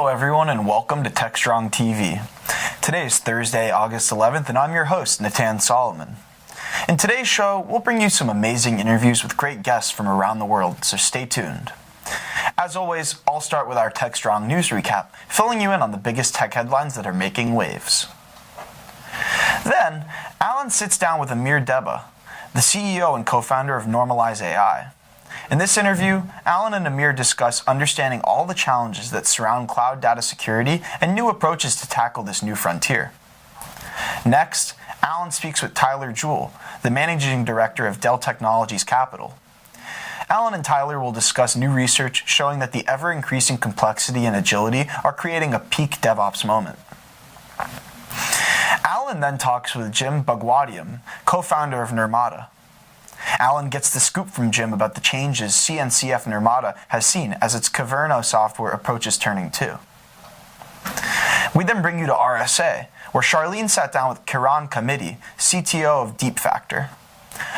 Hello everyone and welcome to Techstrong TV. Today is Thursday, August 11th, and I'm your host, Natan Solomon. In today's show, we'll bring you some amazing interviews with great guests from around the world, so stay tuned. As always, I'll start with our Techstrong news recap, filling you in on the biggest tech headlines that are making waves. Then, Alan sits down with Amir Deba, the CEO and co-founder of Normalize AI. In this interview, Alan and Amir discuss understanding all the challenges that surround cloud data security and new approaches to tackle this new frontier. Next, Alan speaks with Tyler Jewell, the managing director of Dell Technologies Capital. Alan and Tyler will discuss new research showing that the ever-increasing complexity and agility are creating a peak DevOps moment. Alan then talks with Jim Bhagwatiam, co-founder of Nirmata. Alan gets the scoop from Jim about the changes CNCF Nirmata has seen as its Caverno software approaches turning 2. We then bring you to RSA, where Charlene sat down with Kiran Kamiti, CTO of DeepFactor.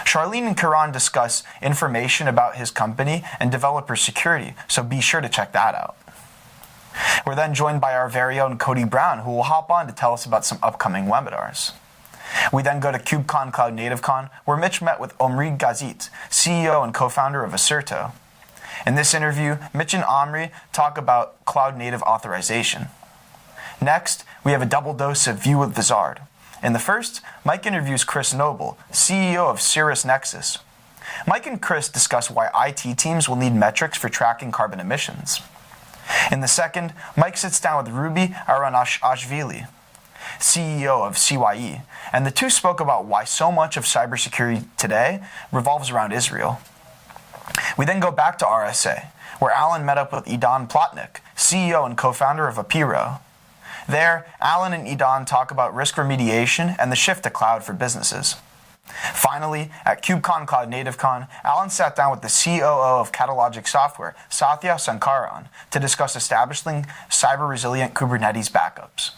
Charlene and Kiran discuss information about his company and developer security, so be sure to check that out. We're then joined by our very own Cody Brown, who will hop on to tell us about some upcoming webinars. We then go to KubeCon Cloud Native Con, where Mitch met with Omri Gazit, CEO and co-founder of Certo. In this interview, Mitch and Omri talk about cloud native authorization. Next, we have a double dose of View with Vizard. In the first, Mike interviews Chris Noble, CEO of Cirrus Nexus. Mike and Chris discuss why IT teams will need metrics for tracking carbon emissions. In the second, Mike sits down with Ruby Aronashvili, CEO of CYE, and the two spoke about why so much of cybersecurity today revolves around Israel. We then go back to RSA, where Alan met up with Idan Plotnik, CEO and co-founder of Apiro. There, Alan and Idan talk about risk remediation and the shift to cloud for businesses. Finally, at KubeCon Cloud Native Con, Alan sat down with the COO of Catalogic Software, Satya Sankaran, to discuss establishing cyber-resilient Kubernetes backups.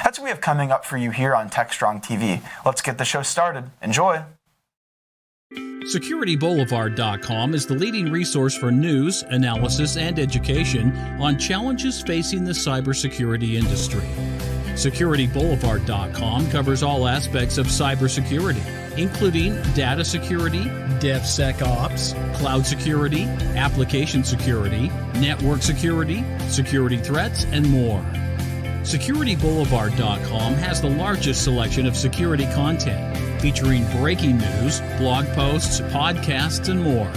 That's what we have coming up for you here on Techstrong TV. Let's get the show started. Enjoy! SecurityBoulevard.com is the leading resource for news, analysis, and education on challenges facing the cybersecurity industry. SecurityBoulevard.com covers all aspects of cybersecurity, including data security, DevSecOps, cloud security, application security, network security, security threats, and more. SecurityBoulevard.com has the largest selection of security content, featuring breaking news, blog posts, podcasts, and more.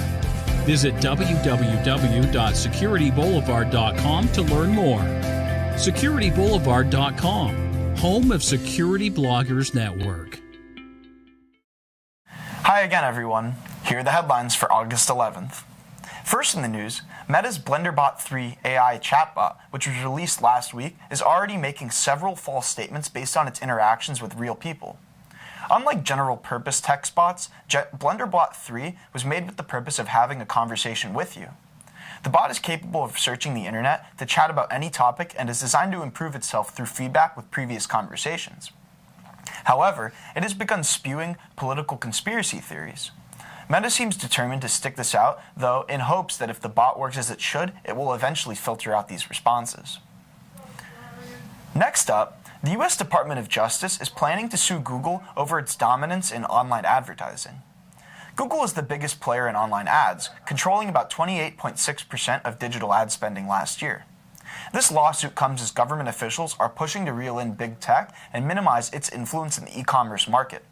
Visit www.securityboulevard.com to learn more. SecurityBoulevard.com, home of Security Bloggers Network. Hi again, everyone. Here are the headlines for August 11th. First in the news, Meta's BlenderBot 3 AI chatbot, which was released last week, is already making several false statements based on its interactions with real people. Unlike general-purpose text bots, BlenderBot 3 was made with the purpose of having a conversation with you. The bot is capable of searching the internet to chat about any topic and is designed to improve itself through feedback with previous conversations. However, it has begun spewing political conspiracy theories. Meta seems determined to stick this out, though, in hopes that if the bot works as it should, it will eventually filter out these responses. Next up, the U.S. Department of Justice is planning to sue Google over its dominance in online advertising. Google is the biggest player in online ads, controlling about 28.6% of digital ad spending last year. This lawsuit comes as government officials are pushing to reel in big tech and minimize its influence in the e-commerce market.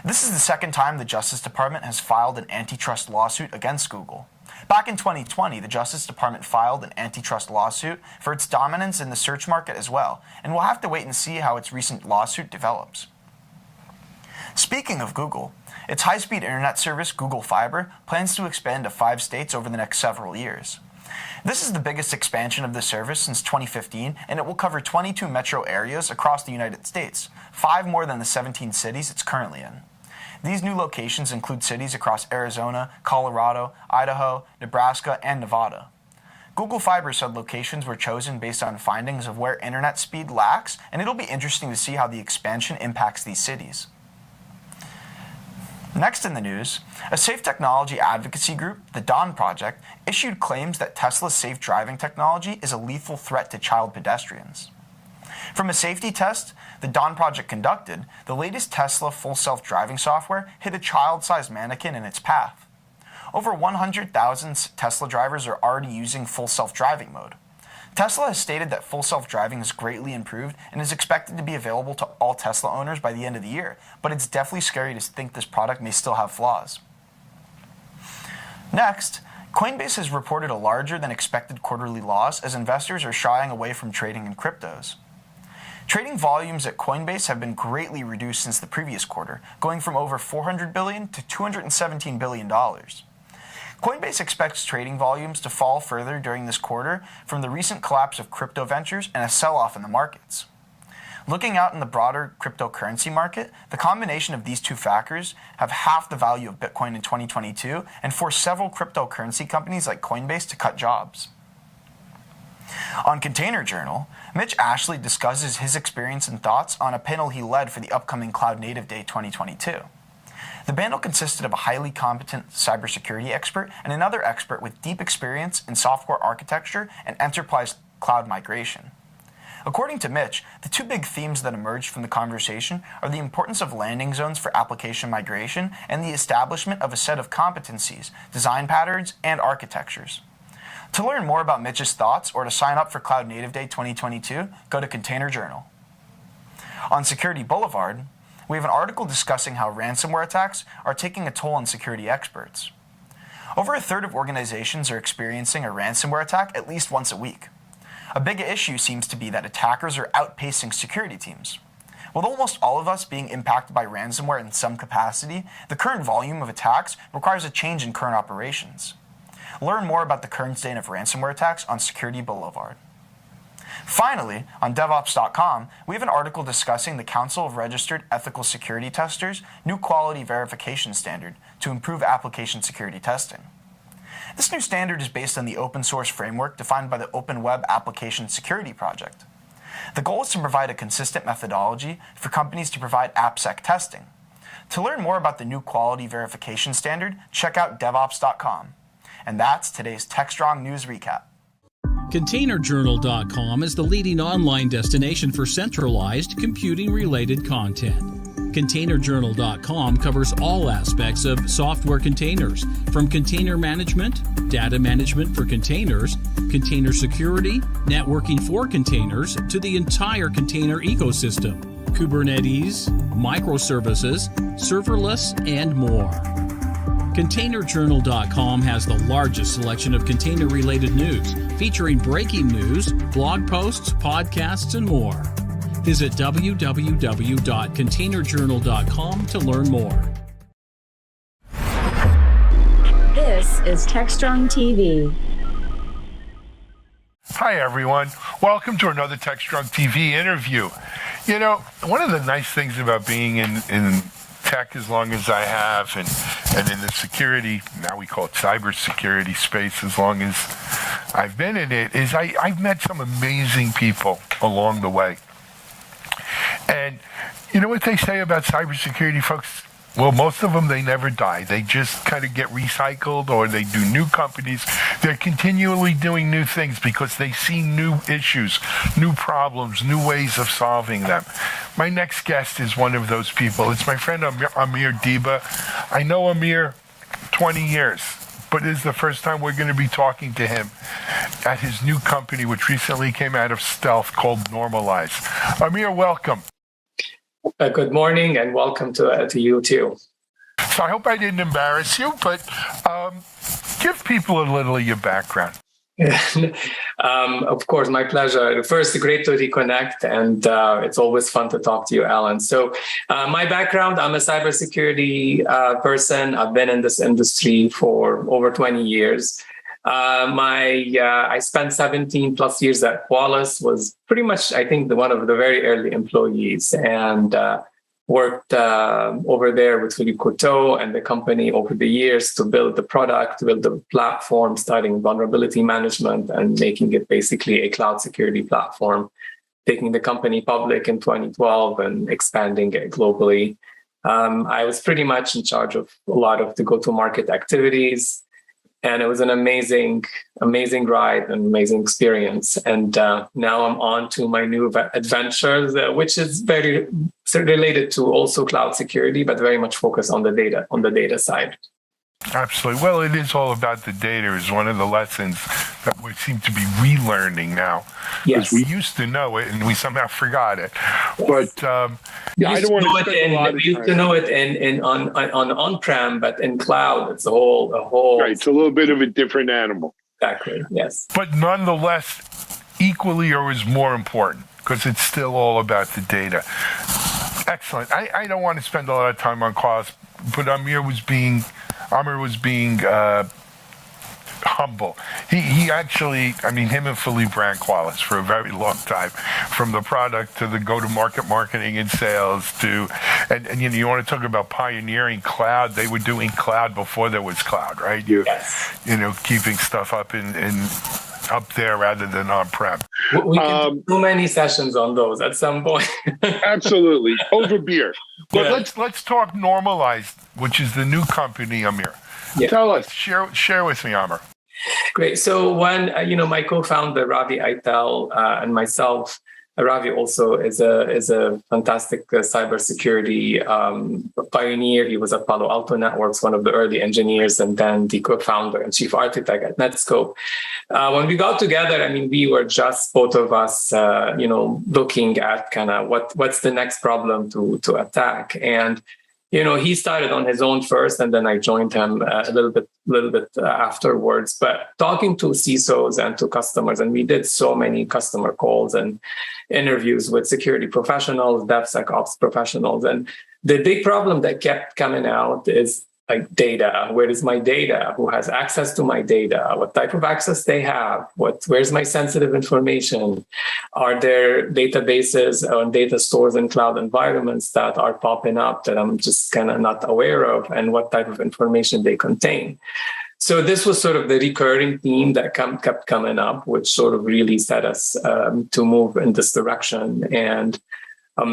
This is the second time the Justice Department has filed an antitrust lawsuit against Google. Back in 2020, the Justice Department filed an antitrust lawsuit for its dominance in the search market as well, and we'll have to wait and see how its recent lawsuit develops. Speaking of Google, its high-speed internet service, Google Fiber, plans to expand to 5 states over the next several years. This is the biggest expansion of the service since 2015, and it will cover 22 metro areas across the United States, 5 more than the 17 cities it's currently in. These new locations include cities across Arizona, Colorado, Idaho, Nebraska, and Nevada. Google Fiber said locations were chosen based on findings of where internet speed lacks, and it'll be interesting to see how the expansion impacts these cities. Next in the news, a safe technology advocacy group, the Dawn Project, issued claims that Tesla's safe driving technology is a lethal threat to child pedestrians. From a safety test the Dawn Project conducted, the latest Tesla full self-driving software hit a child-sized mannequin in its path. Over 100,000 Tesla drivers are already using full self-driving mode. Tesla has stated that full self-driving is greatly improved and is expected to be available to all Tesla owners by the end of the year, but it's definitely scary to think this product may still have flaws. Next, Coinbase has reported a larger than expected quarterly loss as investors are shying away from trading in cryptos. Trading volumes at Coinbase have been greatly reduced since the previous quarter, going from over $400 billion to $217 billion. Coinbase expects trading volumes to fall further during this quarter from the recent collapse of crypto ventures and a sell-off in the markets. Looking out in the broader cryptocurrency market, the combination of these two factors have halved the value of Bitcoin in 2022 and forced several cryptocurrency companies like Coinbase to cut jobs. On Container Journal, Mitch Ashley discusses his experience and thoughts on a panel he led for the upcoming Cloud Native Day 2022. The panel consisted of a highly competent cybersecurity expert and another expert with deep experience in software architecture and enterprise cloud migration. According to Mitch, the two big themes that emerged from the conversation are the importance of landing zones for application migration and the establishment of a set of competencies, design patterns, and architectures. To learn more about Mitch's thoughts or to sign up for Cloud Native Day 2022, go to Container Journal. On Security Boulevard, we have an article discussing how ransomware attacks are taking a toll on security experts. Over a third of organizations are experiencing a ransomware attack at least once a week. A big issue seems to be that attackers are outpacing security teams. With almost all of us being impacted by ransomware in some capacity, the current volume of attacks requires a change in current operations. Learn more about the current state of ransomware attacks on Security Boulevard. Finally, on DevOps.com, we have an article discussing the Council of Registered Ethical Security Testers' new quality verification standard to improve application security testing. This new standard is based on the open source framework defined by the Open Web Application Security Project. The goal is to provide a consistent methodology for companies to provide AppSec testing. To learn more about the new quality verification standard, check out DevOps.com. And that's today's Techstrong News Recap. ContainerJournal.com is the leading online destination for centralized computing-related content. ContainerJournal.com covers all aspects of software containers, from container management, data management for containers, container security, networking for containers, to the entire container ecosystem, Kubernetes, microservices, serverless, and more. ContainerJournal.com has the largest selection of container-related news, featuring breaking news, blog posts, podcasts, and more. Visit www.containerjournal.com to learn more. This is Techstrong TV. Hi, everyone. Welcome to another Techstrong TV interview. You know, one of the nice things about being in tech as long as I have and in the security, now we call it cybersecurity space, as long as I've been in it, is I've met some amazing people along the way. And you know what they say about cybersecurity folks? Well, most of them, they never die. They just kind of get recycled, or they do new companies. They're continually doing new things because they see new issues, new problems, new ways of solving them. My next guest is one of those people. It's my friend Amir Diba. I know Amir 20 years, but this is the first time we're going to be talking to him at his new company, which recently came out of stealth, called Normalize. Amir, welcome. Good morning and welcome to you too. So I hope I didn't embarrass you, but give people a little of your background. Of course, my pleasure. First, great to reconnect, and it's always fun to talk to you, Alan. So my background, I'm a cybersecurity person. I've been in this industry for over 20 years. I spent 17 plus years at Qualys, was pretty much, I think, one of the very early employees, and worked over there with Philippe Courteau and the company over the years to build the product, to build the platform, starting vulnerability management and making it basically a cloud security platform, taking the company public in 2012 and expanding it globally. I was pretty much in charge of a lot of the go-to-market activities. And it was an amazing ride and amazing experience. And now I'm on to my new adventures, which is very related to also cloud security, but very much focused on the data side. Absolutely. Well, it is all about the data is one of the lessons that we seem to be relearning now. Because we used to know it and we somehow forgot it. But I don't want to spend a lot of time. We used to know it on-prem, but in cloud, it's a whole. Right. It's a little bit of a different animal. Exactly. Yes. But nonetheless, equally or is more important because it's still all about the data. Excellent. I don't want to spend a lot of time on cost, but Amir was being humble. He actually, him and Philippe ran Qualys for a very long time, from the product to the go-to-market marketing and sales to, and you want to talk about pioneering cloud. They were doing cloud before there was cloud, right? Keeping stuff up up there rather than on-prem. We can do too many sessions on those at some point. Absolutely. Over beer. But let's talk Normalized, which is the new company, Amir. Yeah. Tell us. Share with me, Amir. Great. So when, my co-founder, Ravi Aital, and myself, Ravi also is a fantastic cybersecurity pioneer. He was at Palo Alto Networks, one of the early engineers, and then the co-founder and chief architect at Netscope. When we got together, we were just both of us, looking at kind of what's the next problem to attack. And he started on his own first, and then I joined him a little bit afterwards. But talking to CISOs and to customers, and we did so many customer calls and interviews with security professionals, DevSecOps professionals, and the big problem that kept coming out is like data. Where is my data? Who has access to my data? What type of access they have? Where's my sensitive information? Are there databases or data stores in cloud environments that are popping up that I'm just kind of not aware of? And what type of information they contain? So this was sort of the recurring theme that kept coming up, which sort of really set us to move in this direction. And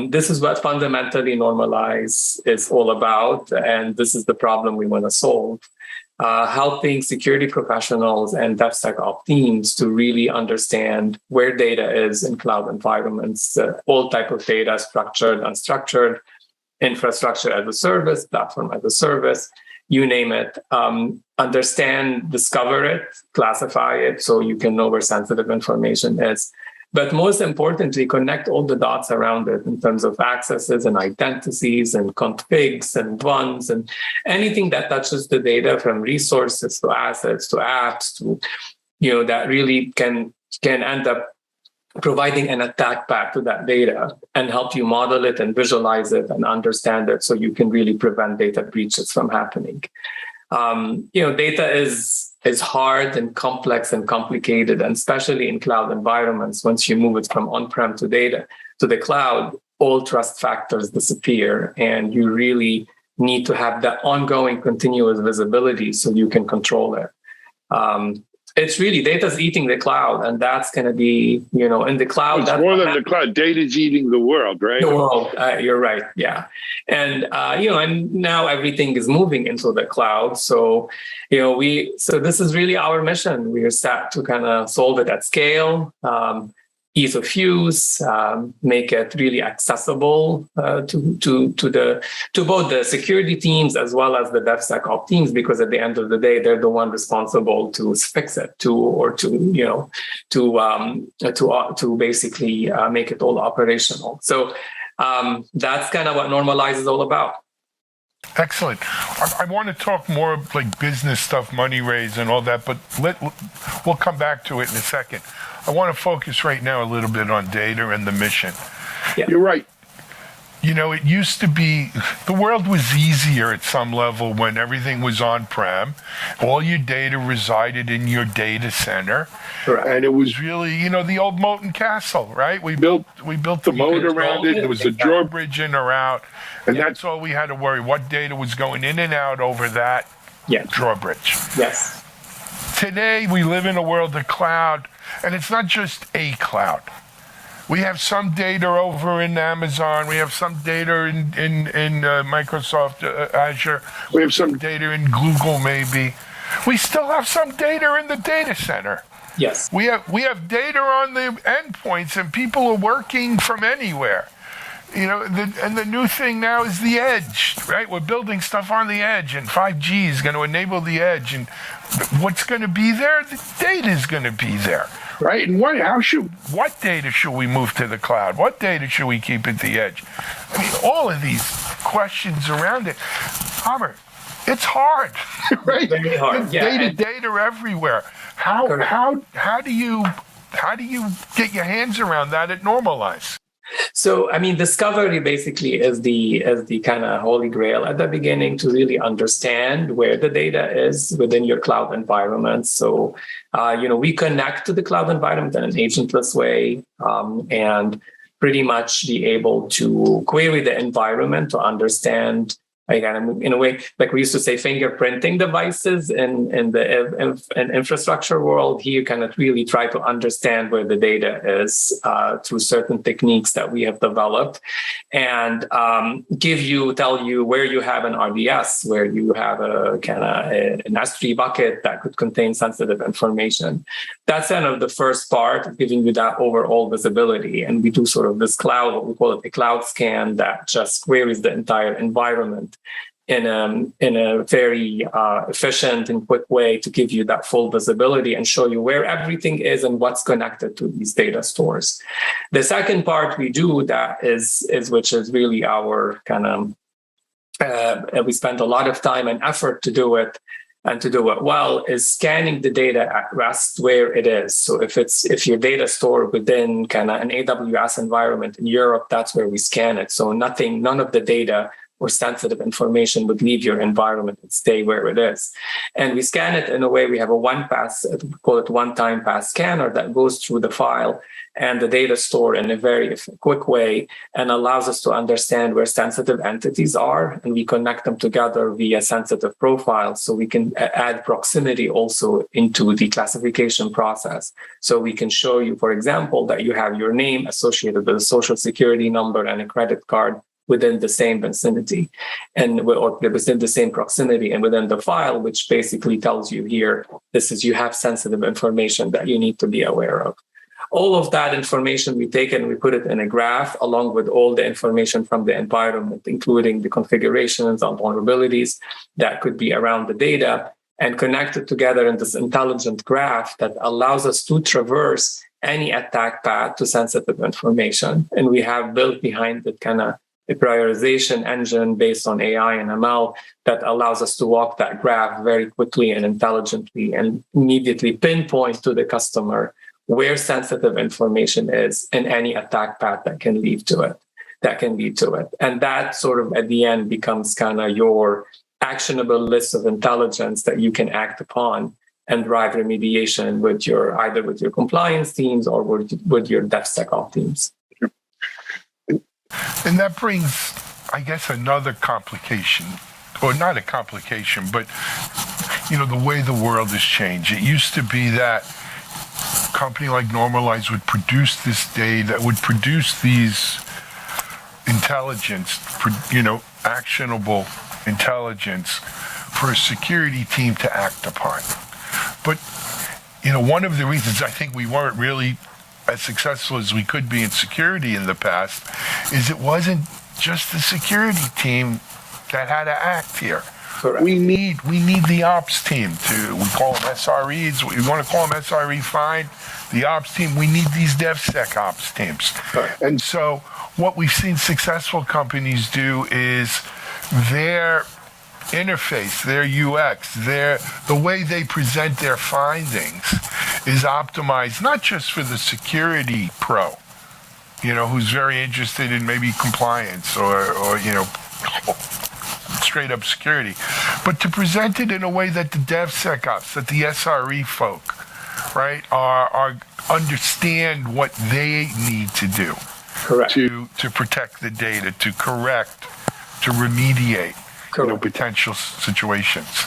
this is what fundamentally Normalize is all about, and this is the problem we want to solve. Helping security professionals and DevSecOps teams to really understand where data is in cloud environments, all type of data, structured, unstructured, infrastructure as a service, platform as a service, you name it. Understand, discover it, classify it, so you can know where sensitive information is. But most importantly, connect all the dots around it in terms of accesses and identities and configs and runs and anything that touches the data, from resources to assets to apps to, that really can end up providing an attack path to that data and help you model it and visualize it and understand it so you can really prevent data breaches from happening. Data is hard and complex and complicated, and especially in cloud environments. Once you move it from on-prem to the cloud, all trust factors disappear, and you really need to have that ongoing continuous visibility so you can control it. It's really data's eating the cloud, and that's going to be, in the cloud. It's more than the cloud. Data's eating the world, right? The world. You're right. Yeah. And, and now everything is moving into the cloud. So, so this is really our mission. We are set to kind of solve it at scale, ease of use, make it really accessible to both the security teams as well as the DevSecOps teams, because at the end of the day, they're the one responsible to fix it, to basically make it all operational. So that's kind of what Normalize is all about. Excellent. I want to talk more like business stuff, money raise and all that, but we'll come back to it in a second. I want to focus right now a little bit on data and the mission. Yeah. You're right. It used to be, the world was easier at some level when everything was on-prem. All your data resided in your data center. Correct. And it was really, the old moat and castle, right? We built the moat around it. There was a drawbridge in or out. And that's all we had to worry. What data was going in and out over that drawbridge. Yes. Today, we live in a world of cloud, and it's not just a cloud. We have some data over in Amazon. We have some data in Microsoft Azure. We have some data in Google, maybe. We still have some data in the data center. Yes. We have data on the endpoints, and people are working from anywhere. And the new thing now is the edge, right? We're building stuff on the edge, and 5G is going to enable the edge. And what's going to be there? The data is going to be there, right? And what data should we move to the cloud? What data should we keep at the edge? I mean, all of these questions around it. Robert, it's hard, right? Very hard. Yeah. Data everywhere. How do you get your hands around that at Normalize? So, I mean, discovery basically is the kind of holy grail at the beginning to really understand where the data is within your cloud environment. So, we connect to the cloud environment in an agentless way and pretty much be able to query the environment to understand. Again, in a way, like we used to say, fingerprinting devices in the infrastructure world. Here, you kind of really try to understand where the data is through certain techniques that we have developed, and tell you where you have an RDS, where you have a kind of an S3 bucket that could contain sensitive information. That's kind of the first part of giving you that overall visibility. And we do sort of this cloud, what we call it, a cloud scan that just queries the entire environment in a very efficient and quick way to give you that full visibility and show you where everything is and what's connected to these data stores. The second part we do that is which is really our kind of we spend a lot of time and effort to do it. And to do it well is scanning the data at rest where it is. So if your data stored within kind of an AWS environment in Europe, that's where we scan it. So none of the data or sensitive information would leave your environment and stay where it is. And we scan it in a way, we have a we call it one-time pass scanner that goes through the file and the data store in a very quick way and allows us to understand where sensitive entities are. And we connect them together via sensitive profiles. So we can add proximity also into the classification process. So we can show you, for example, that you have your name associated with a social security number and a credit card within the same vicinity or within the same proximity and within the file, which basically tells you here, you have sensitive information that you need to be aware of. All of that information we take and we put it in a graph along with all the information from the environment, including the configurations and vulnerabilities that could be around the data, and connect it together in this intelligent graph that allows us to traverse any attack path to sensitive information. And we have built behind it kind of a prioritization engine based on AI and ML that allows us to walk that graph very quickly and intelligently and immediately pinpoint to the customer where sensitive information is and any attack path that can lead to it. And that sort of at the end becomes kind of your actionable list of intelligence that you can act upon and drive remediation either with your compliance teams or with your DevSecOps teams. And that brings, I guess, another complication, or not a complication, but, the way the world has changed. It used to be that a company like Normalize would produce this data, would produce these intelligence, actionable intelligence for a security team to act upon. But, one of the reasons I think we weren't really as successful as we could be in security in the past is it wasn't just the security team that had to act here. Correct. We need the ops team we call them SREs. We want to call them SRE, fine. The ops team, we need these DevSecOps teams. Correct. And so what we've seen successful companies do is their interface, their UX, the way they present their findings is optimized not just for the security pro, who's very interested in maybe compliance or straight up security, but to present it in a way that the DevSecOps, that the SRE folk, right, are understand what they need to do. Correct. To protect the data, to correct, to remediate potential situations.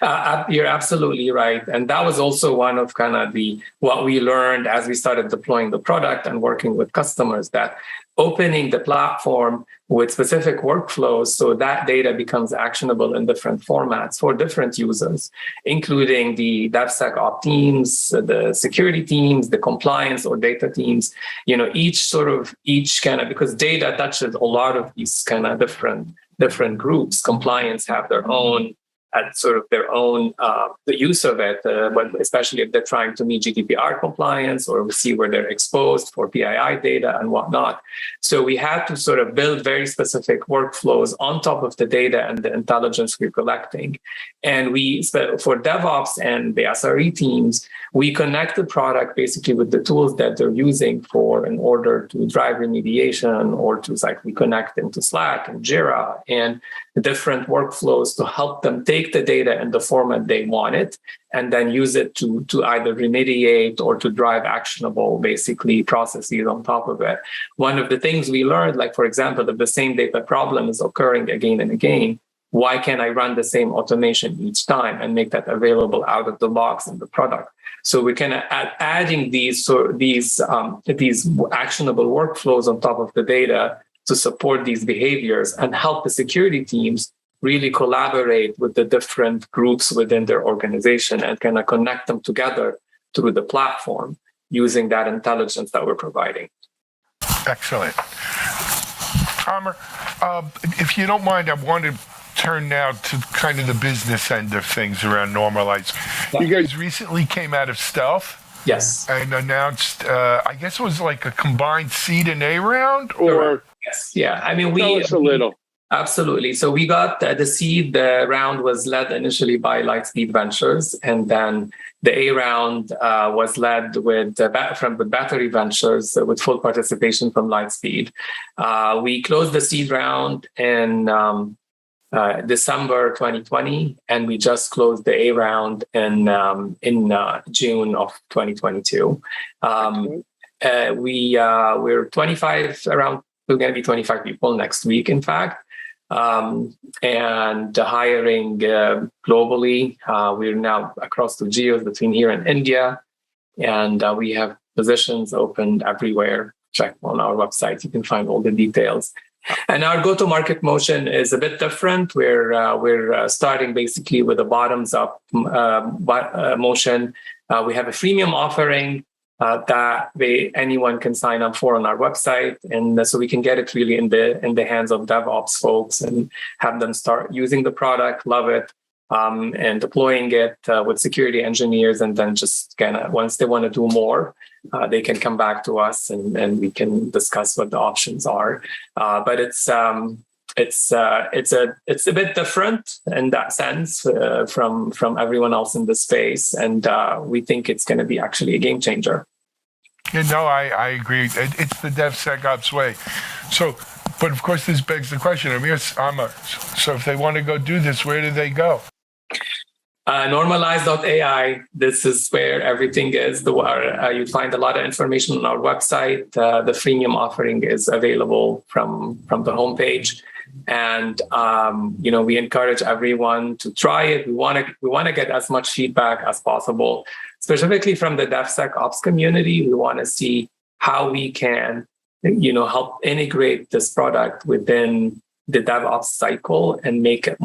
Yes, you're absolutely right. And that was also one of kind of what we learned as we started deploying the product and working with customers, that opening the platform with specific workflows so that data becomes actionable in different formats for different users, including the DevSecOps teams, the security teams, the compliance or data teams, each kind of, because data touches a lot of these kind of different groups. Compliance have their own the use of it, but especially if they're trying to meet GDPR compliance or we see where they're exposed for PII data and whatnot. So we had to sort of build very specific workflows on top of the data and the intelligence we're collecting. And for DevOps and the SRE teams, we connect the product basically with the tools that they're using in order to drive remediation, or we connect into Slack and Jira and different workflows to help them take the data in the format they want it and then use it to either remediate or to drive actionable basically processes on top of it. One of the things we learned, like for example, if the same data problem is occurring again and again, why can't I run the same automation each time and make that available out of the box in the product? So we're kind of adding these actionable workflows on top of the data to support these behaviors and help the security teams really collaborate with the different groups within their organization and kind of connect them together through the platform using that intelligence that we're providing. Excellent. Amr, if you don't mind, I want to turn now to kind of the business end of things around normalized. Yeah. You guys recently came out of stealth. Yes. And announced, I guess it was like a combined seed and A round, or? Yes. Yeah. I mean, Tell us a little. Absolutely. So we got the seed. The round was led initially by Lightspeed Ventures, and then the A round was led with Battery Ventures with full participation from Lightspeed. We closed the seed round in December 2020, and we just closed the A round in June of 2022. We're 25 around. We're going to be 25 people next week, in fact. And hiring globally. We're now across the geos between here and India, and we have positions open everywhere. Check on our website; you can find all the details. And our go-to-market motion is a bit different. We're starting basically with a bottoms-up motion. We have a freemium offering that anyone can sign up for on our website, and so we can get it really in the hands of DevOps folks and have them start using the product, love it, and deploying it with security engineers, and then just kind of once they want to do more, they can come back to us and we can discuss what the options are. But it's a bit different in that sense from everyone else in the space, and we think it's going to be actually a game changer. I agree. It's the DevSecOps way. So, but of course, this begs the question. So if they want to go do this, where do they go? Normalize.ai. This is where everything is. You find a lot of information on our website. The freemium offering is available from the homepage. And we encourage everyone to try it. We want to get as much feedback as possible, specifically from the DevSecOps community. We want to see how we can, help integrate this product within the DevOps cycle and make it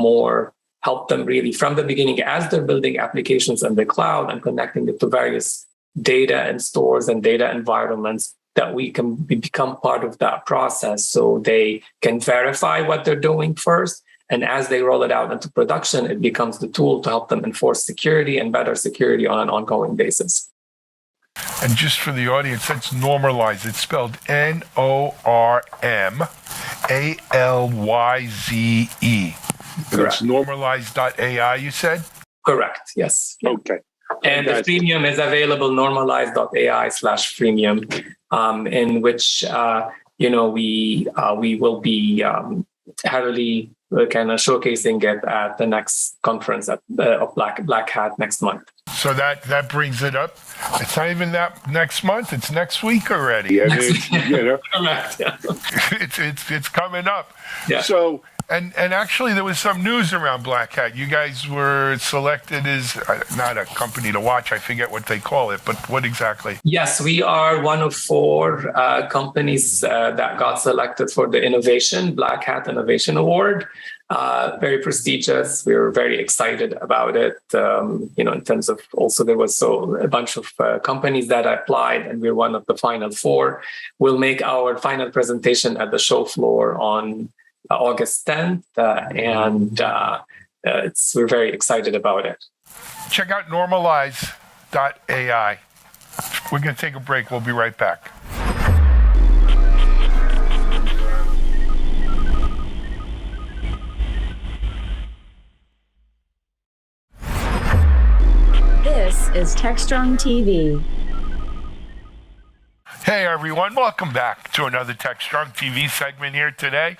help them really from the beginning as they're building applications in the cloud and connecting it to various data and stores and data environments, that we can become part of that process so they can verify what they're doing first. And as they roll it out into production, it becomes the tool to help them enforce security and better security on an ongoing basis. And just for the audience, that's normalize. It's spelled NORMALYZE. It's normalize.ai, you said? Correct, yes. Okay. And the freemium is available, normalize.ai/freemium, in which, we will be heavily kind of showcasing it at the next conference of Black Hat next month. So that brings it up. It's not even that next month. It's next week already. Yeah, Correct, yeah. It's coming up. Yeah. So And actually, there was some news around Black Hat. You guys were selected as not a company to watch. I forget what they call it, but what exactly? Yes, we are one of 4 companies that got selected for the Black Hat Innovation Award. Very prestigious. We were very excited about it. In terms of also there was a bunch of companies that applied, and we're one of the final 4. We'll make our final presentation at the show floor on August 10th, and we're very excited about it. Check out normalize.ai. We're going to take a break. We'll be right back. This is Techstrong TV. Hey everyone, welcome back to another Techstrong TV segment here today.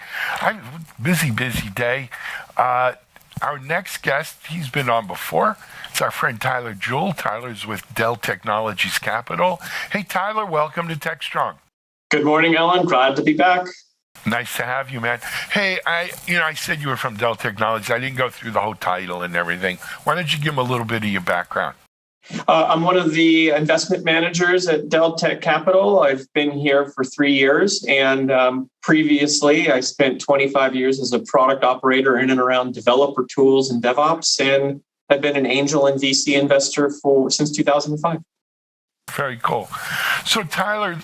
Busy day. Our next guest, he's been on before. It's our friend Tyler Jewell. Tyler's with Dell Technologies Capital. Hey Tyler, welcome to Techstrong. Good morning, Alan. Glad to be back. Nice to have you, man. Hey, I said you were from Dell Technologies. I didn't go through the whole title and everything. Why don't you give them a little bit of your background? I'm one of the investment managers at Dell Tech Capital. I've been here for 3 years, and previously I spent 25 years as a product operator in and around developer tools and DevOps, and I've been an angel and VC investor since 2005. Very cool. So Tyler,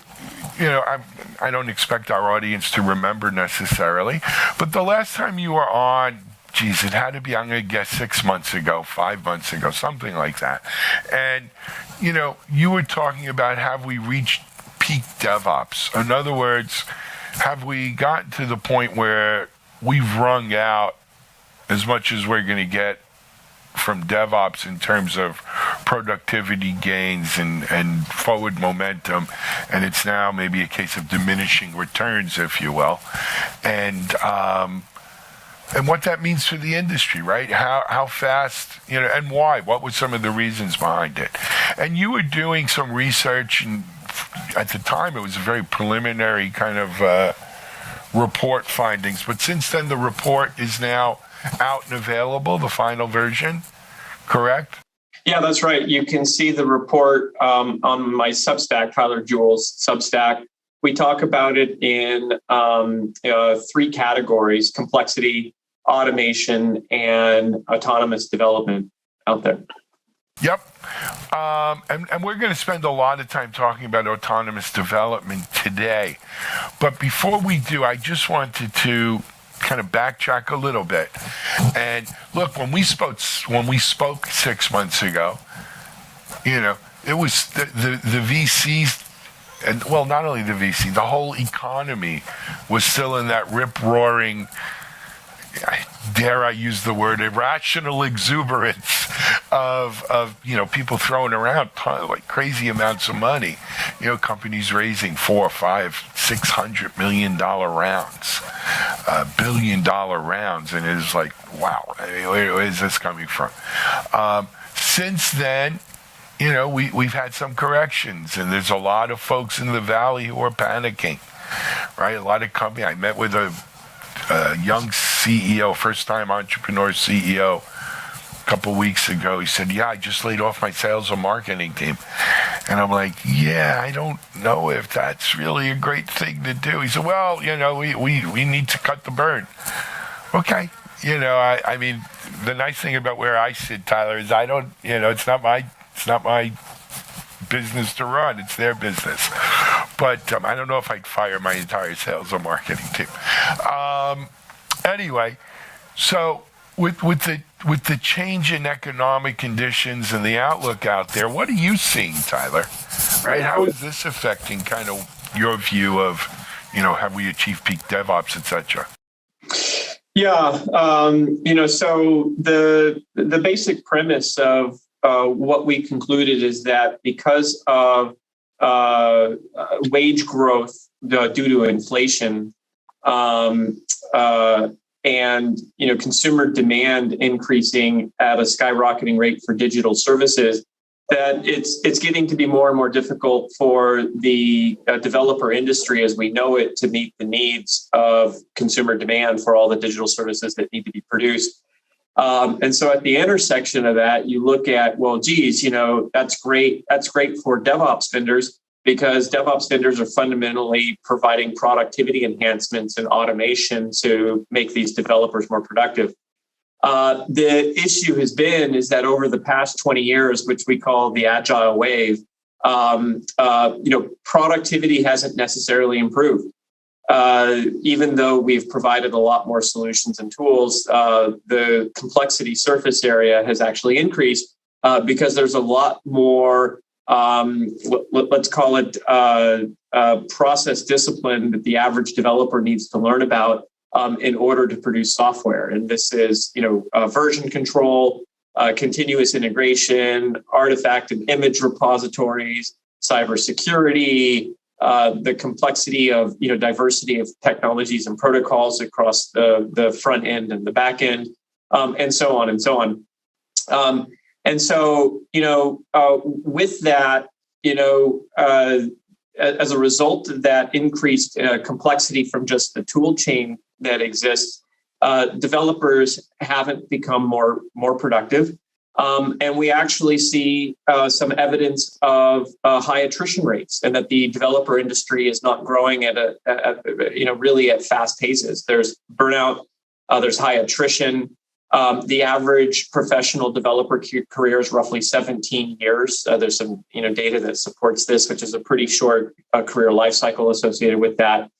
I don't expect our audience to remember necessarily, but the last time you were on, geez, it had to be, I'm going to guess 6 months ago, 5 months ago, something like that. And, you were talking about, have we reached peak DevOps? In other words, have we gotten to the point where we've wrung out as much as we're going to get from DevOps in terms of productivity gains and forward momentum, and it's now maybe a case of diminishing returns, if you will, and what that means for the industry, right? How fast, and why? What were some of the reasons behind it? And you were doing some research, and at the time it was a very preliminary kind of report findings, but since then the report is now out and available, the final version, correct? Yeah, that's right. You can see the report on my Substack, Tyler Jewell's Substack. We talk about it in 3 categories: complexity, automation, and autonomous development out there. Yep. And we're going to spend a lot of time talking about autonomous development today. But before we do, I just wanted to kind of backtrack a little bit. And look, when we spoke 6 months ago, it was the VCs, and well, not only the VC, the whole economy was still in that rip-roaring, dare I use the word, irrational exuberance of people throwing around like crazy amounts of money. Companies raising $400, $500, $600 million rounds, $1 billion rounds, and it's like, wow, where is this coming from? Since then, we've had some corrections, and there's a lot of folks in the valley who are panicking, right? A lot of companies. I met with a young CEO, first-time entrepreneur CEO, a couple weeks ago. He said, I just laid off my sales and marketing team. And I'm like, I don't know if that's really a great thing to do. He said, well, we need to cut the burn. Okay. I mean, the nice thing about where I sit, Tyler, is I don't, it's not my business to run. It's their business. But I don't know if I'd fire my entire sales or marketing team. Anyway, so with the change in economic conditions and the outlook out there, what are you seeing, Tyler? Right? How is this affecting kind of your view of, have we achieved peak DevOps, et cetera? Yeah, so the basic premise of what we concluded is that because of wage growth due to inflation, and consumer demand increasing at a skyrocketing rate for digital services, that it's getting to be more and more difficult for the developer industry as we know it to meet the needs of consumer demand for all the digital services that need to be produced. And so at the intersection of that, you look at, well, geez, that's great. That's great for DevOps vendors because DevOps vendors are fundamentally providing productivity enhancements and automation to make these developers more productive. The issue has been is that over the past 20 years, which we call the Agile wave, productivity hasn't necessarily improved. Even though we've provided a lot more solutions and tools, the complexity surface area has actually increased because there's a lot more, let's call it process discipline that the average developer needs to learn about in order to produce software. And this is, version control, continuous integration, artifact and image repositories, cybersecurity, the complexity of, diversity of technologies and protocols across the front end and the back end, and so on and so on. And so, with that, as a result of that increased complexity from just the tool chain that exists, developers haven't become more productive. And we actually see some evidence of high attrition rates, and that the developer industry is not growing at really at fast paces. There's burnout, there's high attrition. The average professional developer career is roughly 17 years. There's some data that supports this, which is a pretty short career life cycle associated with that.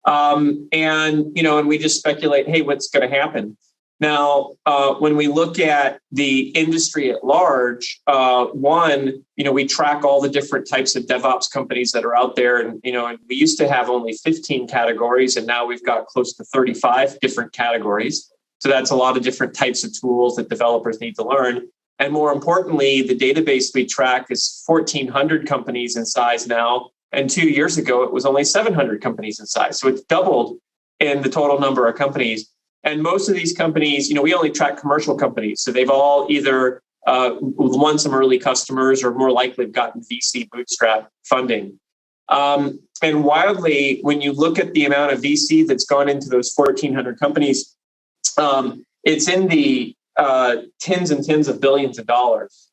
And we just speculate, hey, what's going to happen? Now, when we look at the industry at large, we track all the different types of DevOps companies that are out there. And we used to have only 15 categories, and now we've got close to 35 different categories. So that's a lot of different types of tools that developers need to learn. And more importantly, the database we track is 1,400 companies in size now. And 2 years ago, it was only 700 companies in size. So it's doubled in the total number of companies. And most of these companies, we only track commercial companies. So they've all either won some early customers or more likely have gotten VC bootstrap funding. And wildly, when you look at the amount of VC that's gone into those 1,400 companies, it's in the tens and tens of billions of dollars.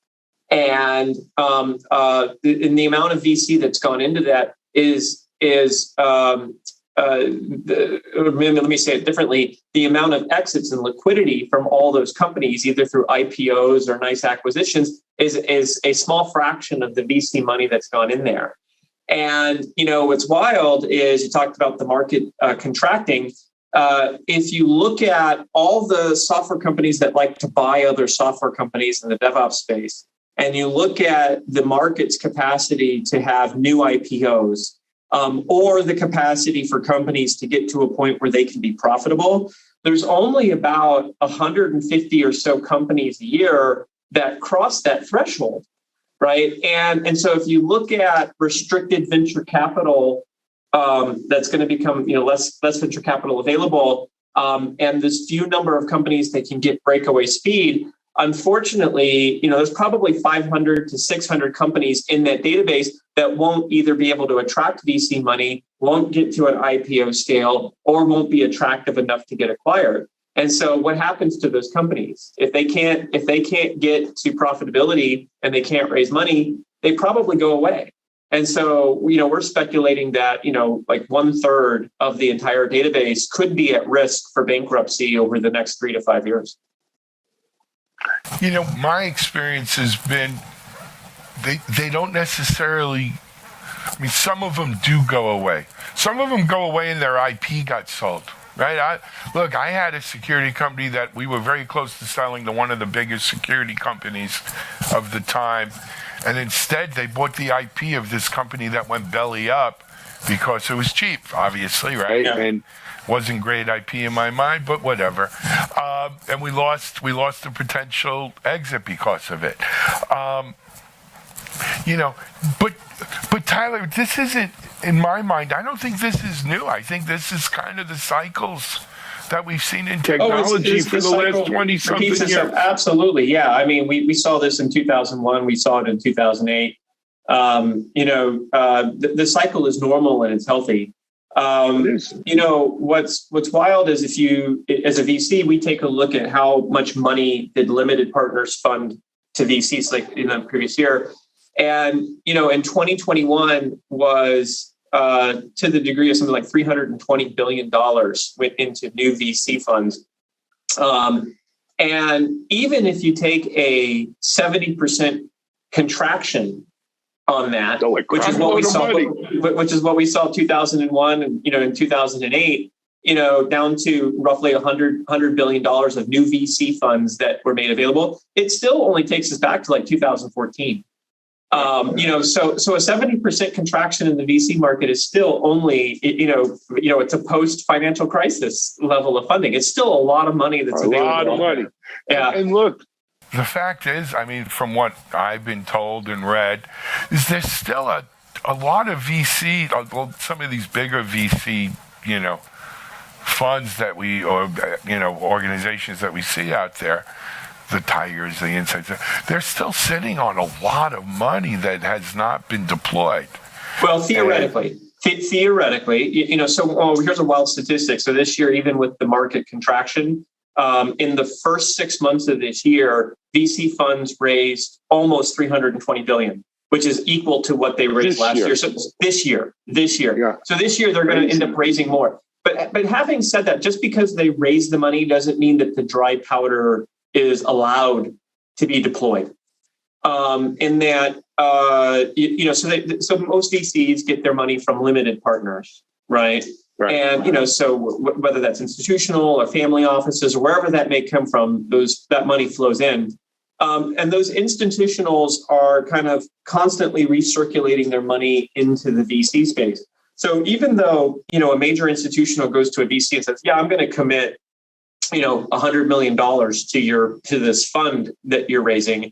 And the amount of VC that's gone into that let me say it differently. The amount of exits and liquidity from all those companies, either through IPOs or nice acquisitions, is a small fraction of the VC money that's gone in there. And, what's wild is you talked about the market contracting. If you look at all the software companies that like to buy other software companies in the DevOps space, and you look at the market's capacity to have new IPOs, or the capacity for companies to get to a point where they can be profitable, there's only about 150 or so companies a year that cross that threshold, right? And so if you look at restricted venture capital, that's going to become less venture capital available, and this few number of companies that can get breakaway speed. Unfortunately, there's probably 500 to 600 companies in that database that won't either be able to attract VC money, won't get to an IPO scale, or won't be attractive enough to get acquired. And so what happens to those companies? If they can't get to profitability and they can't raise money, they probably go away. And so, we're speculating that, like 1/3 of the entire database could be at risk for bankruptcy over the next 3 to 5 years. My experience has been they don't necessarily, some of them do go away. Some of them go away and their IP got sold, right? I had a security company that we were very close to selling to one of the biggest security companies of the time. And instead, they bought the IP of this company that went belly up because it was cheap, obviously, right? Yeah. And wasn't great IP in my mind, but whatever. And we lost a potential exit because of it. But Tyler, this isn't, in my mind, I don't think this is new. I think this is kind of the cycles that we've seen in Oh, technology for the last 20-something years. Absolutely, yeah. I mean, we saw this in 2001. We saw it in 2008. The cycle is normal and it's healthy. What's wild is if you, as a VC, we take a look at how much money did limited partners fund to VCs like in the previous year. And, in 2021 was to the degree of something like $320 billion went into new VC funds. And even if you take a 70% contraction on that, which is what we saw in 2001 and in 2008, down to roughly $100 billion of new VC funds that were made available, it still only takes us back to like 2014. So a 70% contraction in the VC market is still only, it's a post-financial crisis level of funding. It's still a lot of money that's available. A lot of money. Yeah. And look, the fact is, I mean, from what I've been told and read, is there's still a lot of VC, some of these bigger VC, funds that organizations that we see out there, the Tigers, the Insights, they're still sitting on a lot of money that has not been deployed. Well, theoretically, here's a wild statistic. So this year, even with the market contraction, in the first 6 months of this year, VC funds raised almost $320 billion, which is equal to what they raised last year. So this year. Yeah. So this year they're going to end up raising more. But having said that, just because they raise the money doesn't mean that the dry powder is allowed to be deployed. So most VCs get their money from limited partners, right? Right. And, so whether that's institutional or family offices or wherever that may come from, that money flows in. And those institutionals are kind of constantly recirculating their money into the VC space. So even though, a major institutional goes to a VC and says, yeah, I'm going to commit, $100 million to this fund that you're raising,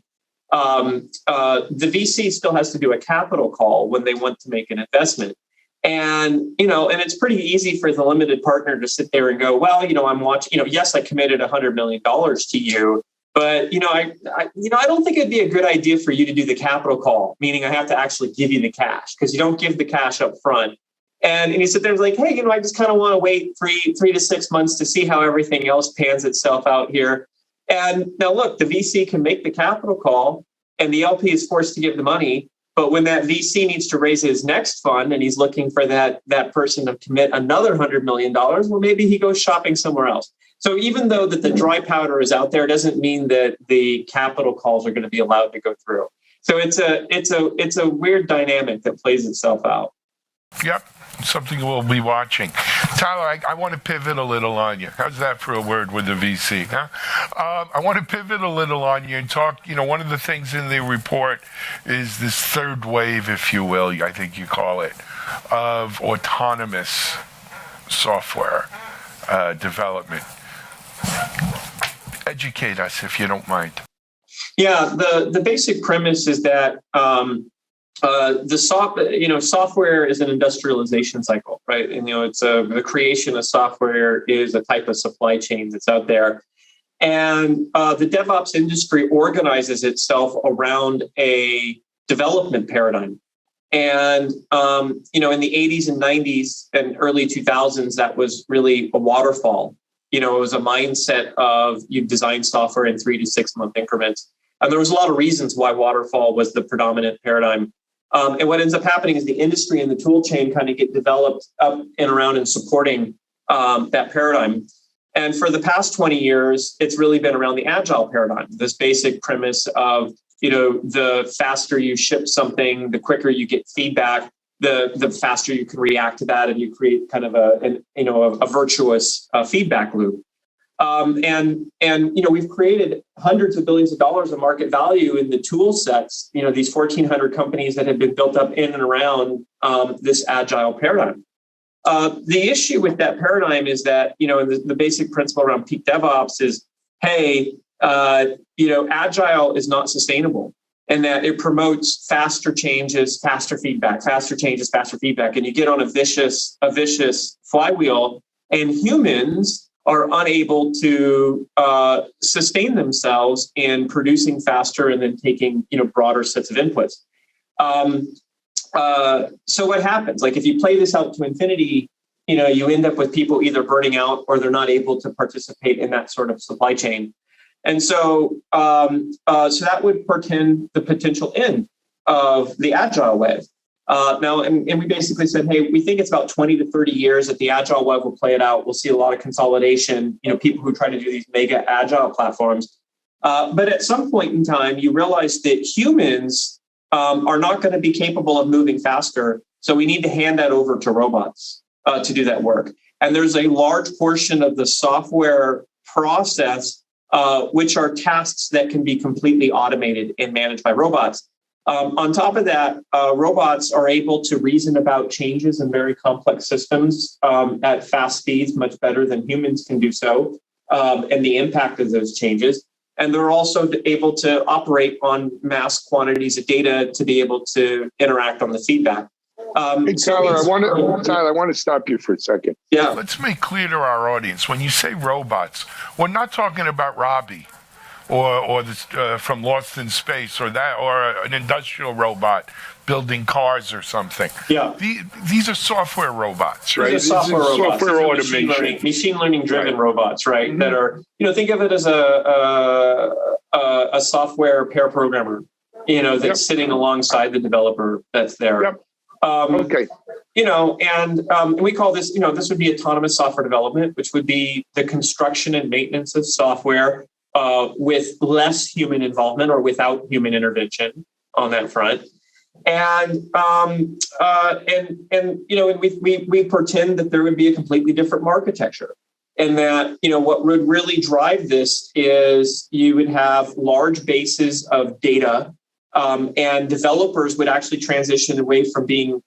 the VC still has to do a capital call when they want to make an investment. And, and it's pretty easy for the limited partner to sit there and go, well, I'm watching, yes, I committed $100 million to you, but, I don't think it'd be a good idea for you to do the capital call, meaning I have to actually give you the cash because you don't give the cash up front. And you sit there and like, hey, I just kind of want to wait 3 to 6 months to see how everything else pans itself out here. And now look, the VC can make the capital call and the LP is forced to give the money. But when that VC needs to raise his next fund and he's looking for that person to commit another $100 million, well, maybe he goes shopping somewhere else. So even though that the dry powder is out there, doesn't mean that the capital calls are going to be allowed to go through. So it's a weird dynamic that plays itself out. Yep. Something we'll be watching. Tyler, I want to pivot a little on you. How's that for a word with the VC? Huh? I want to pivot a little on you and talk, one of the things in the report is this third wave, if you will, I think you call it, of autonomous software development. Educate us, if you don't mind. Yeah, the basic premise is that software is an industrialization cycle, right? And it's the creation of software is a type of supply chain that's out there, and the DevOps industry organizes itself around a development paradigm. And in the 80s and 90s and early 2000s, that was really a waterfall. It was a mindset of you design software in 3 to 6 month increments, and there was a lot of reasons why waterfall was the predominant paradigm. And what ends up happening is the industry and the tool chain kind of get developed up and around and supporting that paradigm. And for the past 20 years, it's really been around the Agile paradigm, this basic premise of, the faster you ship something, the quicker you get feedback, the faster you can react to that, and you create kind of a virtuous feedback loop. We've created hundreds of billions of dollars of market value in the tool sets, these 1,400 companies that have been built up in and around this Agile paradigm. The issue with that paradigm is that, the basic principle around peak DevOps is, hey, Agile is not sustainable, and that it promotes faster changes, faster feedback, faster changes, faster feedback. And you get on a vicious flywheel, and humans are unable to sustain themselves in producing faster and then taking broader sets of inputs. So what happens? Like if you play this out to infinity, you end up with people either burning out or they're not able to participate in that sort of supply chain. And so that would portend the potential end of the agile wave. Now, and we basically said, hey, we think it's about 20 to 30 years that the agile wave will play it out. We'll see a lot of consolidation, people who try to do these mega agile platforms. But at some point in time, you realize that humans are not going to be capable of moving faster. So we need to hand that over to robots to do that work. And there's a large portion of the software process, which are tasks that can be completely automated and managed by robots. On top of that, robots are able to reason about changes in very complex systems at fast speeds, much better than humans can do so, and the impact of those changes. And they're also able to operate on mass quantities of data to be able to interact on the feedback. Hey, Tyler, I want to stop you for a second. Yeah. Let's make clear to our audience, when you say robots, we're not talking about Robbie or from Lost in Space or an industrial robot building cars or something. Yeah. These are software robots, right? These are software robots. Software automation. Machine learning driven robots, right? Mm-hmm. That are, think of it as a software pair programmer, that's sitting alongside the developer that's there. Yep. Okay. And we call this, this would be autonomous software development, which would be the construction and maintenance of software with less human involvement or without human intervention on that front. And we pretend that there would be a completely different architecture. And that, what would really drive this is you would have large bases of data. And developers would actually transition away from being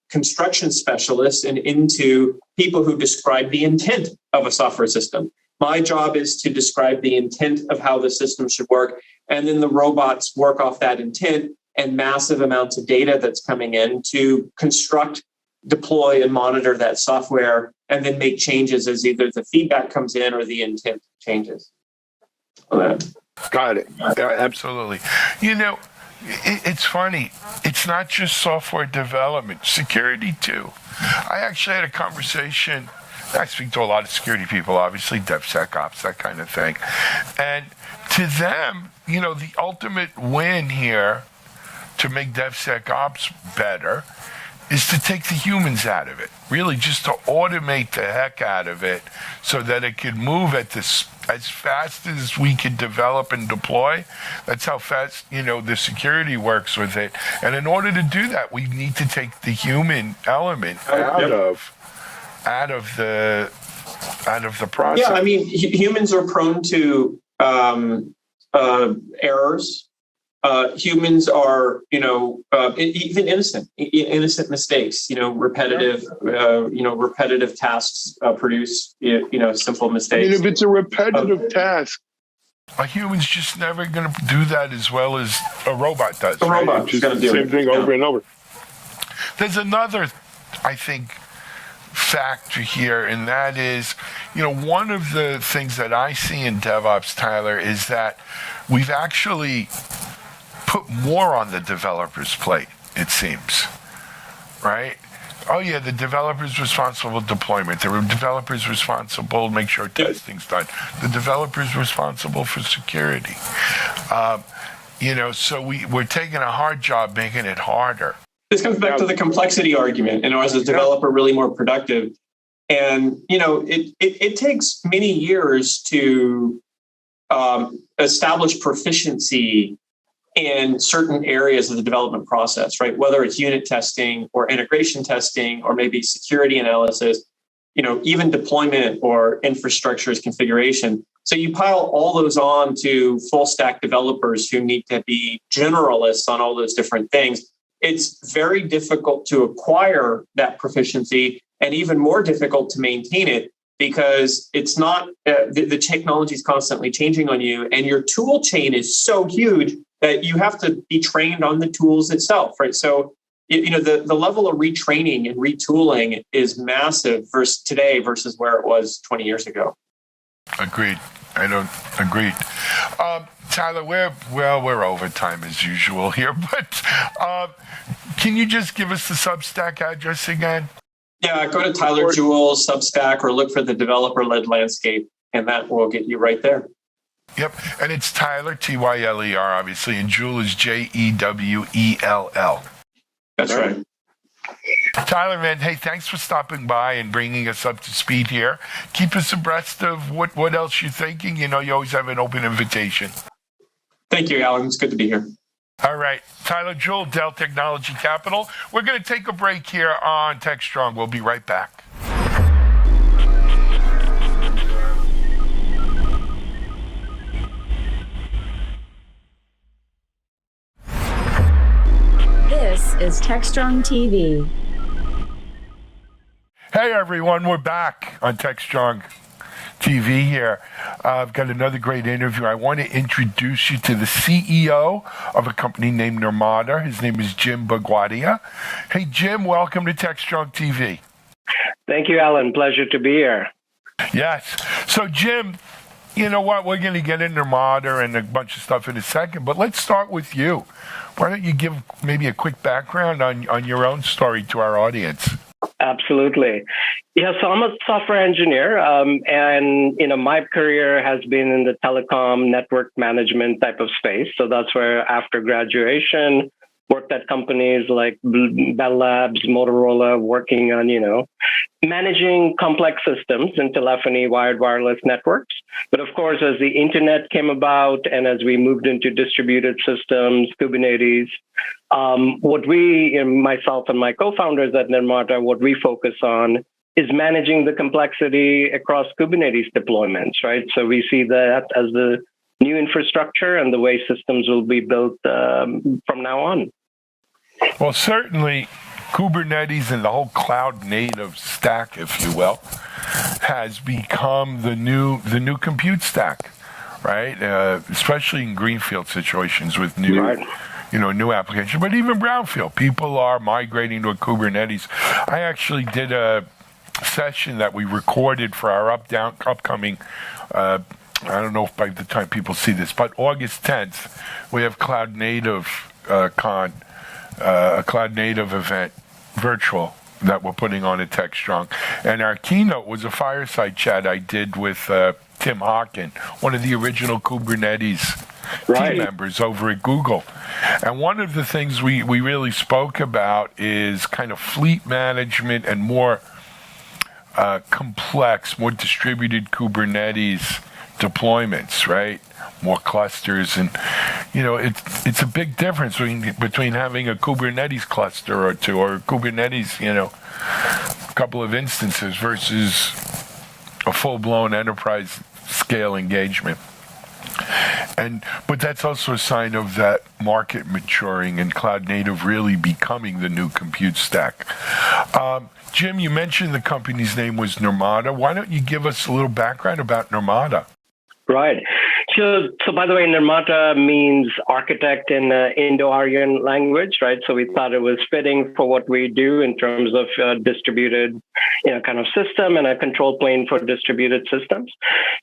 construction specialists and into people who describe the intent of a software system. My job is to describe the intent of how the system should work. And then the robots work off that intent and massive amounts of data that's coming in to construct, deploy, and monitor that software, and then make changes as either the feedback comes in or the intent changes. Got it. Absolutely. It's funny. It's not just software development, security too. I actually had a conversation. I speak to a lot of security people, obviously, DevSecOps, that kind of thing. And to them, the ultimate win here to make DevSecOps better is to take the humans out of it, really just to automate the heck out of it so that it can move at this as fast as we can develop and deploy. That's how fast, the security works with it. And in order to do that, we need to take the human element out of the process. Yeah, I mean, humans are prone to errors. Humans are, even innocent mistakes. Repetitive tasks produce, simple mistakes. I mean, if it's a repetitive task, a human's just never going to do that as well as a robot does. A robot's just going to do the same thing over and over. There's another, I think, factor here, and that is, one of the things that I see in DevOps, Tyler, is that we've actually put more on the developer's plate, it seems, right? Oh yeah, the developer's responsible for deployment. The developer's responsible to make sure testing's done. The developer's responsible for security. So we're taking a hard job, making it harder. This comes back to the complexity argument, as a developer really more productive. And, it takes many years to establish proficiency in certain areas of the development process, right? Whether it's unit testing or integration testing or maybe security analysis, even deployment or infrastructure's configuration. So you pile all those on to full stack developers who need to be generalists on all those different things. It's very difficult to acquire that proficiency and even more difficult to maintain it because it's not, the technology is constantly changing on you and your tool chain is so huge that you have to be trained on the tools itself, right? So, the level of retraining and retooling is massive versus today versus where it was 20 years ago. Agreed. Tyler, we're over time as usual here, but can you just give us the Substack address again? Yeah, go to Tyler Jewell Substack or look for the developer-led landscape, and that will get you right there. Yep, and it's Tyler, Tyler, obviously, and Jewell is Jewell. That's right. Tyler, man, hey, thanks for stopping by and bringing us up to speed here. Keep us abreast of what else you're thinking. You know, you always have an open invitation. Thank you, Alan. It's good to be here. All right. Tyler Jewell, Dell Technology Capital. We're going to take a break here on Techstrong. We'll be right back. This is Techstrong TV. Hey, everyone. We're back on Techstrong TV here. I've got another great interview. I want to introduce you to the CEO of a company named Nirmata. His name is Jim Bhagwatia. Hey, Jim, welcome to Techstrong TV. Thank you, Alan. Pleasure to be here. Yes. So, Jim, you know what? We're going to get into Nirmata and a bunch of stuff in a second, but let's start with you. Why don't you give maybe a quick background on your own story to our audience? Absolutely. Yeah, so I'm a software engineer, and my career has been in the telecom network management type of space. So that's where after graduation, worked at companies like Bell Labs, Motorola, working on, managing complex systems in telephony, wired wireless networks. But of course, as the internet came about and as we moved into distributed systems, Kubernetes, what we, myself and my co-founders at Nirmata, what we focus on is managing the complexity across Kubernetes deployments, right? So we see that as the new infrastructure and the way systems will be built from now on. Well, certainly Kubernetes and the whole cloud native stack, if you will, has become the new compute stack, right? Especially in greenfield situations with new applications, but even brownfield. People are migrating to a Kubernetes. I actually did a session that we recorded for our upcoming, I don't know if by the time people see this, but August 10th, we have Cloud Native Con, a Cloud Native event, virtual, that we're putting on at Techstrong. And our keynote was a fireside chat I did with Tim Hawken, one of the original Kubernetes team members over at Google. And one of the things we really spoke about is kind of fleet management and more complex, more distributed Kubernetes deployments, right? More clusters, and it's a big difference between having a Kubernetes cluster or two, or Kubernetes, a couple of instances versus a full-blown enterprise scale engagement. But that's also a sign of that market maturing and cloud native really becoming the new compute stack. Jim, you mentioned the company's name was Nirmata. Why don't you give us a little background about Nirmata? Right. So by the way, Nirmata means architect in the Indo-Aryan language, right? So we thought it was fitting for what we do in terms of distributed, kind of system and a control plane for distributed systems.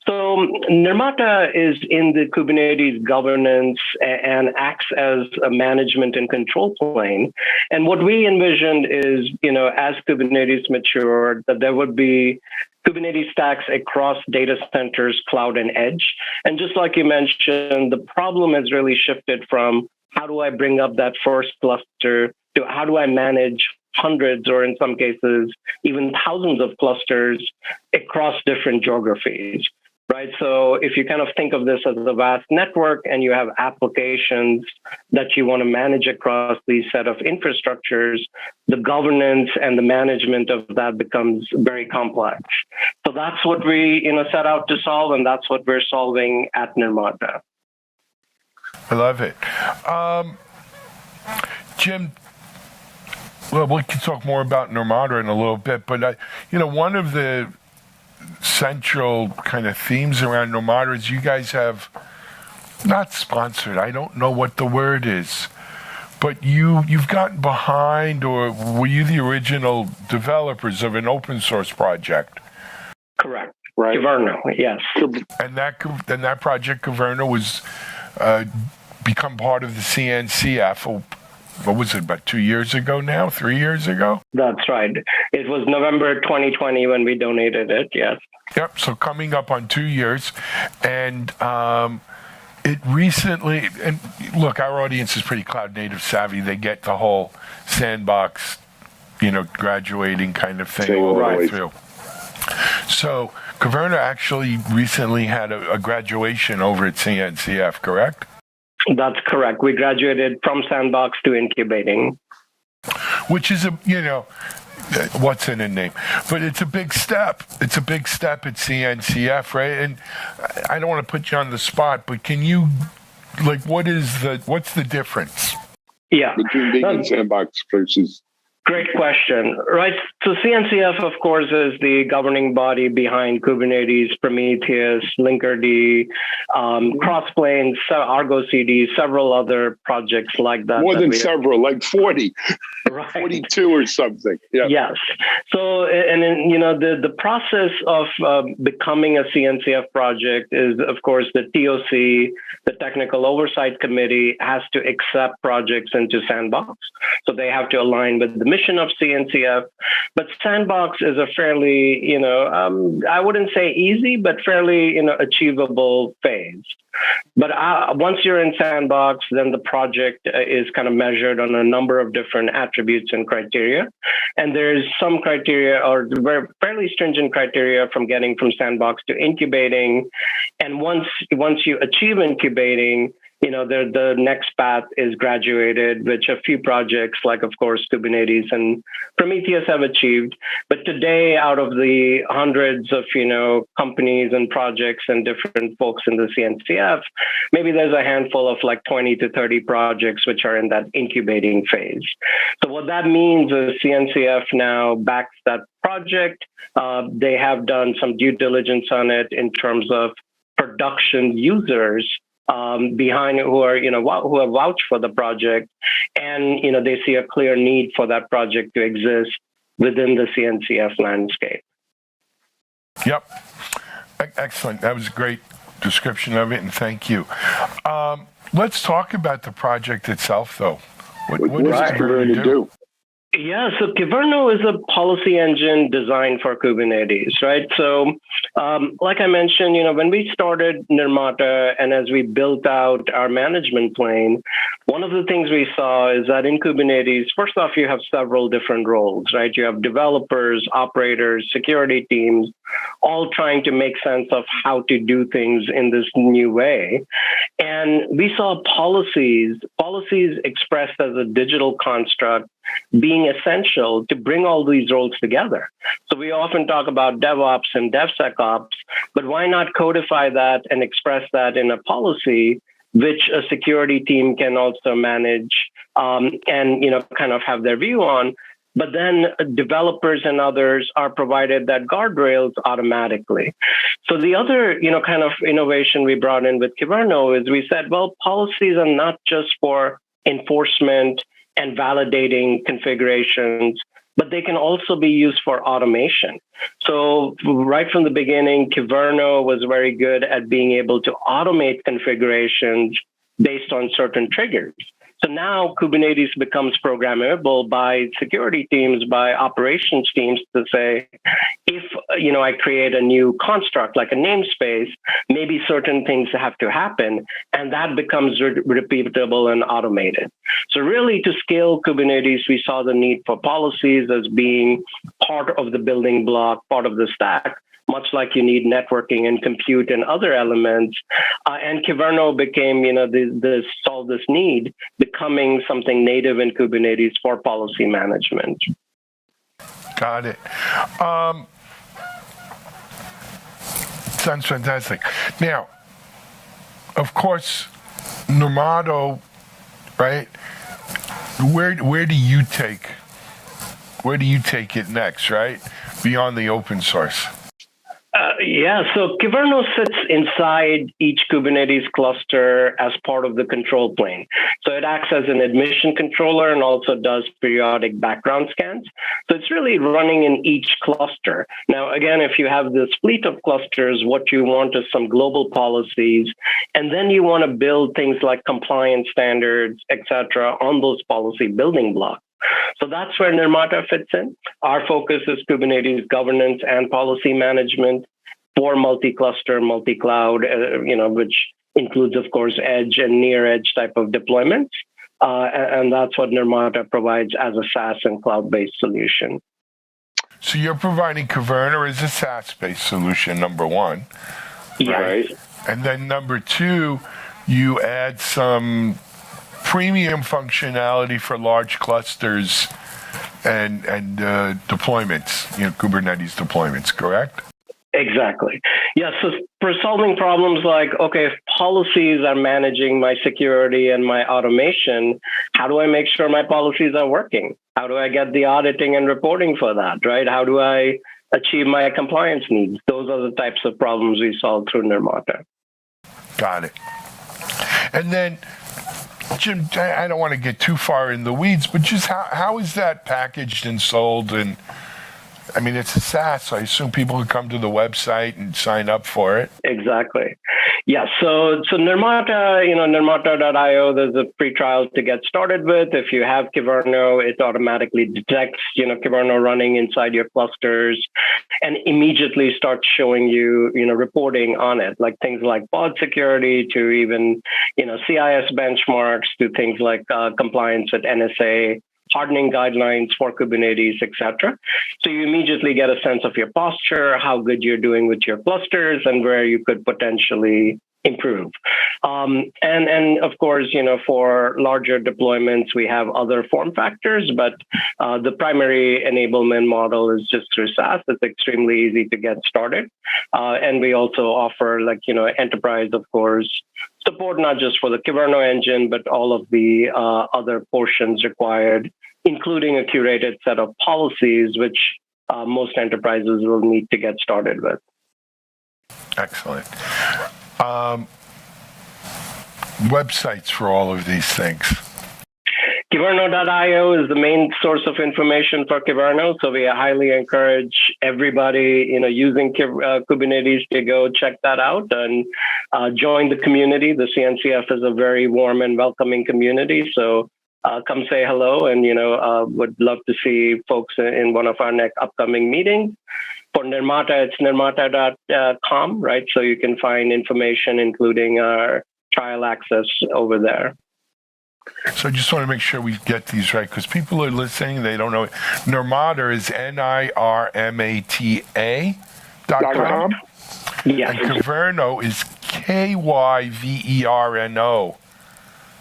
So Nirmata is in the Kubernetes governance and acts as a management and control plane. And what we envisioned is, as Kubernetes matured, that there would be Kubernetes stacks across data centers, cloud, and edge. And just like you mentioned, the problem has really shifted from how do I bring up that first cluster to how do I manage hundreds, or in some cases, even thousands of clusters across different geographies, right? So if you kind of think of this as a vast network and you have applications that you want to manage across these set of infrastructures, the governance and the management of that becomes very complex. So that's what we set out to solve, and that's what we're solving at Nirmata. I love it. Jim, well, we can talk more about Nirmata in a little bit, but one of the central kind of themes around Nirmata is you guys have not sponsored, I don't know what the word is, but you've gotten behind, or were you the original developers of an open source project? Correct. right? Kyverno, yes. And that project, Kubernetes, was become part of the CNCF. What was it, about 2 years ago now? 3 years ago? That's right. It was November 2020 when we donated it, yes. Yep, so coming up on 2 years. And it recently, and look, our audience is pretty cloud native savvy. They get the whole sandbox, graduating kind of thing all the way through. So Kubernetes actually recently had a graduation over at CNCF, correct? That's correct. We graduated from sandbox to incubating. Which is what's in a name? But it's a big step. It's a big step at CNCF, right? And I don't want to put you on the spot, but can you, what's the difference? Yeah. Between being in sandbox versus... Great question, right? So CNCF, of course, is the governing body behind Kubernetes, Prometheus, Linkerd, Crossplane, Argo CD, several other projects like that. More than several, like 40, right. 42 or something. Yeah. Yes. So, and then, the process of becoming a CNCF project is, of course, the TOC, the Technical Oversight Committee, has to accept projects into Sandbox. So they have to align with the mission of CNCF. But Sandbox is a fairly, I wouldn't say easy, but fairly, achievable phase. But once you're in Sandbox, then the project is kind of measured on a number of different attributes and criteria. And there's some criteria, or fairly stringent criteria, from getting from Sandbox to incubating. And once you achieve incubating, the next path is graduated, which a few projects like, of course, Kubernetes and Prometheus have achieved. But today, out of the hundreds of, companies and projects and different folks in the CNCF, maybe there's a handful of 20 to 30 projects which are in that incubating phase. So what that means is CNCF now backs that project. They have done some due diligence on it in terms of production users behind who have vouched for the project, and they see a clear need for that project to exist within the CNCF landscape. Yep, excellent. That was a great description of it, and thank you. Let's talk about the project itself, though. What does Kubernetes do? Yeah, so Kyverno is a policy engine designed for Kubernetes, right? So, like I mentioned, when we started Nirmata and as we built out our management plane, one of the things we saw is that in Kubernetes, first off, you have several different roles, right? You have developers, operators, security teams, all trying to make sense of how to do things in this new way. And we saw policies expressed as a digital construct being essential to bring all these roles together. So we often talk about DevOps and DevSecOps, but why not codify that and express that in a policy which a security team can also manage and kind of have their view on? But then developers and others are provided that guardrails automatically. So the other, kind of innovation we brought in with Kyverno is we said, well, policies are not just for enforcement and validating configurations, but they can also be used for automation. So right from the beginning, Kyverno was very good at being able to automate configurations based on certain triggers. So now Kubernetes becomes programmable by security teams, by operations teams to say, if I create a new construct like a namespace, maybe certain things have to happen, and that becomes repeatable and automated. So really, to scale Kubernetes, we saw the need for policies as being part of the building block, part of the stack, much like you need networking and compute and other elements. And Kyverno became, solve this need, becoming something native in Kubernetes for policy management. Got it. Sounds fantastic. Now, of course, Nirmata, right? Where do you take it next, right? Beyond the open source. So Kyverno sits inside each Kubernetes cluster as part of the control plane. So it acts as an admission controller and also does periodic background scans. So it's really running in each cluster. Now, again, if you have this fleet of clusters, what you want is some global policies, and then you want to build things like compliance standards, et cetera, on those policy building blocks. So that's where Nirmata fits in. Our focus is Kubernetes governance and policy management for multi-cluster, multi-cloud, which includes, of course, edge and near-edge type of deployments. And that's what Nirmata provides as a SaaS and cloud-based solution. So you're providing Kyverno as a SaaS-based solution, number one. Right. And then number two, you add some premium functionality for large clusters and deployments, Kubernetes deployments, correct? Exactly. Yeah. So for solving problems like, okay, if policies are managing my security and my automation, how do I make sure my policies are working? How do I get the auditing and reporting for that, right? How do I achieve my compliance needs? Those are the types of problems we solve through Nirmata. Got it. And then, Jim, I don't want to get too far in the weeds, but just how is that packaged and sold? And I mean, it's a SaaS, so I assume people can come to the website and sign up for it. Exactly. Yeah. So Nirmata, Nirmata.io, there's a free trial to get started with. If you have Kyverno, it automatically detects, Kyverno running inside your clusters and immediately starts showing you, reporting on it, like things like pod security to even, CIS benchmarks to things like compliance with NSA, hardening guidelines for Kubernetes, etc. So you immediately get a sense of your posture, how good you're doing with your clusters, and where you could potentially improve. And of course, for larger deployments, we have other form factors, but the primary enablement model is just through SaaS. It's extremely easy to get started. And we also offer enterprise, of course, support not just for the Kyverno engine, but all of the other portions required, including a curated set of policies, which most enterprises will need to get started with. Excellent. Websites for all of these things. Kyverno.io is the main source of information for Kyverno, so we highly encourage everybody, using Kubernetes to go check that out and join the community. The CNCF is a very warm and welcoming community, so come say hello, and would love to see folks in one of our next upcoming meetings. For Nirmata, it's nirmata.com, right? So you can find information, including our trial access over there. So I just want to make sure we get these right, because people are listening, they don't know it. Nirmata is NIRMATA.com. Yes. And Kyverno is KYVERNO.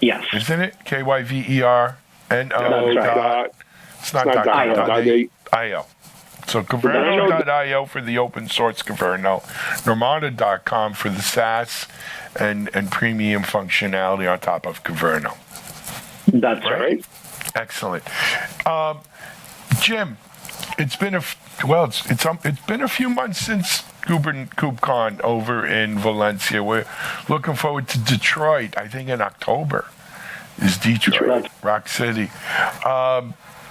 Yes. Isn't it? KYVERNO. That's right. It's not .io. So Kyverno.io for the open source Kyverno, Nirmata.com for the SaaS and premium functionality on top of Kyverno. That's right. Excellent. Jim, it's been it's been a few months since KubeCon over in Valencia. We're looking forward to Detroit. I think in October is Detroit, Rock City.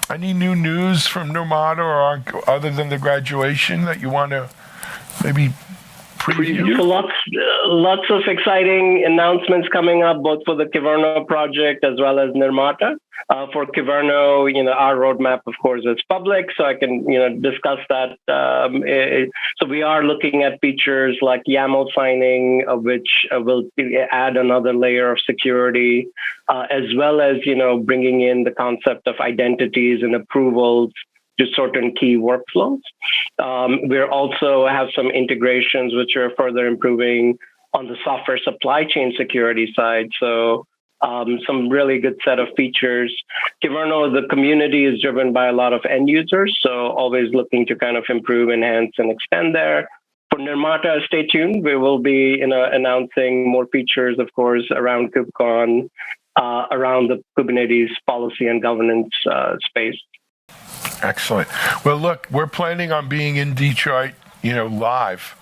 Any new news from Nirmata or other than the graduation that you want to maybe preview? So lots of exciting announcements coming up, both for the Kyverno project as well as Nirmata. For Kyverno, our roadmap, of course, is public, so I can, discuss that. So we are looking at features like YAML signing, which will add another layer of security, as well as, bringing in the concept of identities and approvals to certain key workflows. We also have some integrations which are further improving on the software supply chain security side. So some really good set of features. Kyverno, the community is driven by a lot of end users, so always looking to kind of improve, enhance, and extend there. For Nirmata, stay tuned. We will be announcing more features, of course, around KubeCon, around the Kubernetes policy and governance space. Excellent. Well, look, we're planning on being in Detroit, live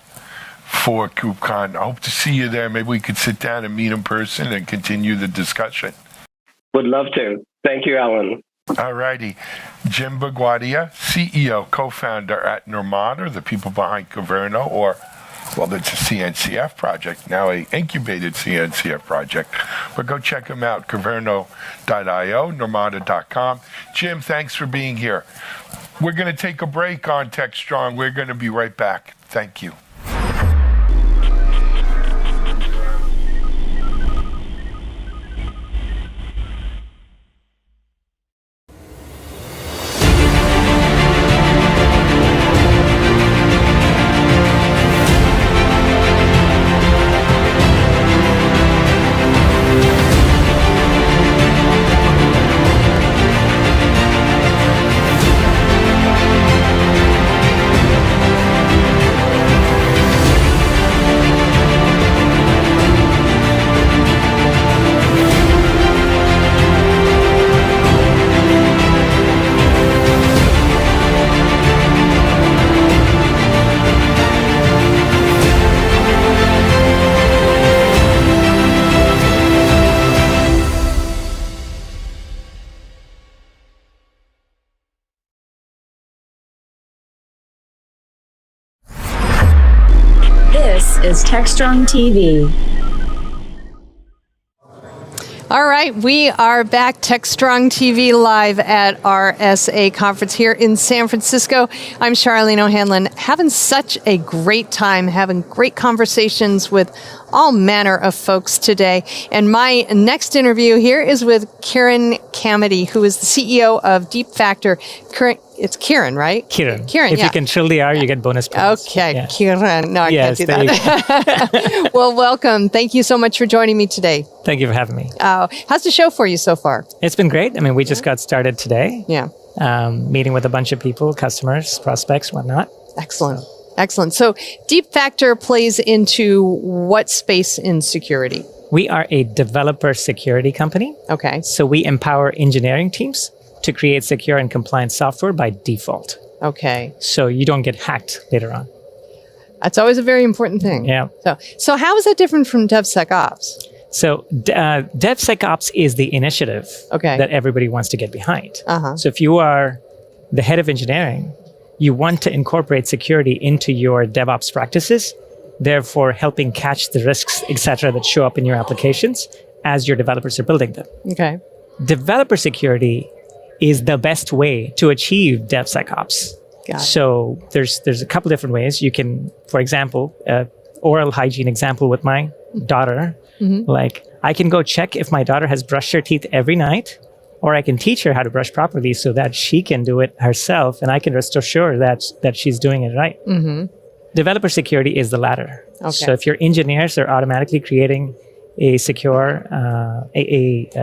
for KubeCon. I hope to see you there. Maybe we could sit down and meet in person and continue the discussion. Would love to. Thank you, Alan. All righty. Jim Bagwadia, CEO, co-founder at Normata, the people behind Kubernetes, or, well, it's a CNCF project, now a incubated CNCF project. But go check them out, Kubernetes.io, Normata.com. Jim, thanks for being here. We're going to take a break on Techstrong. We're going to be right back. Thank you. This is Techstrong TV. All right, we are back, Techstrong TV live at our SA conference here in San Francisco. I'm Charlene O'Hanlon, having such a great time, having great conversations with all manner of folks today. And my next interview here is with Kieran Camedy, who is the CEO of Deep Factor. It's Kieran, right? Kieran. Kieran, if yeah. you control the R, you get bonus points. Okay, Yeah. Kieran. No, I Yes, can't do there that. Well, welcome. Thank you so much for joining me today. Thank you for having me. How's the show for you so far? It's been great. I mean, we just got started today. Yeah. Meeting with a bunch of people, customers, prospects, whatnot. Excellent. Excellent. So Deep Factor plays into what space in security? We are a developer security company. Okay. So we empower engineering teams to create secure and compliant software by default. Okay. So you don't get hacked later on. That's always a very important thing. Yeah. So how is that different from DevSecOps? So DevSecOps is the initiative Okay. that everybody wants to get behind. Uh-huh. So if you are the head of engineering, you want to incorporate security into your DevOps practices, therefore helping catch the risks, et cetera, that show up in your applications as your developers are building them. Okay. Developer security is the best way to achieve DevSecOps. Got it. So there's a couple different ways. You can, for example, oral hygiene example with my daughter. Mm-hmm. Like, I can go check if my daughter has brushed her teeth every night, or I can teach her how to brush properly so that she can do it herself, and I can rest assured that she's doing it right. Mm-hmm. Developer security is the latter. Okay. So if your engineers are automatically creating a secure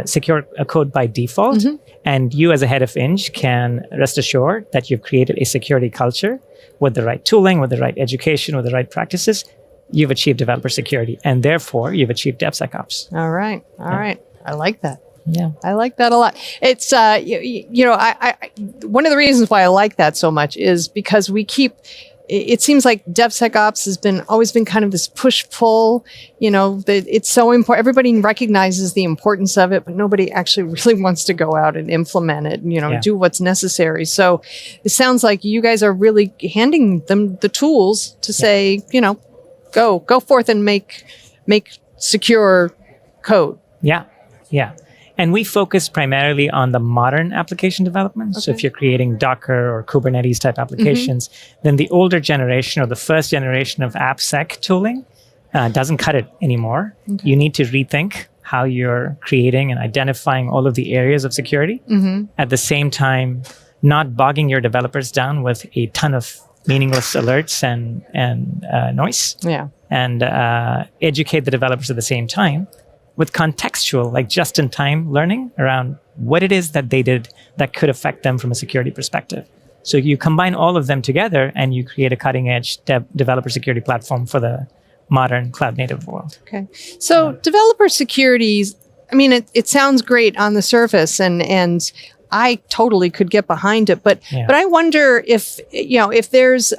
secure code by default, Mm-hmm. and you as a head of Eng can rest assured that you've created a security culture with the right tooling, with the right education, with the right practices, you've achieved developer security, and therefore you've achieved DevSecOps. All right. All right. I like that. Yeah. I like that a lot. It's, you know, I one of the reasons why I like that so much is because it seems like DevSecOps has always been kind of this push-pull, you know, that it's so important. Everybody recognizes the importance of it, but nobody actually really wants to go out and implement it, and, you know, Yeah. do what's necessary. So it sounds like you guys are really handing them the tools to say, you know, go forth and make secure code. Yeah. Yeah. And we focus primarily on the modern application development. So if you're creating Docker or Kubernetes type applications, then the older generation or the first generation of AppSec tooling doesn't cut it anymore. You need to rethink how you're creating and identifying all of the areas of security. At the same time, not bogging your developers down with a ton of meaningless alerts and noise. Yeah. And educate the developers at the same time with contextual, like just-in-time learning around what it is that they did that could affect them from a security perspective. So you combine all of them together and you create a cutting-edge developer security platform for the modern cloud-native world. Okay. So developer security, I mean, it sounds great on the surface, and I totally could get behind it. But I wonder if, you know, if there's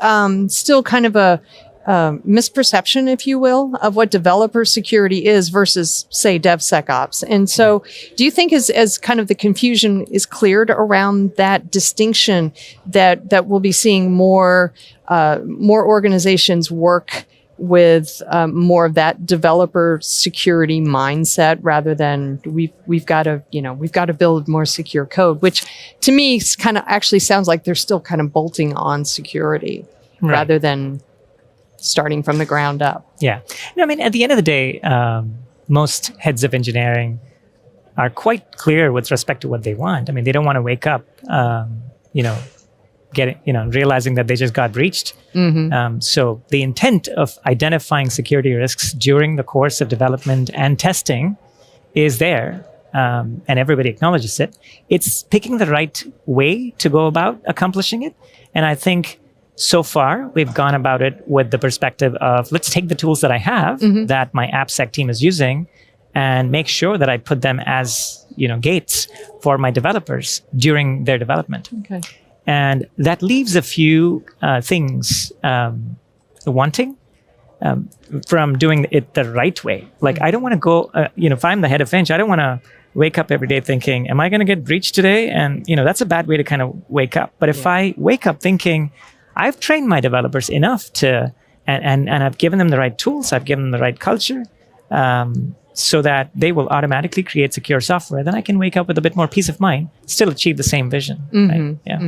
still kind of a misperception, if you will, of what developer security is versus, say, DevSecOps. And so do you think as kind of the confusion is cleared around that distinction, that we'll be seeing more organizations work with more of that developer security mindset rather than we've got to build more secure code, which to me kind of actually sounds like they're still kind of bolting on security rather than starting from the ground up. Yeah. No, I mean, at the end of the day, most heads of engineering are quite clear with respect to what they want. I mean, they don't want to wake up, realizing that they just got breached. So the intent of identifying security risks during the course of development and testing is there, and everybody acknowledges it. It's picking the right way to go about accomplishing it. And I think so far, we've gone about it with the perspective of, let's take the tools that I have that my AppSec team is using and make sure that I put them as, gates for my developers during their development. Okay. And that leaves a few things wanting from doing it the right way. Like, I don't want to go, if I'm the head of Finch, I don't want to wake up every day thinking, am I going to get breached today? And, that's a bad way to kind of wake up. But if I wake up thinking, I've trained my developers enough to, and I've given them the right tools, I've given them the right culture, so that they will automatically create secure software, then I can wake up with a bit more peace of mind, still achieve the same vision. Right? Yeah.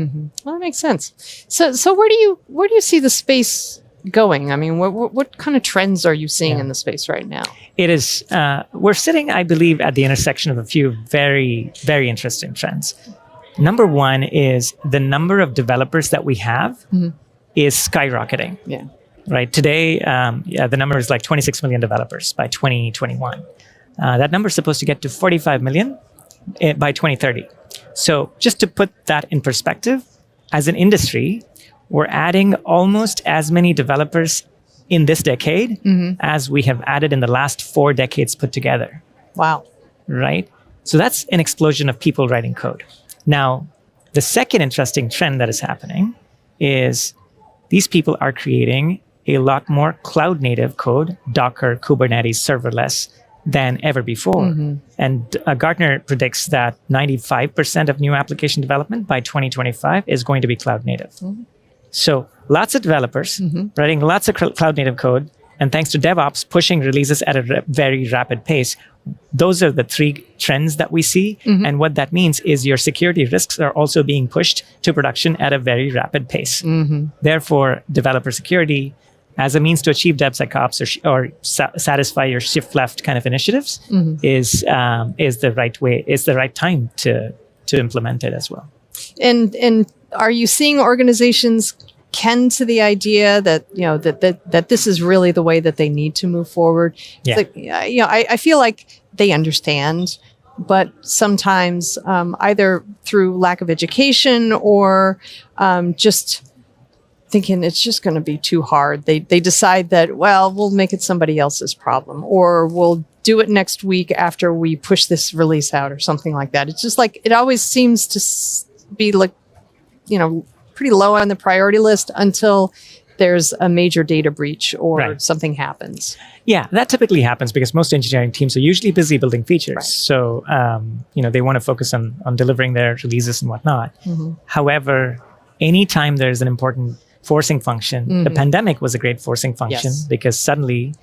Well, that makes sense. So where do you see the space going? I mean, what kind of trends are you seeing in the space right now? It is, we're sitting, I believe, at the intersection of a few very, very interesting trends. Number one is the number of developers that we have is skyrocketing. Yeah. Right. Today, the number is like 26 million developers by 2021. That number is supposed to get to 45 million by 2030. So just to put that in perspective, as an industry, we're adding almost as many developers in this decade as we have added in the last 4 decades put together. Wow. Right. So that's an explosion of people writing code. Now, the second interesting trend that is happening is these people are creating a lot more cloud-native code, Docker, Kubernetes, serverless, than ever before. And Gartner predicts that 95% of new application development by 2025 is going to be cloud-native. So lots of developers writing lots of cloud-native code, and thanks to DevOps pushing releases at a very rapid pace. Those are the 3 trends that we see. And what that means is your security risks are also being pushed to production at a very rapid pace. Therefore, developer security as a means to achieve DevSecOps or satisfy your shift left kind of initiatives is the right way, is the right time to implement it as well. And are you seeing organizations ken to the idea that that this is really the way that they need to move forward? Yeah. Like, I feel like they understand, but sometimes either through lack of education or just thinking it's just going to be too hard, they decide that, well, we'll make it somebody else's problem, or we'll do it next week after we push this release out or something like that. It's just like, it always seems to be like, pretty low on the priority list until there's a major data breach or something happens. Yeah, that typically happens because most engineering teams are usually busy building features. Right. So, they want to focus on delivering their releases and whatnot. However, anytime there's an important forcing function, the pandemic was a great forcing function because suddenly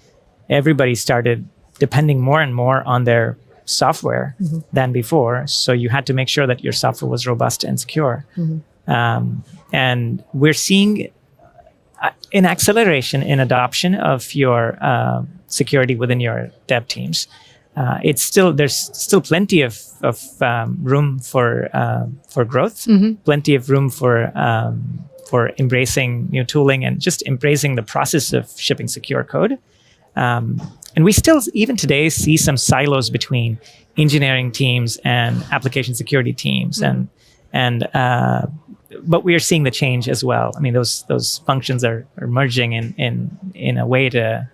everybody started depending more and more on their software than before. So you had to make sure that your software was robust and secure. And we're seeing an acceleration in adoption of your security within your dev teams. There's still plenty of room for growth, plenty of room for embracing new tooling and just embracing the process of shipping secure code. And we still, even today, see some silos between engineering teams and application security teams, but we are seeing the change as well. I mean, those functions are merging in a way to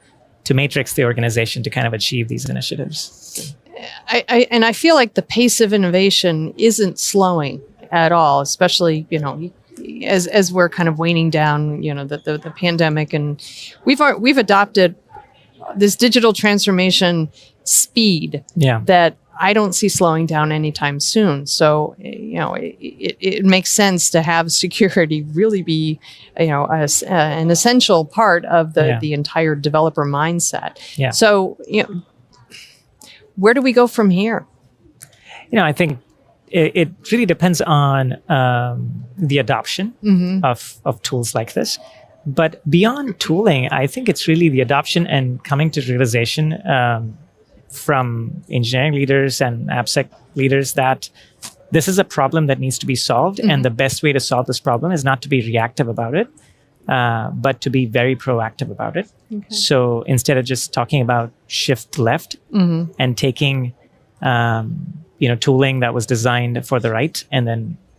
matrix the organization to kind of achieve these initiatives. I feel like the pace of innovation isn't slowing at all, especially, as we're kind of waning down, the pandemic, and we've adopted this digital transformation speed that I don't see slowing down anytime soon. So, it makes sense to have security really be, an essential part of the entire developer mindset. Yeah. So, where do we go from here? I think it really depends on the adoption of tools like this. But beyond tooling, I think it's really the adoption and coming to realization from engineering leaders and AppSec leaders that this is a problem that needs to be solved. And the best way to solve this problem is not to be reactive about it, but to be very proactive about it. Okay. So instead of just talking about shift left and taking, tooling that was designed for the right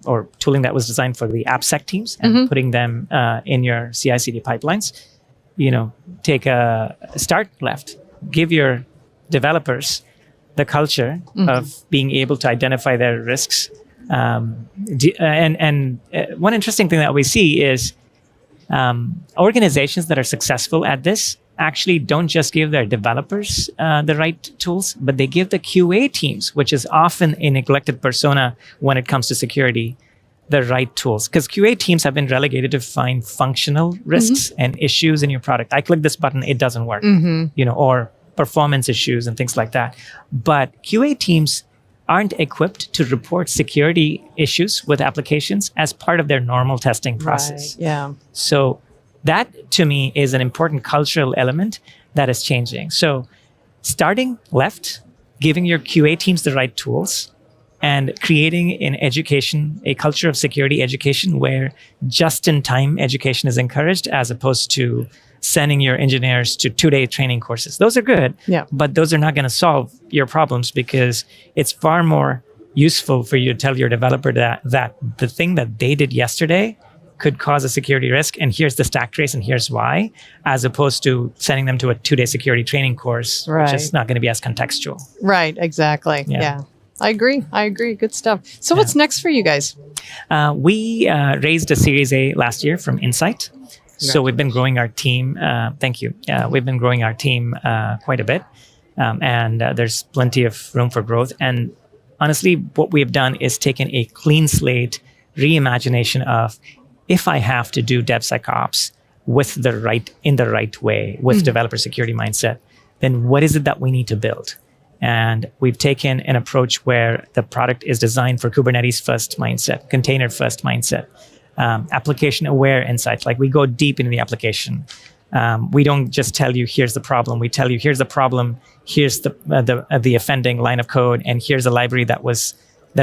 or tooling that was designed for the AppSec teams and putting them in your CI/CD pipelines, take a start left. Give your developers the culture of being able to identify their risks. And one interesting thing that we see is organizations that are successful at this actually don't just give their developers the right tools, but they give the QA teams, which is often a neglected persona when it comes to security, the right tools. Because QA teams have been relegated to find functional risks and issues in your product. I click this button, it doesn't work, or performance issues and things like that. But QA teams aren't equipped to report security issues with applications as part of their normal testing process. Right. Yeah. So that, to me, is an important cultural element that is changing. So starting left, giving your QA teams the right tools, and creating in education a culture of security education where just-in-time education is encouraged as opposed to sending your engineers to 2-day training courses. Those are good, but those are not going to solve your problems because it's far more useful for you to tell your developer that the thing that they did yesterday could cause a security risk, and here's the stack trace, and here's why, as opposed to sending them to a 2-day security training course, which is not going to be as contextual. Right, exactly. Yeah. I agree. Good stuff. So what's next for you guys? We raised a Series A last year from Insight. So we've been growing our team. Thank you. We've been growing our team quite a bit. And there's plenty of room for growth. And honestly, what we've done is taken a clean slate reimagination of, if I have to do DevSecOps in the right way, with developer security mindset, then what is it that we need to build? And we've taken an approach where the product is designed for Kubernetes first mindset, container first mindset, application aware insights. Like, we go deep into the application. We don't just tell you, here's the problem. We tell you, here's the problem. Here's the offending line of code. And here's a library that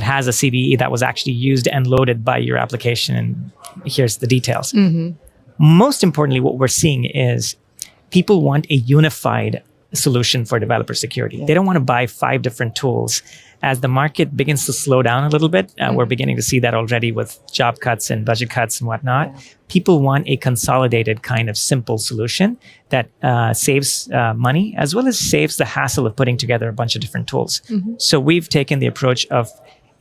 has a CVE that was actually used and loaded by your application. And here's the details. Most importantly, what we're seeing is people want a unified solution for developer security. They don't want to buy 5 different tools. As the market begins to slow down a little bit, we're beginning to see that already with job cuts and budget cuts and whatnot. People want a consolidated kind of simple solution that saves money, as well as saves the hassle of putting together a bunch of different tools. So we've taken the approach of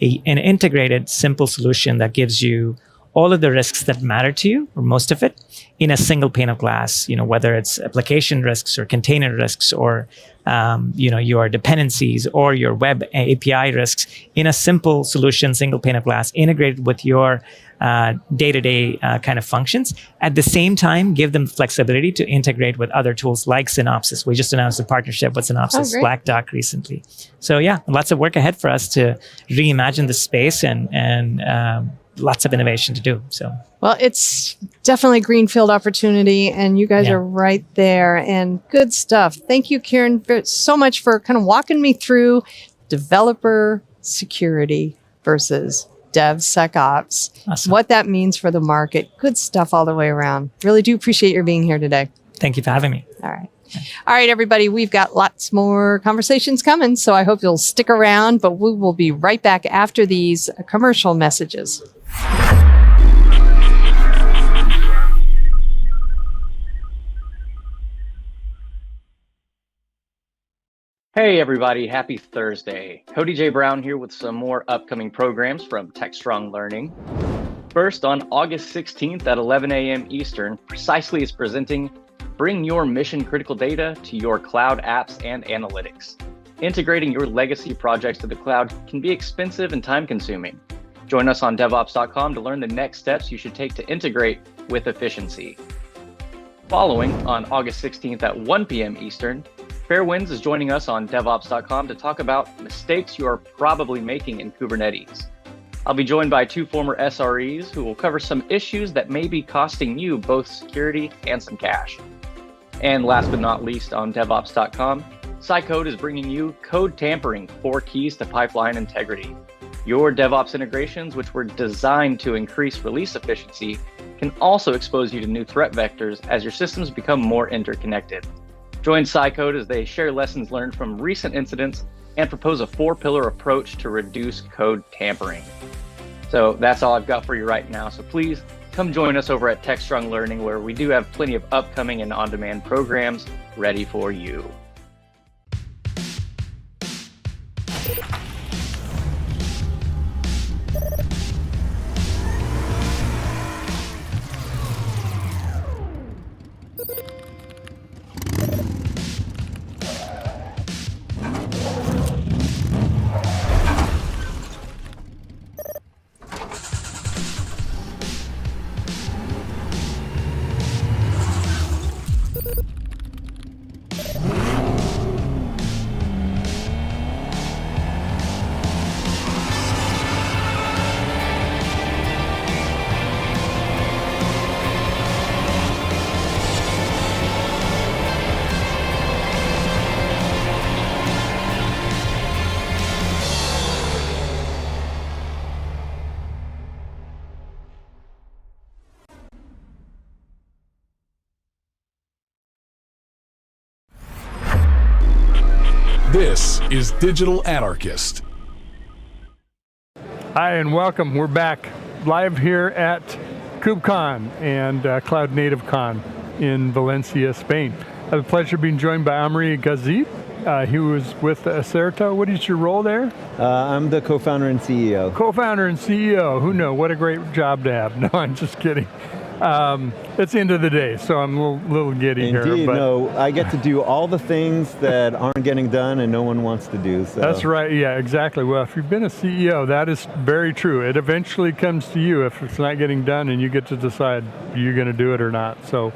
an integrated, simple solution that gives you all of the risks that matter to you, or most of it, in a single pane of glass, whether it's application risks or container risks or, your dependencies or your web API risks, in a simple solution, single pane of glass, integrated with your day-to-day kind of functions. At the same time, give them flexibility to integrate with other tools like Synopsys. We just announced a partnership with Synopsys Black Duck recently. So lots of work ahead for us to reimagine the space and lots of innovation to do. Well, it's definitely a greenfield opportunity, and you guys are right there, and good stuff. Thank you, Kieran, so much for kind of walking me through developer security versus DevSecOps, what that means for the market. Good stuff all the way around. Really do appreciate your being here today. Thank you for having me. All right, everybody, we've got lots more conversations coming, so I hope you'll stick around, but we will be right back after these commercial messages. Hey everybody, happy Thursday. Cody J. Brown here with some more upcoming programs from Techstrong Learning. First, on August 16th at 11 a.m. Eastern, Precisely is presenting Bring Your Mission Critical Data to Your Cloud Apps and Analytics. Integrating your legacy projects to the cloud can be expensive and time-consuming. Join us on DevOps.com to learn the next steps you should take to integrate with efficiency. Following, on August 16th at 1 p.m. Eastern, Fairwinds is joining us on DevOps.com to talk about mistakes you are probably making in Kubernetes. I'll be joined by 2 former SREs who will cover some issues that may be costing you both security and some cash. And last but not least, on DevOps.com, Cycode is bringing you Code Tampering, 4 Keys to Pipeline Integrity. Your DevOps integrations, which were designed to increase release efficiency, can also expose you to new threat vectors as your systems become more interconnected. Join Cycode as they share lessons learned from recent incidents and propose a 4-pillar approach to reduce code tampering. So that's all I've got for you right now. So please come join us over at Techstrong Learning, where we do have plenty of upcoming and on-demand programs ready for you. This is Digital Anarchist. Hi and welcome. We're back live here at KubeCon and Cloud Native Con in Valencia, Spain. I have the pleasure of being joined by Amri Gazib. He was with Certo. What is your role there? I'm the co-founder and CEO. Co-founder and CEO. Who knows? What a great job to have. No, I'm just kidding. It's the end of the day, so I'm a little giddy here. Indeed, no, I get to do all the things that aren't getting done and no one wants to do. So. That's right, yeah, exactly. Well, if you've been a CEO, that is very true. It eventually comes to you if it's not getting done and you get to decide you're going to do it or not. So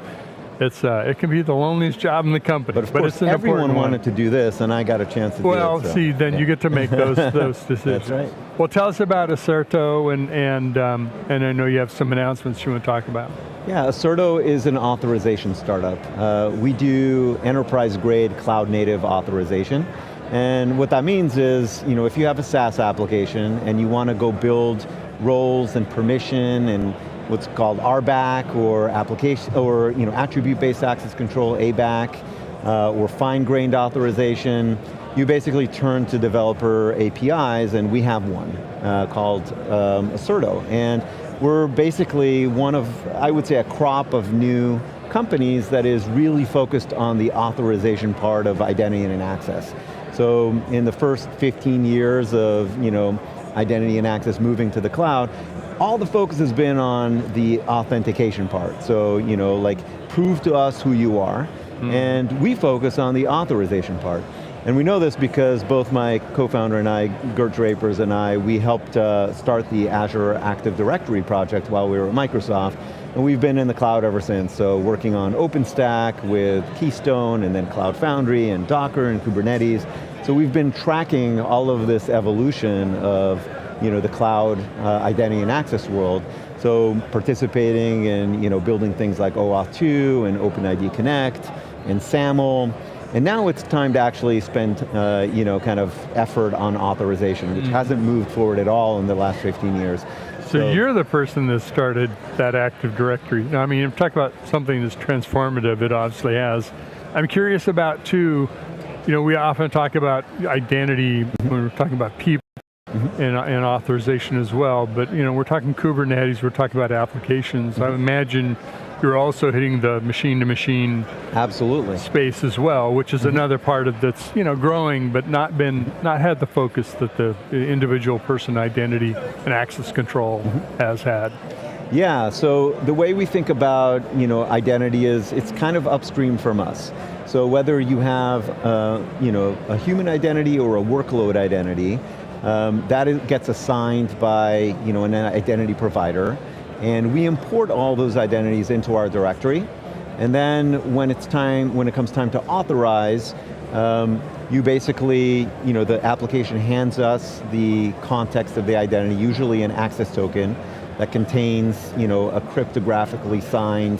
it's it can be the loneliest job in the company. But of course, it's an everyone wanted to do this and I got a chance to do it. Well, so. see, then you get to make those decisions. That's right. Well, tell us about Certo and I know you have some announcements you want to talk about. Yeah, Certo is an authorization startup. We do enterprise-grade cloud-native authorization. And what that means is, if you have a SaaS application and you want to go build roles and permission and what's called RBAC or application or attribute-based access control, ABAC, or fine-grained authorization, you basically turn to developer APIs, and we have one called Certo. And we're basically one of, I would say, a crop of new companies that is really focused on the authorization part of identity and access. So in the first 15 years of identity and access moving to the cloud, all the focus has been on the authentication part. So like prove to us who you are, and we focus on the authorization part. And we know this because both my co-founder and I, Gert Drapers and I, we helped start the Azure Active Directory project while we were at Microsoft, and we've been in the cloud ever since, so working on OpenStack with Keystone, and then Cloud Foundry, and Docker, and Kubernetes. So we've been tracking all of this evolution of the cloud identity and access world. So participating in building things like OAuth 2, and OpenID Connect, and SAML. And now it's time to actually spend, kind of effort on authorization, which hasn't moved forward at all in the last 15 years. So you're the person that started that Active Directory. Now, I mean, if you talk about something that's transformative, it obviously has. I'm curious about, too, we often talk about identity when we're talking about people and authorization as well, but we're talking Kubernetes, we're talking about applications. I imagine you're also hitting the machine-to-machine absolutely space as well, which is another part of that's growing, but not had the focus that the individual person identity and access control has had. Yeah, so the way we think about identity is it's kind of upstream from us. So whether you have a human identity or a workload identity, gets assigned by an identity provider, and we import all those identities into our directory. And then when it comes time to authorize, you basically, the application hands us the context of the identity, usually an access token that contains, a cryptographically signed,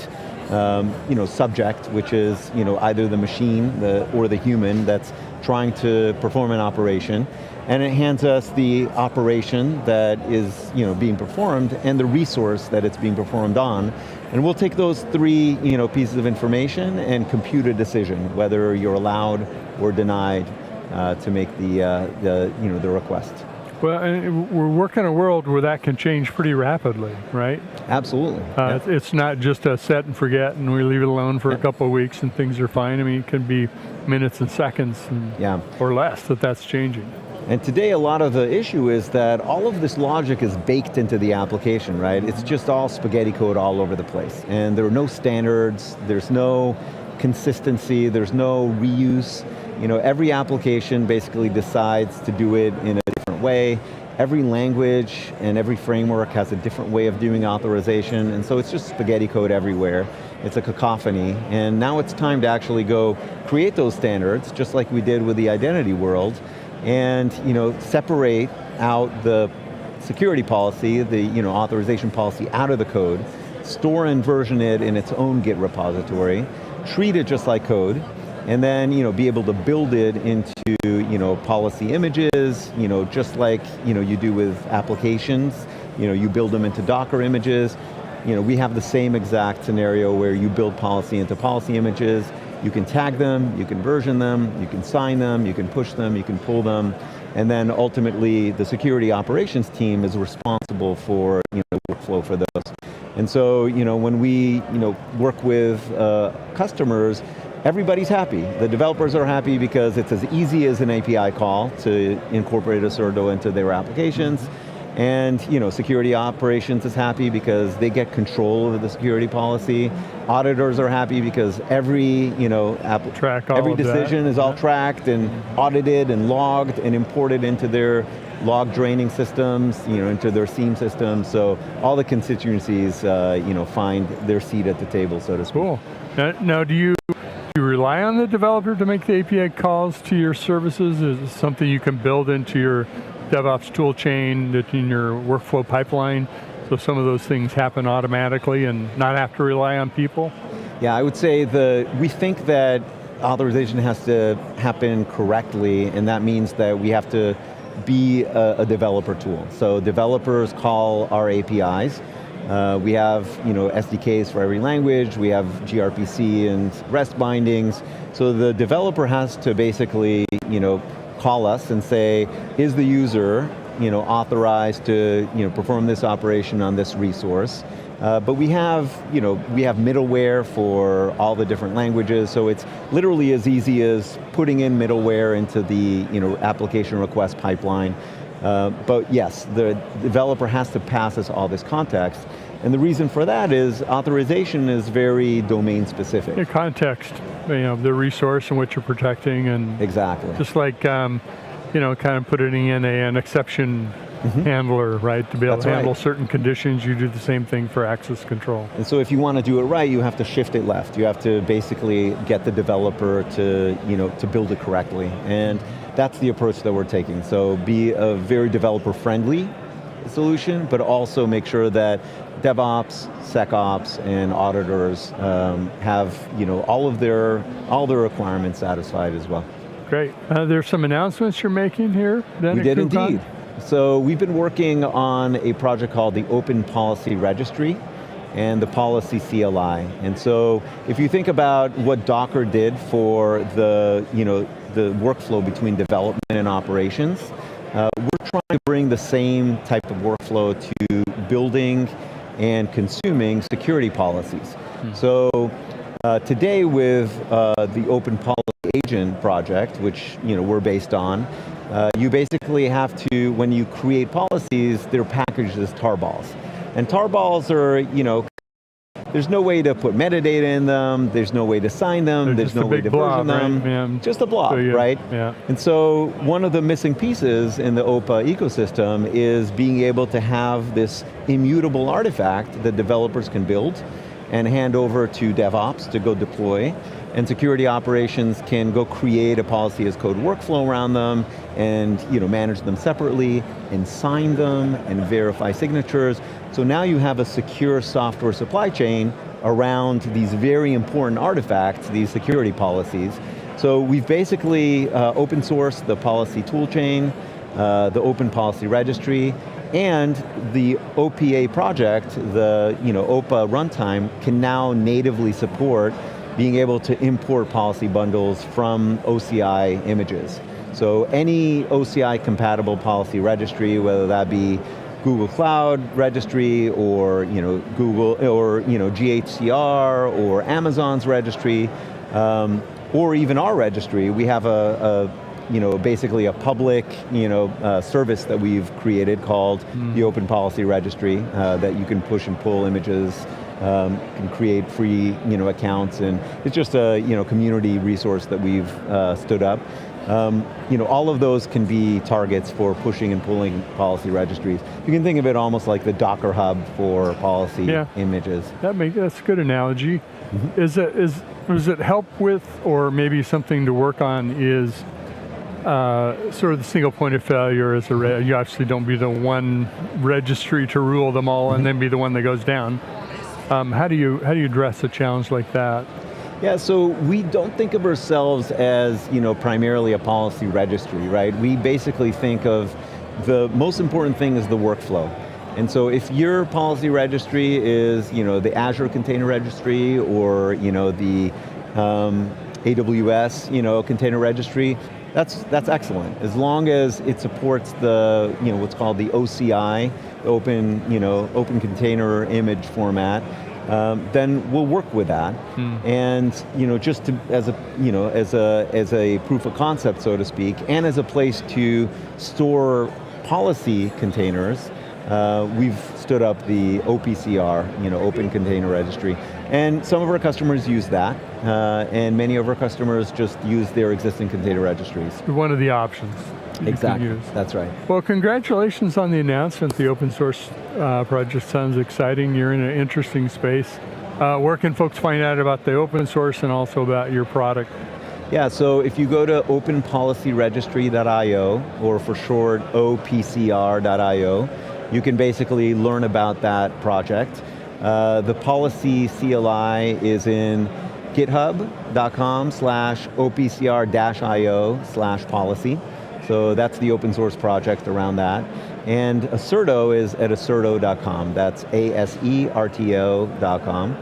subject, which is, either the machine or the human that's trying to perform an operation. And it hands us the operation that is, being performed and the resource that it's being performed on. And we'll take those three, pieces of information and compute a decision, whether you're allowed or denied to make the request. Well, and we're working in a world where that can change pretty rapidly, right? Absolutely. It's not just a set and forget and we leave it alone for a couple of weeks and things are fine. I mean, it can be minutes and seconds or less that's changing. And today a lot of the issue is that all of this logic is baked into the application, right? It's just all spaghetti code all over the place. And there are no standards, there's no consistency, there's no reuse. Every application basically decides to do it in a different way. Every language and every framework has a different way of doing authorization, and so it's just spaghetti code everywhere. It's a cacophony, and now it's time to actually go create those standards, just like we did with the identity world, and separate out the security policy, the authorization policy out of the code, store and version it in its own Git repository, treat it just like code, and then be able to build it into policy images, just like you do with applications. You build them into Docker images. We have the same exact scenario where you build policy into policy images. You can tag them, you can version them, you can sign them, you can push them, you can pull them, and then ultimately the security operations team is responsible for workflow for those. And so when we work with customers, everybody's happy. The developers are happy because it's as easy as an API call to incorporate a Certo into their applications. And security operations is happy because they get control over the security policy. Auditors are happy because every every decision is all tracked and audited and logged and imported into their log draining systems, into their SIEM systems. So all the constituencies, find their seat at the table, so to speak. Cool. Now, do you rely on the developer to make the API calls to your services? Is it something you can build into your DevOps tool chain, in your workflow pipeline, so some of those things happen automatically and not have to rely on people? Yeah, I would say we think that authorization has to happen correctly, and that means that we have to be a developer tool. So developers call our APIs. We have SDKs for every language, we have gRPC and REST bindings, so the developer has to basically call us and say, is the user authorized to perform this operation on this resource? But we have middleware for all the different languages, so it's literally as easy as putting in middleware into the application request pipeline. But yes, the developer has to pass us all this context. And the reason for that is authorization is very domain specific. The context, the resource and what you're protecting, and exactly. Just like kind of putting in an exception handler, right? To be able to handle certain conditions, you do the same thing for access control. And so if you want to do it right, you have to shift it left. You have to basically get the developer to build it correctly. And that's the approach that we're taking. So be a very developer-friendly solution, but also make sure that DevOps, SecOps, and auditors have all their requirements satisfied as well. Great. There's some announcements you're making here. We did indeed. So we've been working on a project called the Open Policy Registry and the Policy CLI. And so if you think about what Docker did for the workflow between development and operations, we're trying to bring the same type of workflow to building and consuming security policies. So today with the Open Policy Agent project, which we're based on, you basically have to, when you create policies, they're packaged as tarballs. And tarballs are, there's no way to put metadata in them. There's no way to sign them. There's no way to version them. Right? Yeah. Just a blob, So, right? Yeah. And so one of the missing pieces in the OPA ecosystem is being able to have this immutable artifact that developers can build and hand over to DevOps to go deploy. And security operations can go create a policy as code workflow around them and manage them separately and sign them and verify signatures. So now you have a secure software supply chain around these very important artifacts, these security policies. So we've basically open sourced the policy toolchain, the open policy registry, and the OPA project, the OPA runtime, can now natively support being able to import policy bundles from OCI images. So any OCI compatible policy registry, whether that be Google Cloud Registry or Google or GHCR or Amazon's registry, or even our registry, we have basically a public service that we've created called the Open Policy Registry that you can push and pull images, can create free accounts, and it's just a community resource that we've stood up. All of those can be targets for pushing and pulling policy registries. You can think of it almost like the Docker hub for policy images. That's a good analogy. Mm-hmm. Does it help with, or maybe something to work on is sort of the single point of failure as you obviously don't be the one registry to rule them all and then be the one that goes down. How do you address a challenge like that? Yeah, so we don't think of ourselves as primarily a policy registry, right? We basically think of the most important thing is the workflow. And so if your policy registry is the Azure Container Registry or the AWS container registry, that's excellent, as long as it supports the what's called the OCI, open container image format. Then we'll work with that, and just to, as a proof of concept, so to speak, and as a place to store policy containers, we've stood up the OPCR, Open Container Registry, and some of our customers use that, and many of our customers just use their existing container registries. One of the options. Exactly, that's right. Well, congratulations on the announcement. The open source project sounds exciting. You're in an interesting space. Where can folks find out about the open source and also about your product? Yeah, so if you go to openpolicyregistry.io, or for short, opcr.io, you can basically learn about that project. The policy CLI is in github.com/opcr-io/policy. So that's the open source project around that. And Certo is at acerto.com. That's ASERTO.com.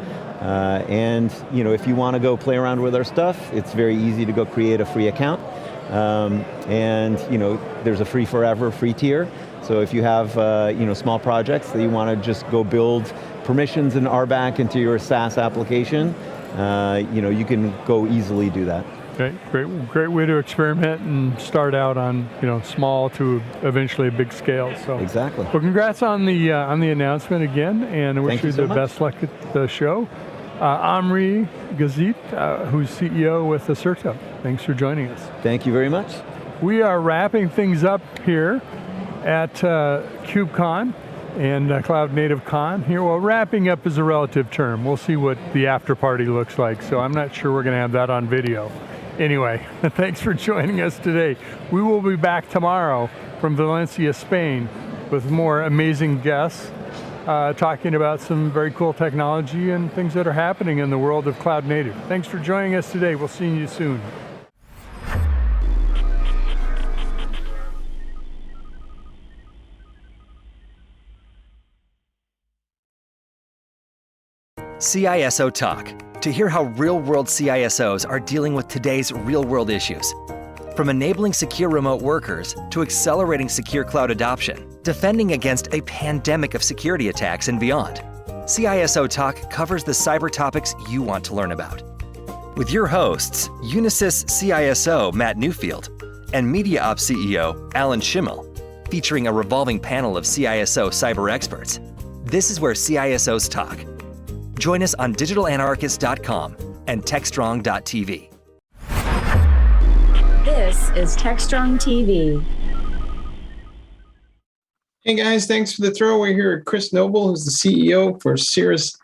And if you want to go play around with our stuff, it's very easy to go create a free account. And there's a free forever free tier. So if you have small projects that you want to just go build permissions and RBAC into your SaaS application, you can go easily do that. Great way to experiment and start out on small to eventually a big scale. So exactly. Well, congrats on the announcement again, and I wish you the best luck at the show. Omri Gazit, who's CEO with Certo. Thanks for joining us. Thank you very much. We are wrapping things up here at KubeCon and Cloud Native Con here. Well, wrapping up is a relative term. We'll see what the after party looks like. So I'm not sure we're going to have that on video. Anyway, thanks for joining us today. We will be back tomorrow from Valencia, Spain, with more amazing guests talking about some very cool technology and things that are happening in the world of cloud native. Thanks for joining us today. We'll see you soon. CISO Talk, to hear how real-world CISOs are dealing with today's real-world issues. From enabling secure remote workers to accelerating secure cloud adoption, defending against a pandemic of security attacks and beyond. CISO Talk covers the cyber topics you want to learn about. With your hosts, Unisys CISO Matt Newfield and MediaOps CEO Alan Schimmel, featuring a revolving panel of CISO cyber experts. This is where CISOs talk. Join us on digitalanarchist.com and Techstrong.tv. This is Techstrong TV. Hey guys, thanks for the throw. We're here with Chris Noble, who's the CEO for Cirrus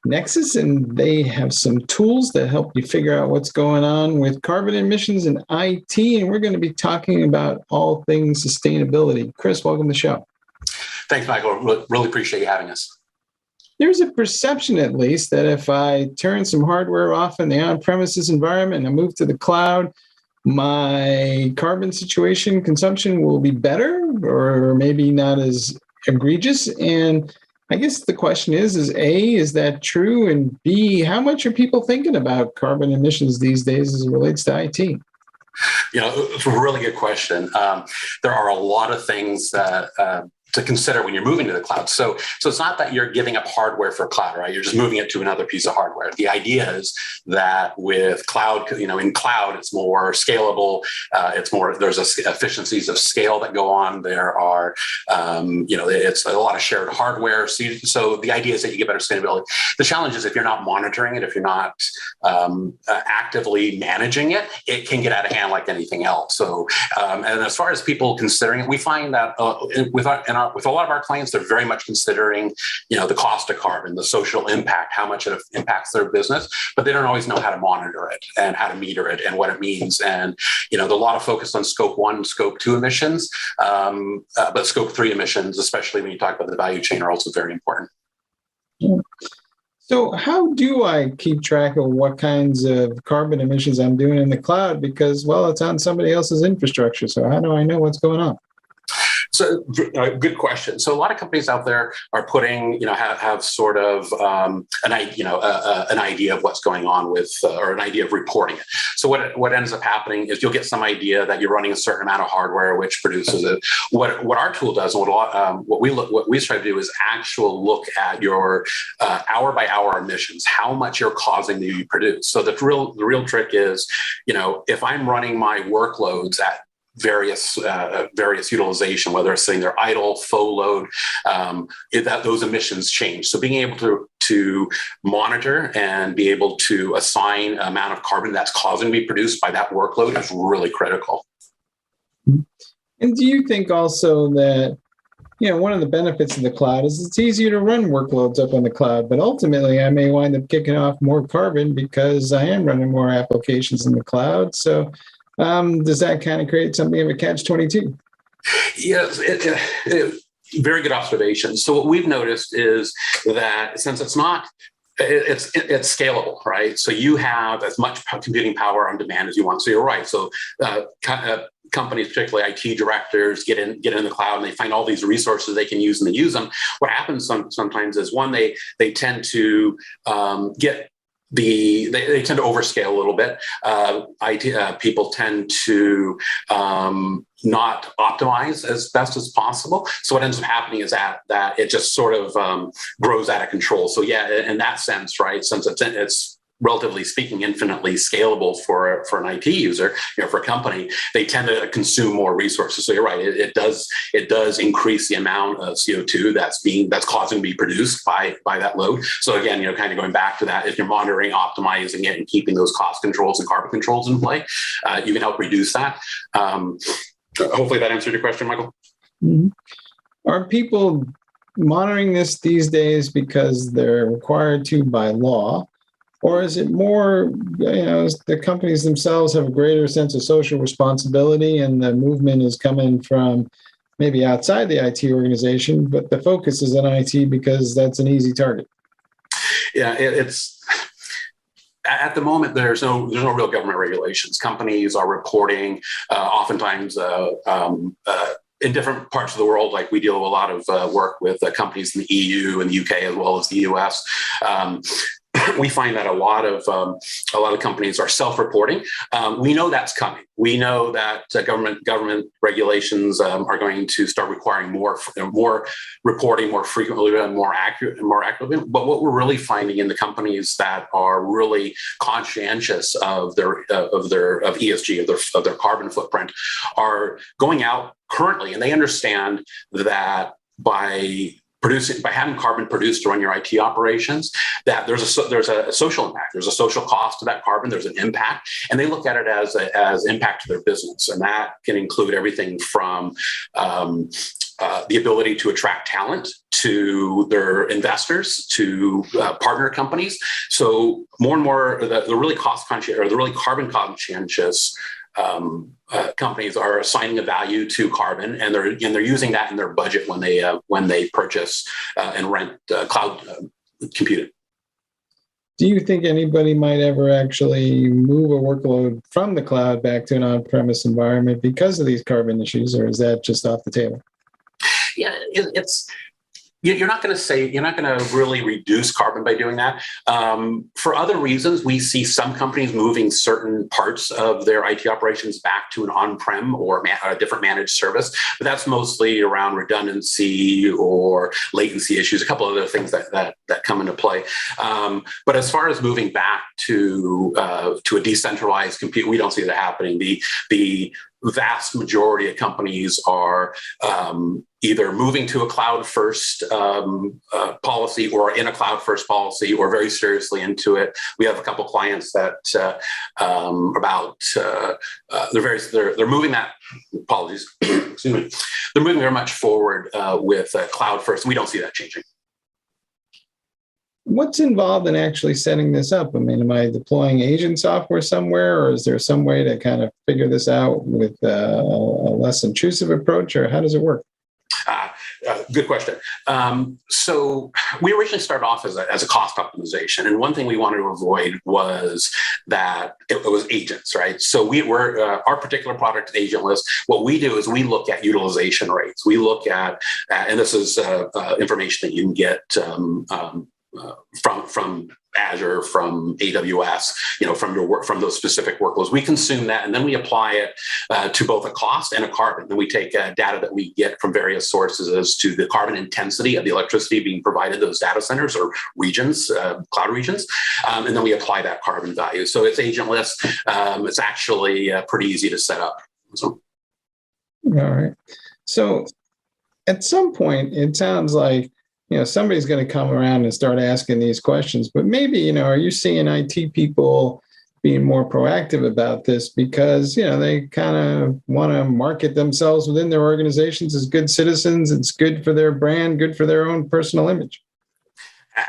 Nexus, and they have some tools that help you figure out what's going on with carbon emissions and IT, and we're going to be talking about all things sustainability. Chris, welcome to the show. Thanks, Michael. Really appreciate you having us. There's a perception, at least, that if I turn some hardware off in the on-premises environment and I move to the cloud, my carbon situation consumption will be better or maybe not as egregious. And I guess the question is A, is that true? And B, how much are people thinking about carbon emissions these days as it relates to IT? It's a really good question. There are a lot of things that to consider when you're moving to the cloud. So it's not that you're giving up hardware for cloud, right? You're just moving it to another piece of hardware. The idea is that with cloud, in cloud, it's more scalable. There's efficiencies of scale that go on. There are, it's a lot of shared hardware. So the idea is that you get better scalability. The challenge is if you're not monitoring it, if you're not actively managing it, it can get out of hand like anything else. So, and as far as people considering it, we find that with a lot of our clients, they're very much considering, the cost of carbon, the social impact, how much it impacts their business, but they don't always know how to monitor it and how to meter it and what it means. And, there's a lot of focus on scope 1 and scope 2 emissions, but scope 3 emissions, especially when you talk about the value chain, are also very important. So how do I keep track of what kinds of carbon emissions I'm doing in the cloud? Because, well, it's on somebody else's infrastructure. So how do I know what's going on? So good question. So a lot of companies out there are putting, have sort of an idea of what's going on with, or an idea of reporting it. So what ends up happening is you'll get some idea that you're running a certain amount of hardware which produces it. What our tool does, and what we try to do is actual look at your hour by hour emissions, how much you're causing to produce. So the real trick is, if I'm running my workloads at various utilization, whether it's sitting there idle, full load, those emissions change. So being able to monitor and be able to assign amount of carbon that's causing to be produced by that workload is really critical. And do you think also that, one of the benefits of the cloud is it's easier to run workloads up on the cloud, but ultimately I may wind up kicking off more carbon because I am running more applications in the cloud. So does that kind of create something of a catch-22? Yes, very good observation. So what we've noticed is that since it's scalable, right? So you have as much computing power on demand as you want. So you're right. So companies, particularly IT directors, get in the cloud and they find all these resources they can use and they use them. What happens sometimes is they tend to they tend to overscale a little bit. People tend to not optimize as best as possible. So what ends up happening is that it just sort of grows out of control. So yeah, in that sense, right, since it's relatively speaking, infinitely scalable for an IT user, for a company, they tend to consume more resources. So you're right; it does increase the amount of CO2 that's causing to be produced by that load. So again, kind of going back to that, if you're monitoring, optimizing it, and keeping those cost controls and carbon controls in play, you can help reduce that. Hopefully, that answered your question, Michael. Mm-hmm. Are people monitoring this these days because they're required to by law? Or is it more, the companies themselves have a greater sense of social responsibility and the movement is coming from maybe outside the IT organization, but the focus is on IT because that's an easy target? Yeah, it's at the moment, there's no real government regulations. Companies are reporting oftentimes in different parts of the world. Like we deal with a lot of work with companies in the EU and the UK as well as the US. We find that a lot of companies are self-reporting. We know that's coming. We know that government regulations are going to start requiring more reporting more frequently and more accurately. But what we're really finding in the companies that are really conscientious of ESG, of their carbon footprint, are going out currently, and they understand that by by having carbon produced to run your IT operations, that there's a social impact. There's a social cost to that carbon. There's an impact, and they look at it as impact to their business, and that can include everything from the ability to attract talent, to their investors, to partner companies. So more and more, the really cost conscious or the really carbon conscientious companies are assigning a value to carbon, and they're using that in their budget when they purchase and rent cloud computing. Do you think anybody might ever actually move a workload from the cloud back to an on-premise environment because of these carbon issues, or is that just off the table? Yeah, you're not going to really reduce carbon by doing that. For other reasons, we see some companies moving certain parts of their IT operations back to an on-prem or a different managed service, but that's mostly around redundancy or latency issues, a couple of other things that come into play. But as far as moving back to a decentralized compute, we don't see that happening. The vast majority of companies are either moving to a cloud-first policy or in a cloud-first policy or very seriously into it. We have a couple clients that they're moving that apologies. Excuse me. They're moving very much forward with cloud-first. We don't see that changing. What's involved in actually setting this up? I mean, am I deploying agent software somewhere, or is there some way to kind of figure this out with a less intrusive approach, or how does it work? Good question. So we originally started off as a cost optimization, and one thing we wanted to avoid was that it was agents, right? So our particular product is agentless. What we do is we look at utilization rates. We look at, and this is information that you can get from Azure, from AWS, from those specific workloads. We consume that, and then we apply it to both a cost and a carbon. Then we take data that we get from various sources as to the carbon intensity of the electricity being provided to those data centers or regions, cloud regions, and then we apply that carbon value. So it's agentless. It's actually pretty easy to set up. So. All right. So at some point, it sounds like somebody's going to come around and start asking these questions, but maybe, are you seeing IT people being more proactive about this because, they kind of want to market themselves within their organizations as good citizens? It's good for their brand, good for their own personal image.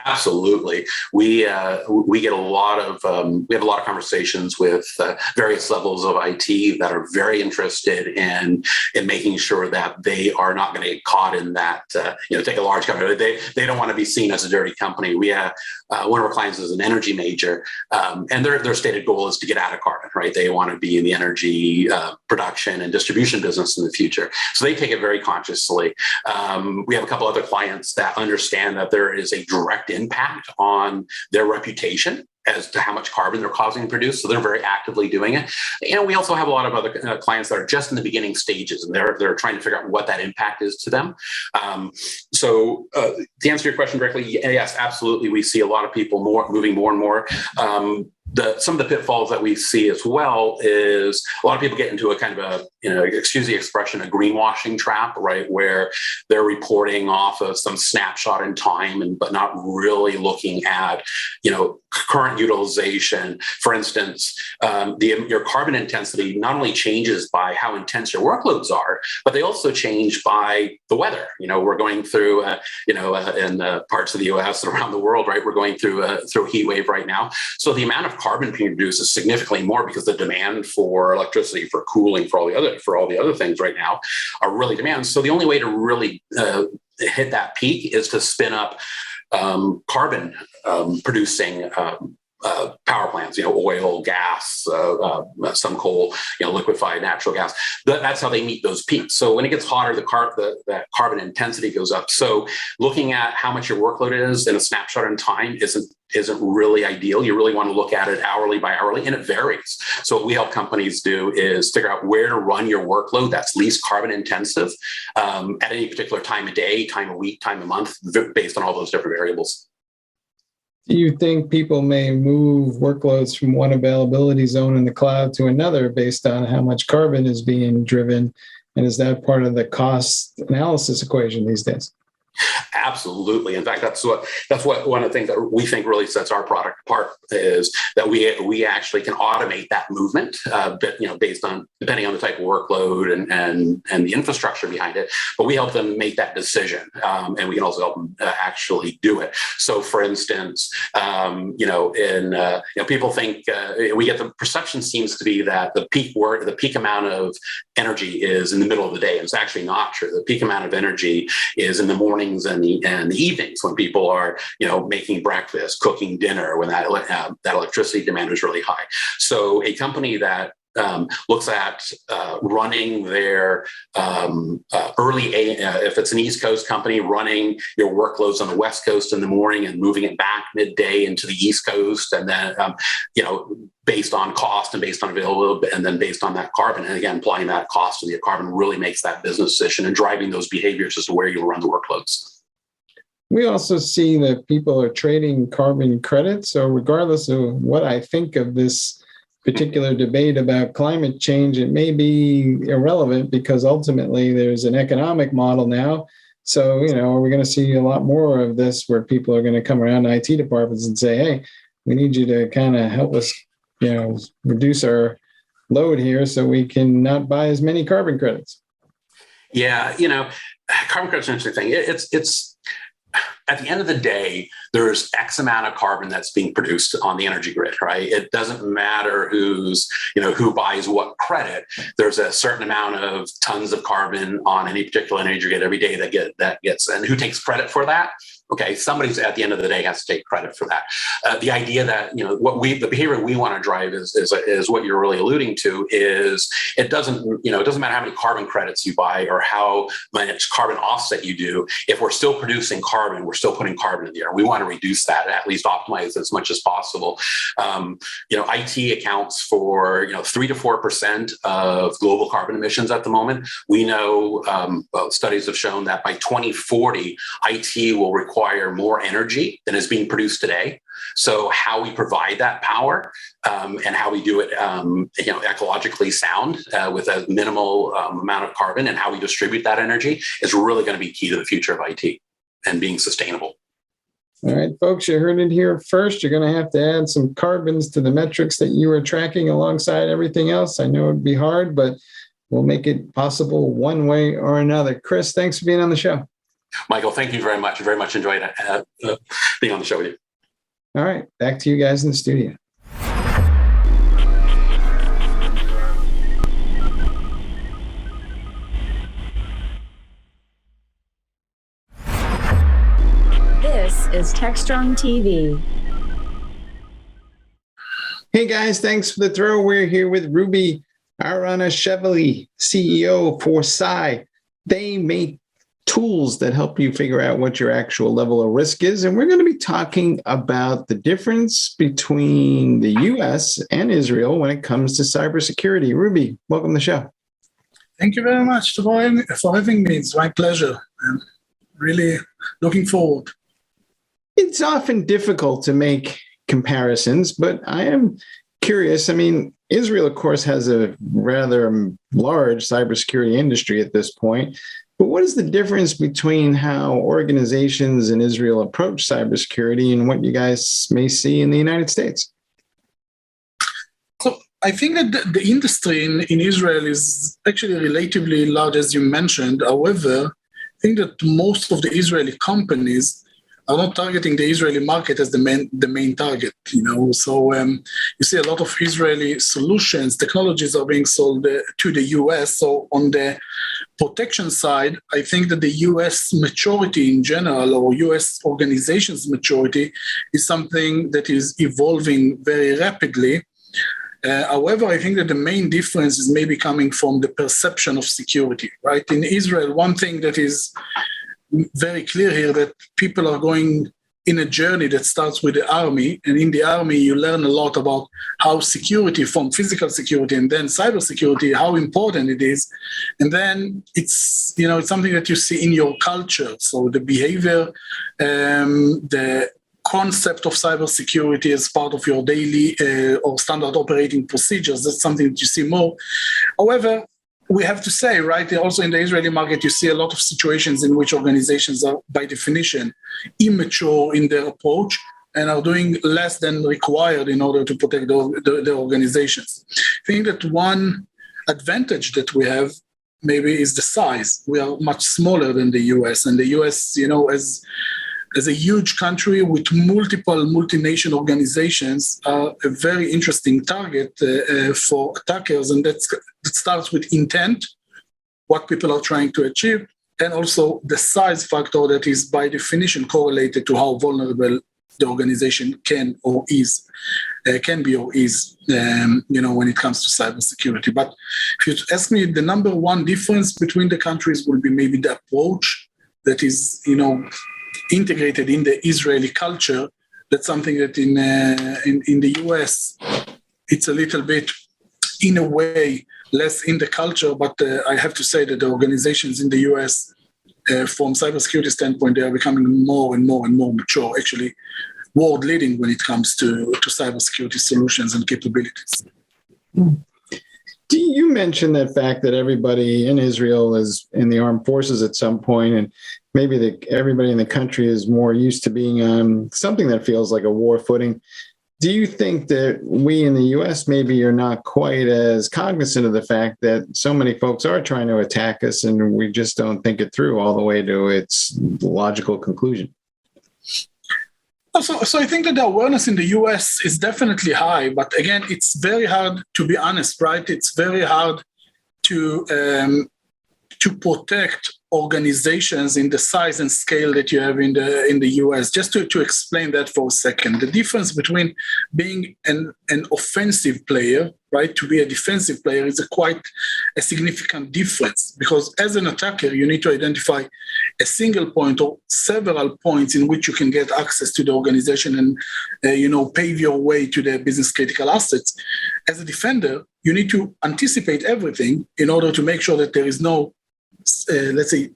Absolutely. We get a lot of we have a lot of conversations with various levels of IT that are very interested in making sure that they are not going to get caught in that. Take a large company. They don't want to be seen as a dirty company. We have one of our clients is an energy major, and their stated goal is to get out of carbon. Right? They want to be in the energy production and distribution business in the future. So they take it very consciously. We have a couple other clients that understand that there is a direct impact on their reputation as to how much carbon they're causing to produce. So they're very actively doing it. We also have a lot of other clients that are just in the beginning stages, and they're trying to figure out what that impact is to them. So to answer your question directly, yes, absolutely. We see a lot of people moving more and more. Some of the pitfalls that we see as well is a lot of people get into a kind of excuse the expression, a greenwashing trap, right? Where they're reporting off of some snapshot in time, but not really looking at, current utilization. For instance, your carbon intensity not only changes by how intense your workloads are, but they also change by the weather. We're going through, in parts of the U.S. and around the world, right? We're going through a heat wave right now. So the amount of carbon being produced is significantly more because the demand for electricity, for cooling, for all the other things right now are really demand. So the only way to really hit that peak is to spin up carbon producing power plants, oil, gas, some coal, liquefied natural gas. That's how they meet those peaks. So when it gets hotter, that carbon intensity goes up. So looking at how much your workload is in a snapshot in time isn't really ideal. You really want to look at it hourly by hourly, and it varies. So what we help companies do is figure out where to run your workload that's least carbon intensive at any particular time of day, time of week, time of month, based on all those different variables. Do you think people may move workloads from one availability zone in the cloud to another based on how much carbon is being driven? And is that part of the cost analysis equation these days? Absolutely. In fact, that's what one of the things that we think really sets our product apart is that we actually can automate that movement, based on depending on the type of workload and the infrastructure behind it. But we help them make that decision, and we can also help them actually do it. So, for instance, people think we get the perception seems to be that the peak amount of energy is in the middle of the day, and it's actually not true. The peak amount of energy is in the mornings and the evenings when people are, making breakfast, cooking dinner, when that electricity demand is really high. So a company that looks at running their if it's an East Coast company, running your workloads on the West Coast in the morning and moving it back midday into the East Coast, and then based on cost and based on availability, and then based on that carbon, and again applying that cost to the carbon really makes that business decision and driving those behaviors as to where you run the workloads. We also see that people are trading carbon credits. So regardless of what I think of this particular debate about climate change, it may be irrelevant because ultimately there's an economic model now. So, we're going to see a lot more of this where people are going to come around IT departments and say, hey, we need you to kind of help us, reduce our load here so we can not buy as many carbon credits. Yeah, carbon credits are an interesting thing. It's at the end of the day, there's X amount of carbon that's being produced on the energy grid, right? It doesn't matter who buys what credit. There's a certain amount of tons of carbon on any particular energy grid every day that gets, and who takes credit for that? Okay, somebody's at the end of the day has to take credit for that. The idea that the behavior we want to drive is what you're really alluding to. Is it doesn't matter how many carbon credits you buy or how much carbon offset you do. If we're still producing carbon, we're still putting carbon in the air. We want to reduce that, at least optimize as much as possible. IT accounts for 3 to 4% of global carbon emissions at the moment. We know studies have shown that by 2040, IT will require more energy than is being produced today. So how we provide that power and how we do it, ecologically sound with a minimal amount of carbon, and how we distribute that energy is really going to be key to the future of IT and being sustainable. All right, folks, you heard it here first. You're going to have to add some carbons to the metrics that you are tracking alongside everything else. I know it'd be hard, but we'll make it possible one way or another. Chris, thanks for being on the show. Michael, thank you very much. Very much enjoyed being on the show with you. All right, back to you guys in the studio. This is Techstrong TV. Hey guys, thanks for the throw. We're here with Ruby Aranashvili, CEO for Psi. They make tools that help you figure out what your actual level of risk is. And we're going to be talking about the difference between the US and Israel when it comes to cybersecurity. Ruby, welcome to the show. Thank you very much for having me. It's my pleasure. I'm really looking forward. It's often difficult to make comparisons, but I am curious. I mean, Israel, of course, has a rather large cybersecurity industry at this point. But what is the difference between how organizations in Israel approach cybersecurity and what you guys may see in the United States? So I think that the industry in Israel is actually relatively large, as you mentioned. However, I think that most of the Israeli companies are not targeting the Israeli market as the main target. So you see a lot of Israeli solutions, technologies are being sold to the US. So on the protection side, I think that the US maturity in general, or US organizations maturity, is something that is evolving very rapidly. However, I think that the main difference is maybe coming from the perception of security, right? In Israel, one thing that is very clear here, that people are going in a journey that starts with the army, and in the army you learn a lot about how security, from physical security and then cybersecurity, how important it is, and then it's something that you see in your culture. So the behavior, the concept of cybersecurity as part of your daily or standard operating procedures, that's something that you see more. However, we have to say, right, also in the Israeli market, you see a lot of situations in which organizations are, by definition, immature in their approach and are doing less than required in order to protect the organizations. I think that one advantage that we have maybe is the size. We are much smaller than the US, and the US, as a huge country with multiple multinational organizations, are a very interesting target for attackers. And that starts with intent, what people are trying to achieve, and also the size factor that is by definition correlated to how vulnerable the organization can be or is, when it comes to cybersecurity. But if you ask me, the number one difference between the countries will be maybe the approach that is, integrated in the Israeli culture. That's something that in the US, it's a little bit, in a way, less in the culture. But I have to say that the organizations in the US, from cybersecurity standpoint, they are becoming more and more and more mature, actually world leading when it comes to cybersecurity solutions and capabilities. You mentioned that fact that everybody in Israel is in the armed forces at some point, and maybe everybody in the country is more used to being on something that feels like a war footing. Do you think that we in the U.S. maybe are not quite as cognizant of the fact that so many folks are trying to attack us, and we just don't think it through all the way to its logical conclusion? So I think that the awareness in the US is definitely high, but again, it's very hard, to be honest, right? It's very hard to protect organizations in the size and scale that you have in the US. Just to explain that for a second, the difference between being an offensive player, right, to be a defensive player is quite a significant difference, because as an attacker, you need to identify a single point or several points in which you can get access to the organization and, pave your way to the business critical assets. As a defender, you need to anticipate everything in order to make sure that there is no let's say,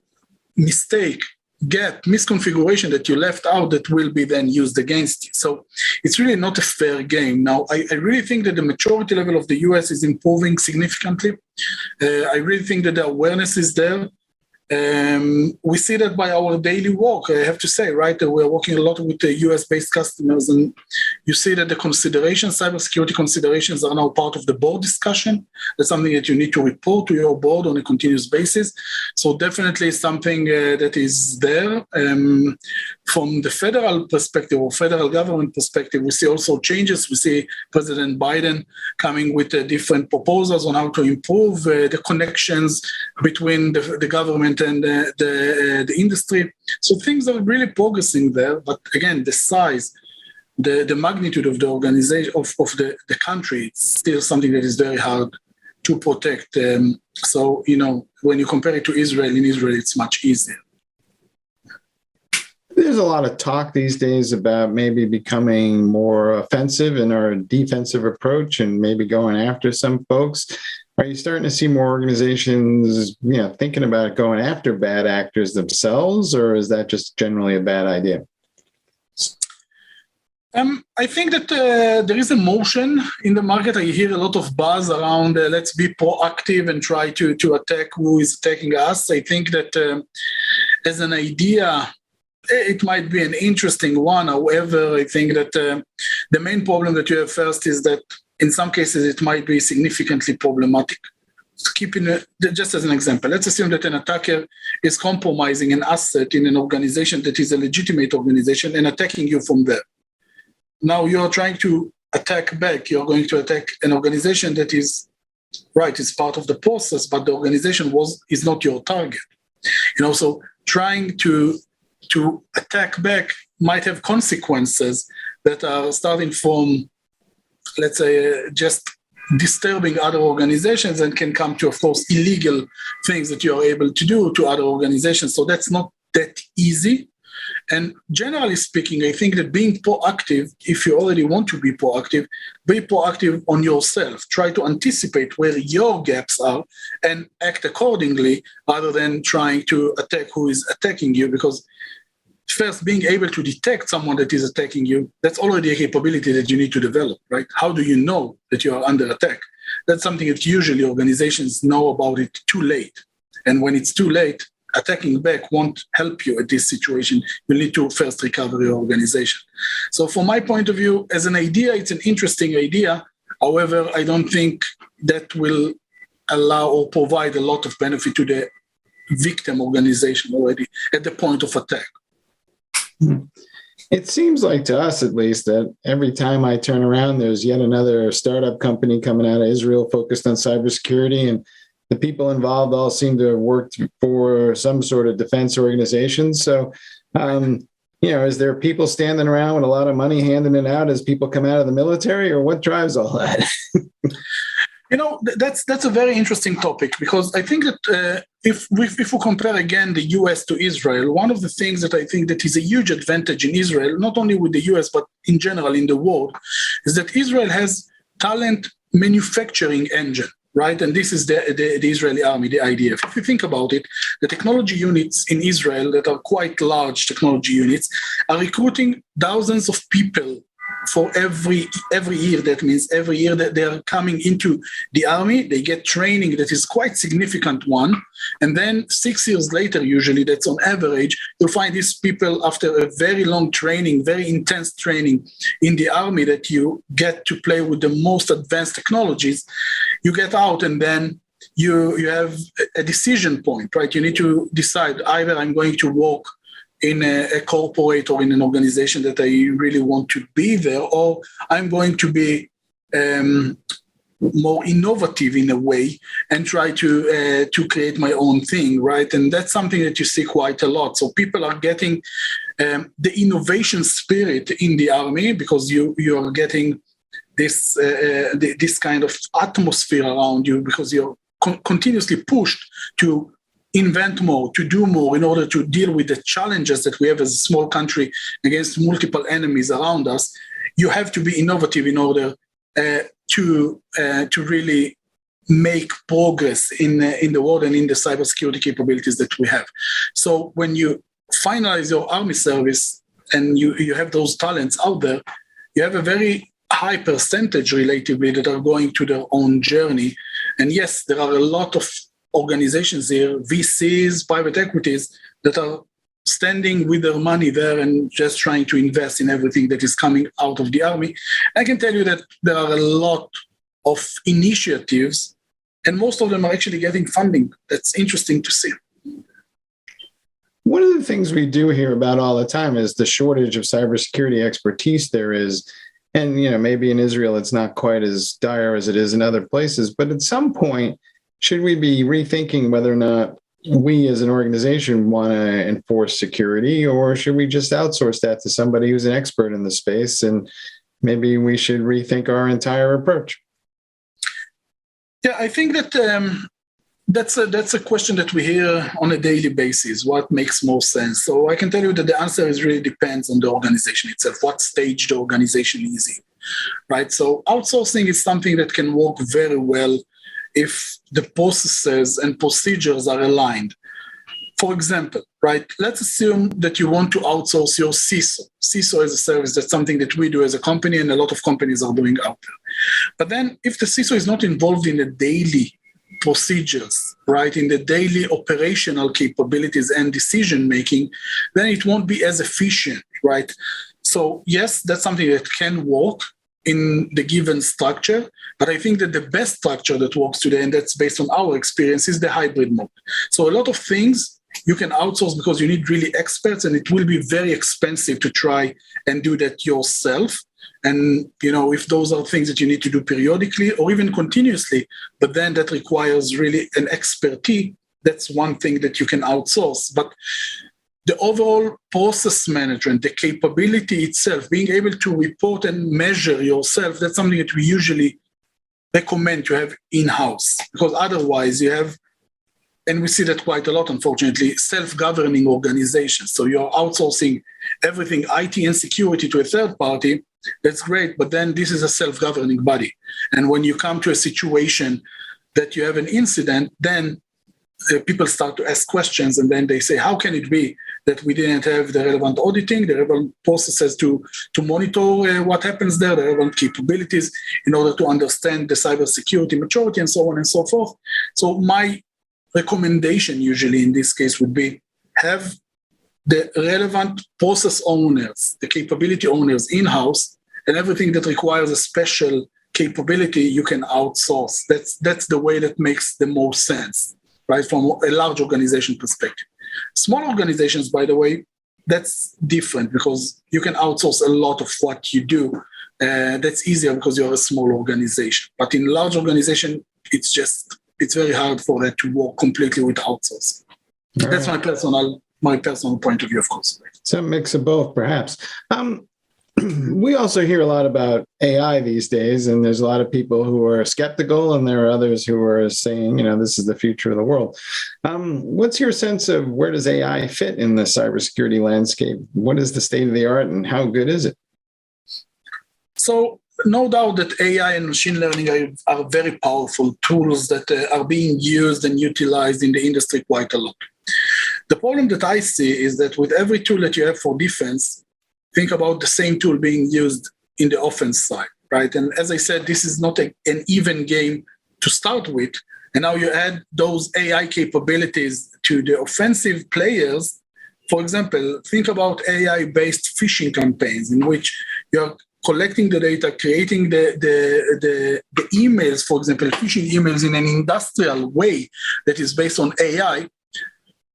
mistake, misconfiguration that you left out that will be then used against you. So it's really not a fair game. Now, I really think that the maturity level of the US is improving significantly. I really think that the awareness is there. We see that by our daily work, I have to say, right? We're working a lot with the US-based customers, and you see that the cybersecurity considerations are now part of the board discussion. That's something that you need to report to your board on a continuous basis. So definitely something that is there. From the federal perspective or federal government perspective, we see also changes. We see President Biden coming with different proposals on how to improve the connections between the government and the industry. So things are really progressing there. But again, the size, the magnitude of the organization, of the country, it's still something that is very hard to protect. So, when you compare it to Israel, in Israel, it's much easier. There's a lot of talk these days about maybe becoming more offensive in our defensive approach and maybe going after some folks. Are you starting to see more organizations, thinking about going after bad actors themselves, or is that just generally a bad idea? I think that there is a motion in the market. I hear a lot of buzz around let's be proactive and try to attack who is attacking us. I think that as an idea, it might be an interesting one. However, I think that the main problem that you have first is that in some cases it might be significantly problematic. Just as an example, let's assume that an attacker is compromising an asset in an organization that is a legitimate organization and attacking you from there. Now you're trying to attack back. You're going to attack an organization that is right, it's part of the process, but the organization is not your target. So trying to attack back might have consequences that are starting from, let's say, just disturbing other organizations and can come to, of course, illegal things that you are able to do to other organizations. So that's not that easy. And generally speaking, I think that being proactive, if you already want to be proactive on yourself. Try to anticipate where your gaps are and act accordingly rather than trying to attack who is attacking you, because first, being able to detect someone that is attacking you, that's already a capability that you need to develop, right? How do you know that you are under attack? That's something that usually organizations know about it too late. And when it's too late, attacking back won't help you at this situation. You need to first recover your organization. So from my point of view, as an idea, it's an interesting idea. However, I don't think that will allow or provide a lot of benefit to the victim organization already at the point of attack. It seems like to us, at least, that every time I turn around, there's yet another startup company coming out of Israel focused on cybersecurity, and the people involved all seem to have worked for some sort of defense organization. So, is there people standing around with a lot of money handing it out as people come out of the military, or what drives all that? That's a very interesting topic, because I think that if we compare again the US to Israel, one of the things that I think that is a huge advantage in Israel, not only with the US, but in general in the world, is that Israel has talent manufacturing engine, right? And this is the Israeli army, the IDF. If you think about it, the technology units in Israel that are quite large technology units are recruiting thousands of people for every year. That means every year that they are coming into the army, they get training that is quite significant one. And then 6 years later, usually that's on average, you'll find these people after a very long training, very intense training in the army that you get to play with the most advanced technologies. You get out and then you have a decision point, right? You need to decide either I'm going to work in a corporate or in an organization that I really want to be there, or I'm going to be more innovative in a way and try to create my own thing, right? And that's something that you see quite a lot. So people are getting the innovation spirit in the army, because you are getting this kind of atmosphere around you, because you're continuously pushed to invent more, to do more in order to deal with the challenges that we have as a small country against multiple enemies around us. You have to be innovative in order to really make progress in the world and in the cybersecurity capabilities that we have. So when you finalize your army service and you have those talents out there, you have a very high percentage relatively that are going to their own journey. And yes, there are a lot of organizations here, VCs, private equities, that are standing with their money there and just trying to invest in everything that is coming out of the army. I can tell you that there are a lot of initiatives, and most of them are actually getting funding. That's interesting to see. One of the things we do hear about all the time is the shortage of cybersecurity expertise there is. And, maybe in Israel, it's not quite as dire as it is in other places. But at some point, should we be rethinking whether or not we as an organization want to enforce security, or should we just outsource that to somebody who's an expert in the space? And maybe we should rethink our entire approach. Yeah, I think that that's a question that we hear on a daily basis. What makes more sense? So I can tell you that the answer really depends on the organization itself, what stage the organization is in, right? So outsourcing is something that can work very well if the processes and procedures are aligned. For example, right, let's assume that you want to outsource your CISO. CISO is a service. That's something that we do as a company, and a lot of companies are doing out there. But then if the CISO is not involved in the daily procedures, right, in the daily operational capabilities and decision-making, then it won't be as efficient, right? So yes, that's something that can work in the given structure, but I think that the best structure that works today, and that's based on our experience, is the hybrid mode. So a lot of things you can outsource because you need really experts, and it will be very expensive to try and do that yourself. And, if those are things that you need to do periodically or even continuously, but then that requires really an expertise, that's one thing that you can outsource. But the overall process management, the capability itself, being able to report and measure yourself, that's something that we usually recommend to have in-house, because otherwise you have, and we see that quite a lot, unfortunately, self-governing organizations. So you're outsourcing everything, IT and security, to a third party. That's great, but then this is a self-governing body. And when you come to a situation that you have an incident, then people start to ask questions, and then they say, how can it be that we didn't have the relevant auditing, the relevant processes to monitor what happens there, the relevant capabilities in order to understand the cybersecurity maturity and so on and so forth. So my recommendation usually in this case would be have the relevant process owners, the capability owners in-house, and everything that requires a special capability you can outsource. That's the way that makes the most sense, right, from a large organization perspective. Small organizations, by the way, that's different because you can outsource a lot of what you do. That's easier because you're a small organization. But in large organization, it's very hard for that to work completely with outsourcing. All That's right. my personal point of view, of course. Some mix of both, perhaps. We also hear a lot about AI these days, and there's a lot of people who are skeptical, and there are others who are saying, this is the future of the world. What's your sense of where does AI fit in the cybersecurity landscape? What is the state of the art, and how good is it? So, no doubt that AI and machine learning are very powerful tools that are being used and utilized in the industry quite a lot. The problem that I see is that with every tool that you have for defense, think about the same tool being used in the offense side, right? And as I said, this is not an even game to start with. And now you add those AI capabilities to the offensive players. For example, think about AI-based phishing campaigns in which you're collecting the data, creating the emails, for example, phishing emails in an industrial way that is based on AI.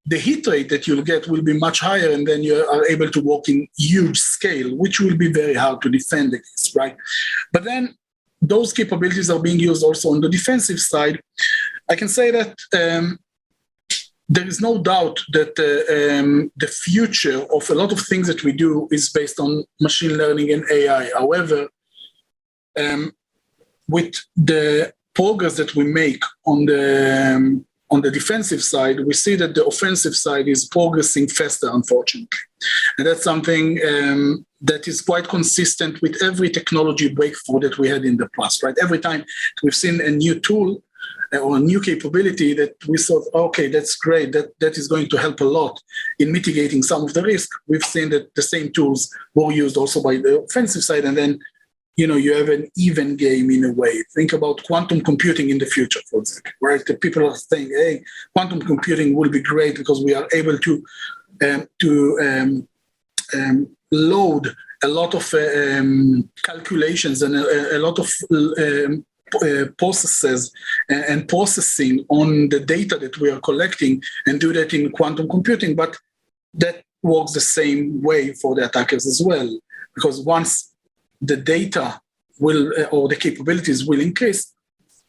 The hit rate that you'll get will be much higher, and then you are able to work in huge scale, which will be very hard to defend against, right? But then those capabilities are being used also on the defensive side. I can say that there is no doubt that the future of a lot of things that we do is based on machine learning and AI. However, with the progress that we make on the defensive side, we see that the offensive side is progressing faster, unfortunately. And that's something that is quite consistent with every technology breakthrough that we had in the past, right? Every time we've seen a new tool or a new capability that we thought, okay, that's great, that is going to help a lot in mitigating some of the risk, we've seen that the same tools were used also by the offensive side, and then you have an even game in a way. Think about quantum computing in the future, for example, right? The people are saying, hey, quantum computing will be great because we are able to load a lot of calculations and a lot of processes and processing on the data that we are collecting and do that in quantum computing. But that works the same way for the attackers as well, because once the data will or the capabilities will increase,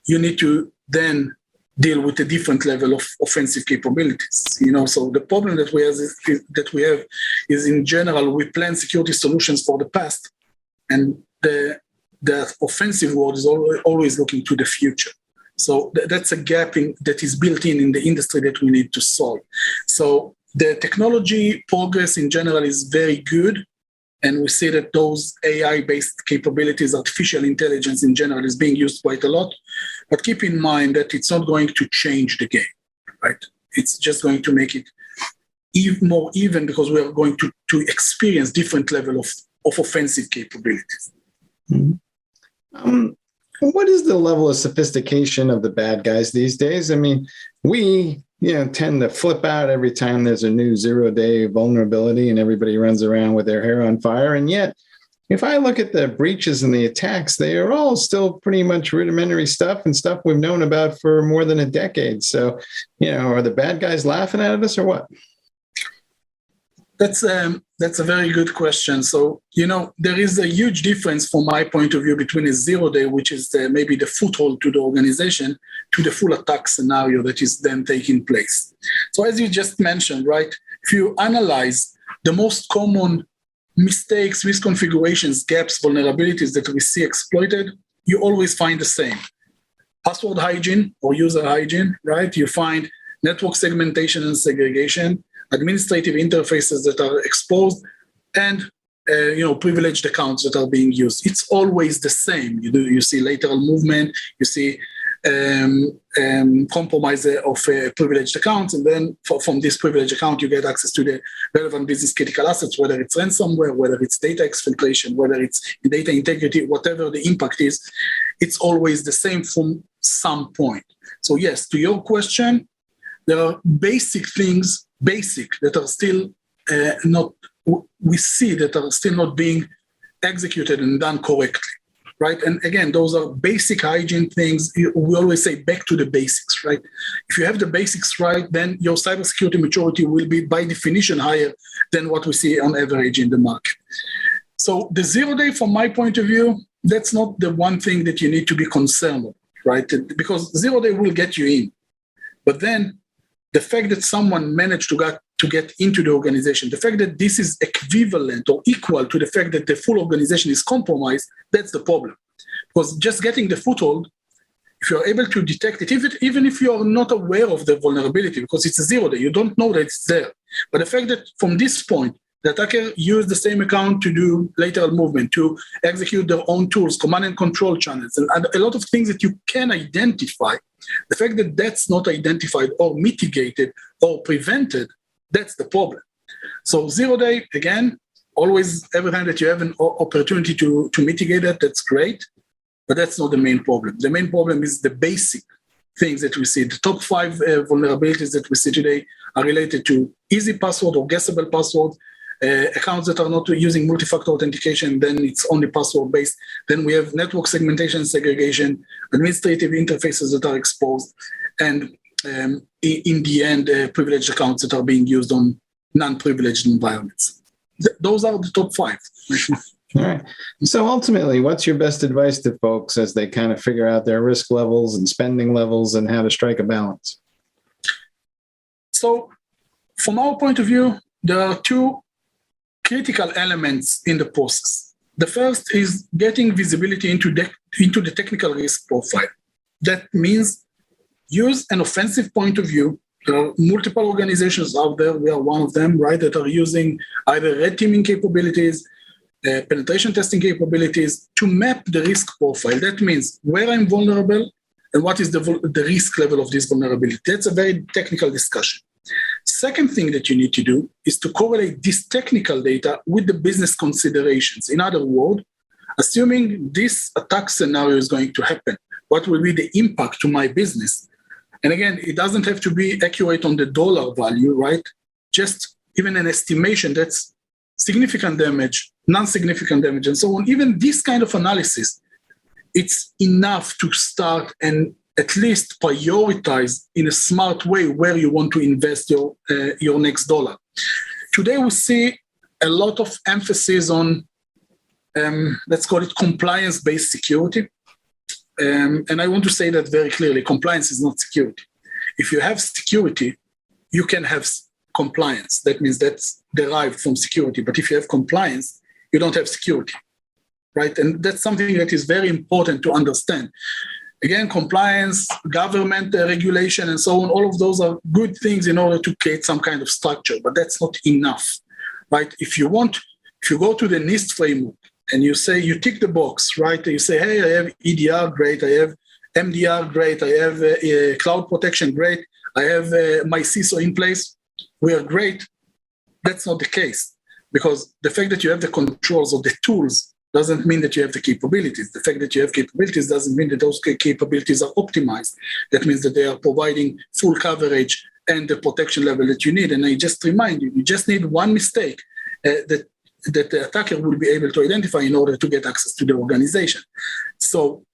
you need to then deal with a different level of offensive capabilities. So the problem that we have is in general we plan security solutions for the past, and the offensive world is always looking to the future. So that's a gap that is built in the industry that we need to solve. So the technology progress in general is very good. And we see that those AI-based capabilities, artificial intelligence in general, is being used quite a lot. But keep in mind that it's not going to change the game, right? It's just going to make it even more even because we are going to experience different level of offensive capabilities. Mm-hmm. What is the level of sophistication of the bad guys these days? I mean, we tend to flip out every time there's a new zero-day vulnerability and everybody runs around with their hair on fire. And yet, if I look at the breaches and the attacks, they are all still pretty much rudimentary stuff and stuff we've known about for more than a decade. So, are the bad guys laughing at us or what? That's a very good question. So, there is a huge difference from my point of view between a zero-day, which is maybe the foothold to the organization, to the full attack scenario that is then taking place. So as you just mentioned, right, if you analyze the most common mistakes, misconfigurations, gaps, vulnerabilities that we see exploited, you always find the same. Password hygiene or user hygiene, right? You find network segmentation and segregation, administrative interfaces that are exposed, and privileged accounts that are being used. It's always the same. You see lateral movement, you see compromise of privileged accounts. And then from this privileged account, you get access to the relevant business critical assets, whether it's ransomware, whether it's data exfiltration, whether it's data integrity, whatever the impact is, it's always the same from some point. So yes, to your question, there are basic things, that are still we see that are still not being executed and done correctly. Right. And again, those are basic hygiene things. We always say back to the basics, right? If you have the basics right, then your cybersecurity maturity will be by definition higher than what we see on average in the market. So the 0 day, from my point of view, that's not the one thing that you need to be concerned with, right? Because 0 day will get you in. But then the fact that someone managed to get into the organization, the fact that this is equivalent or equal to the fact that the full organization is compromised, that's the problem. Because just getting the foothold, if you're able to detect it, even if you are not aware of the vulnerability, because it's a 0 day, you don't know that it's there. But the fact that from this point, the attacker used the same account to do lateral movement, to execute their own tools, command and control channels, and a lot of things that you can identify. The fact that that's not identified or mitigated or prevented, that's the problem. So 0 day, again, always, every time that you have an opportunity to mitigate that, that's great, but that's not the main problem. The main problem is the basic things that we see. The top 5 vulnerabilities that we see today are related to easy password or guessable password, accounts that are not using multi-factor authentication, then it's only password-based. Then we have network segmentation, segregation, administrative interfaces that are exposed, and in the end, privileged accounts that are being used on non-privileged environments. Those are the top 5. All right. So ultimately, what's your best advice to folks as they kind of figure out their risk levels and spending levels and how to strike a balance? So from our point of view, there are 2 critical elements in the process. The first is getting visibility into the technical risk profile. That means use an offensive point of view. There are multiple organizations out there, we are one of them, right, that are using either red teaming capabilities, penetration testing capabilities to map the risk profile. That means where I'm vulnerable and what is the risk level of this vulnerability. That's a very technical discussion. Second thing that you need to do is to correlate this technical data with the business considerations. In other words, assuming this attack scenario is going to happen, what will be the impact to my business? And again, it doesn't have to be accurate on the dollar value, right? Just even an estimation that's significant damage, non-significant damage, and so on. Even this kind of analysis, it's enough to start and at least prioritize in a smart way where you want to invest your next dollar. Today, we see a lot of emphasis on, let's call it compliance-based security. And I want to say that very clearly, compliance is not security. If you have security, you can have compliance. That means that's derived from security. But if you have compliance, you don't have security, right? And that's something that is very important to understand. Again, compliance, government regulation, and so on, all of those are good things in order to create some kind of structure, but that's not enough, right? If you go to the NIST framework and you tick the box, right? You say, hey, I have EDR, great. I have MDR, great. I have cloud protection, great. I have my CISO in place. We are great. That's not the case, because the fact that you have the controls of the tools doesn't mean that you have the capabilities. The fact that you have capabilities doesn't mean that those capabilities are optimized. That means that they are providing full coverage and the protection level that you need. And I just remind you, you just need one mistake that the attacker will be able to identify in order to get access to the organization. So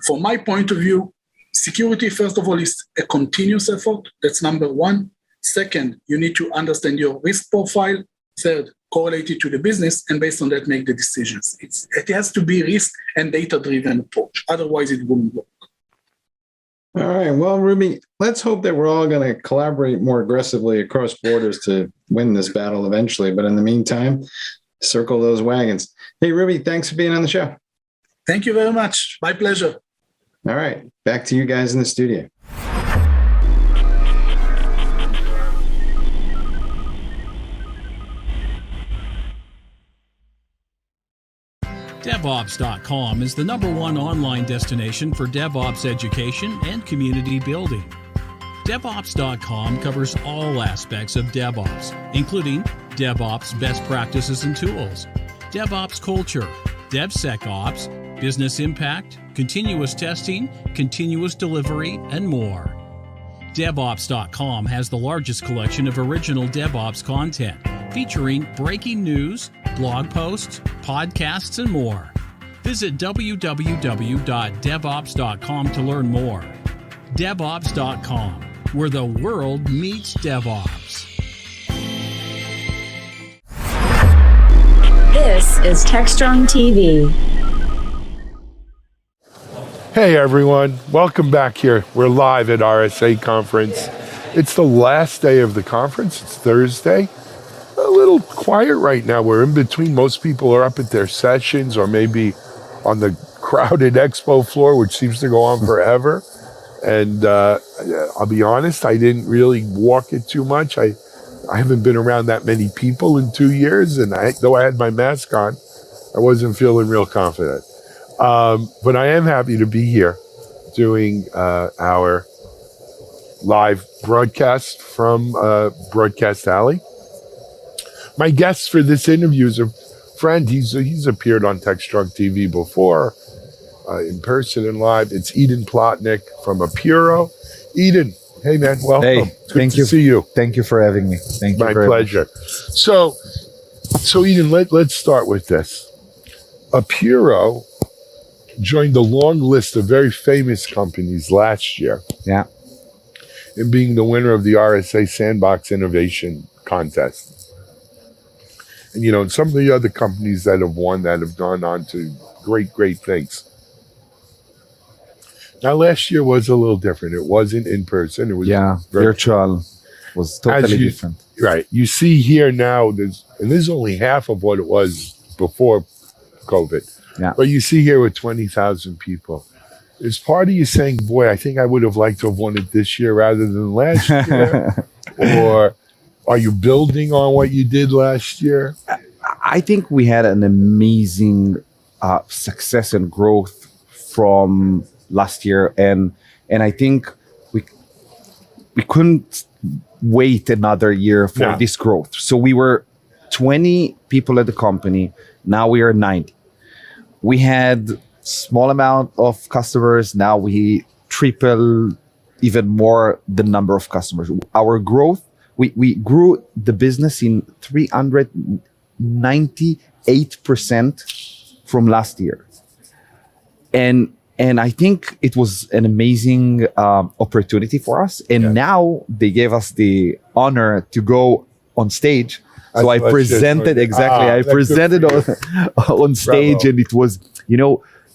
from my point of view, security, first of all, is a continuous effort. That's number 1. Second, you need to understand your risk profile. Third, correlate it to the business, and based on that, make the decisions. It has to be risk and data-driven approach. Otherwise, it wouldn't work. All right. Well, Ruby, let's hope that we're all going to collaborate more aggressively across borders to win this battle eventually. But in the meantime, circle those wagons. Hey, Ruby, thanks for being on the show. Thank you very much. My pleasure. All right. Back to you guys in the studio. DevOps.com is the #1 online destination for DevOps education and community building. DevOps.com covers all aspects of DevOps, including DevOps best practices and tools, DevOps culture, DevSecOps, business impact, continuous testing, continuous delivery, and more. DevOps.com has the largest collection of original DevOps content, featuring breaking news, blog posts, podcasts, and more. Visit www.devops.com to learn more. DevOps.com, where the world meets DevOps. This is Techstrong TV. Hey everyone, welcome back here. We're live at RSA conference. It's the last day of the conference. It's Thursday. A little quiet right now. We're in between. Most people are up at their sessions or maybe on the crowded expo floor, which seems to go on forever. And I'll be honest, I didn't really walk it too much. I haven't been around that many people in 2 years, and though I had my mask on, I wasn't feeling real confident. But I am happy to be here doing our live broadcast from Broadcast Alley. My guest for this interview is a friend. He's appeared on Techstrong TV before, in person and live. It's Eden Plotnick from Apiro. Eden, hey man, welcome. Hey, Good to see you. Thank you for having me. Thank you. My pleasure. So Eden, let's start with this. Apiro joined a long list of very famous companies last year. Yeah. In being the winner of the RSA Sandbox Innovation Contest. And you know, some of the other companies that have won that have gone on to great things. Now last year was a little different. It wasn't in person. It was virtual was totally different. Right. You see here now, this is only half of what it was before COVID. Yeah. But you see here with 20,000 people. Is part of you saying, boy, I think I would have liked to have won it this year rather than last year? Or are you building on what you did last year? I think we had an amazing success and growth from last year. And I think we couldn't wait another year for this growth. So we were 20 people at the company. Now we are 90. We had small amount of customers. Now we triple even more the number of customers. Our growth, we grew the business in 398% from last year. And I think it was an amazing opportunity for us. And now they gave us the honor to go on stage. So I presented on stage. Bravo. And it was,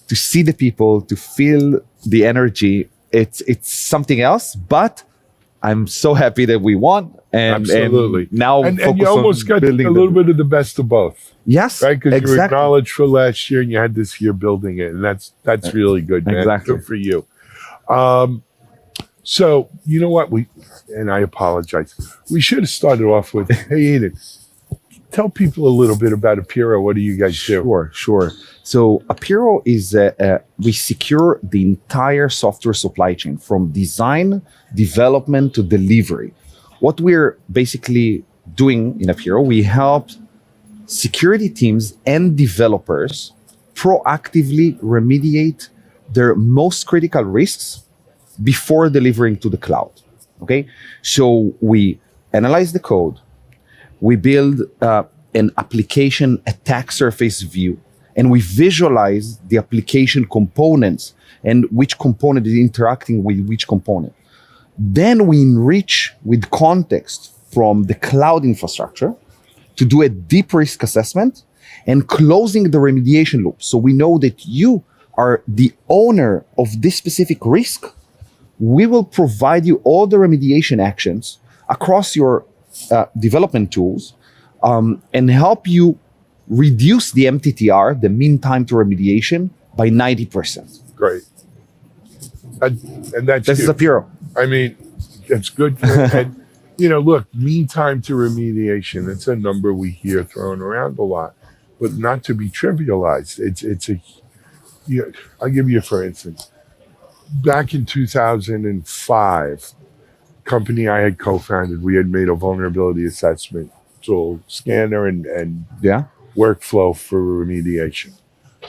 to see the people, to feel the energy, it's something else, but I'm so happy that we won. Absolutely. And now and you almost got a little bit of the best of both. Yes, right? Because you were acknowledged for last year and you had this year building it. And that's really good, man. Exactly. Good for you. So, you know what? And I apologize. We should have started off with, hey, Eden, tell people a little bit about Apiro. What do you guys do? Sure. So Apiro is, we secure the entire software supply chain from design, development to delivery. What we're basically doing in Apiro, we help security teams and developers proactively remediate their most critical risks before delivering to the cloud. Okay, so we analyze the code, we build an application attack surface view, and we visualize the application components and which component is interacting with which component. Then we enrich with context from the cloud infrastructure to do a deep risk assessment and closing the remediation loop. So we know that you are the owner of this specific risk. We will provide you all the remediation actions across your development tools and help you reduce the MTTR, the mean time to remediation, by 90%. Great. And that's This is Apiro. I mean, it's good. And, look, mean time to remediation, it's a number we hear thrown around a lot. but not to be trivialized. I'll give you for instance. Back in 2005, company I had co-founded, we had made a vulnerability assessment tool, scanner and workflow for remediation.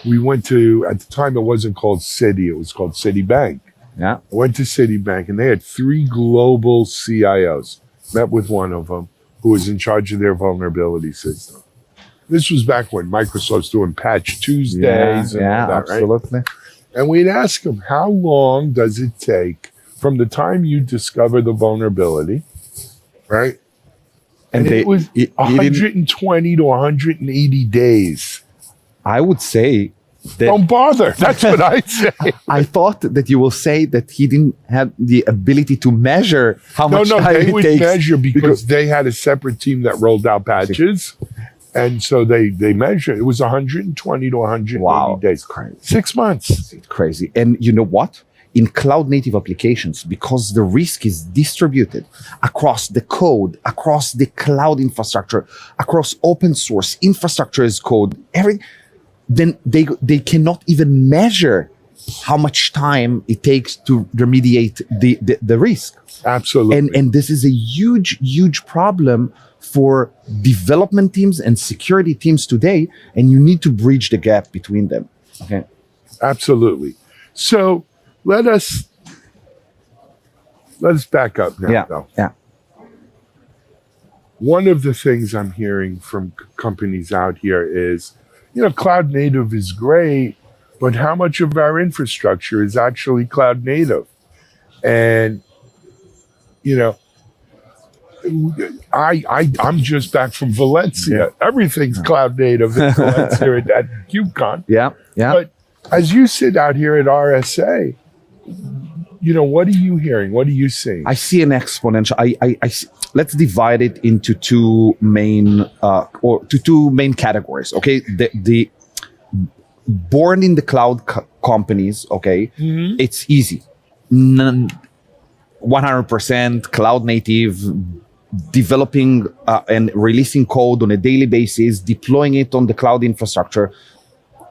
We went to, at the time it wasn't called Citi, it was called Citibank. Yeah. I went to Citibank and they had 3 global CIOs. Met with one of them who was in charge of their vulnerability system. This was back when Microsoft was doing Patch Tuesdays and all that, absolutely. right? And we'd ask them, how long does it take from the time you discover the vulnerability, right? And it was 120 to 180 days. I would say that... Don't bother. That's what I'd say. I thought that you will say that he didn't have the ability to measure how much time they it would takes. measure because they had a separate team that rolled out patches. And so they measured. It was 120 to 180 days. Crazy. 6 months. Crazy. And you know what? In cloud native applications, because the risk is distributed across the code, across the cloud infrastructure, across open source infrastructure as code, then they cannot even measure how much time it takes to remediate the risk. Absolutely. And this is a huge problem for development teams and security teams today, and you need to bridge the gap between them. Okay. Absolutely. So let us back up now. Though. Yeah. One of the things I'm hearing from companies out here is, cloud native is great, but how much of our infrastructure is actually cloud native? And I'm just back from Valencia. Everything's cloud native in Valencia at KubeCon. Yeah. But as you sit out here at RSA, what are you hearing? What are you seeing? I see an exponential. Let's divide it into two main categories. Okay, the born in the cloud companies. Okay, it's easy. 100% cloud native, developing and releasing code on a daily basis, deploying it on the cloud infrastructure.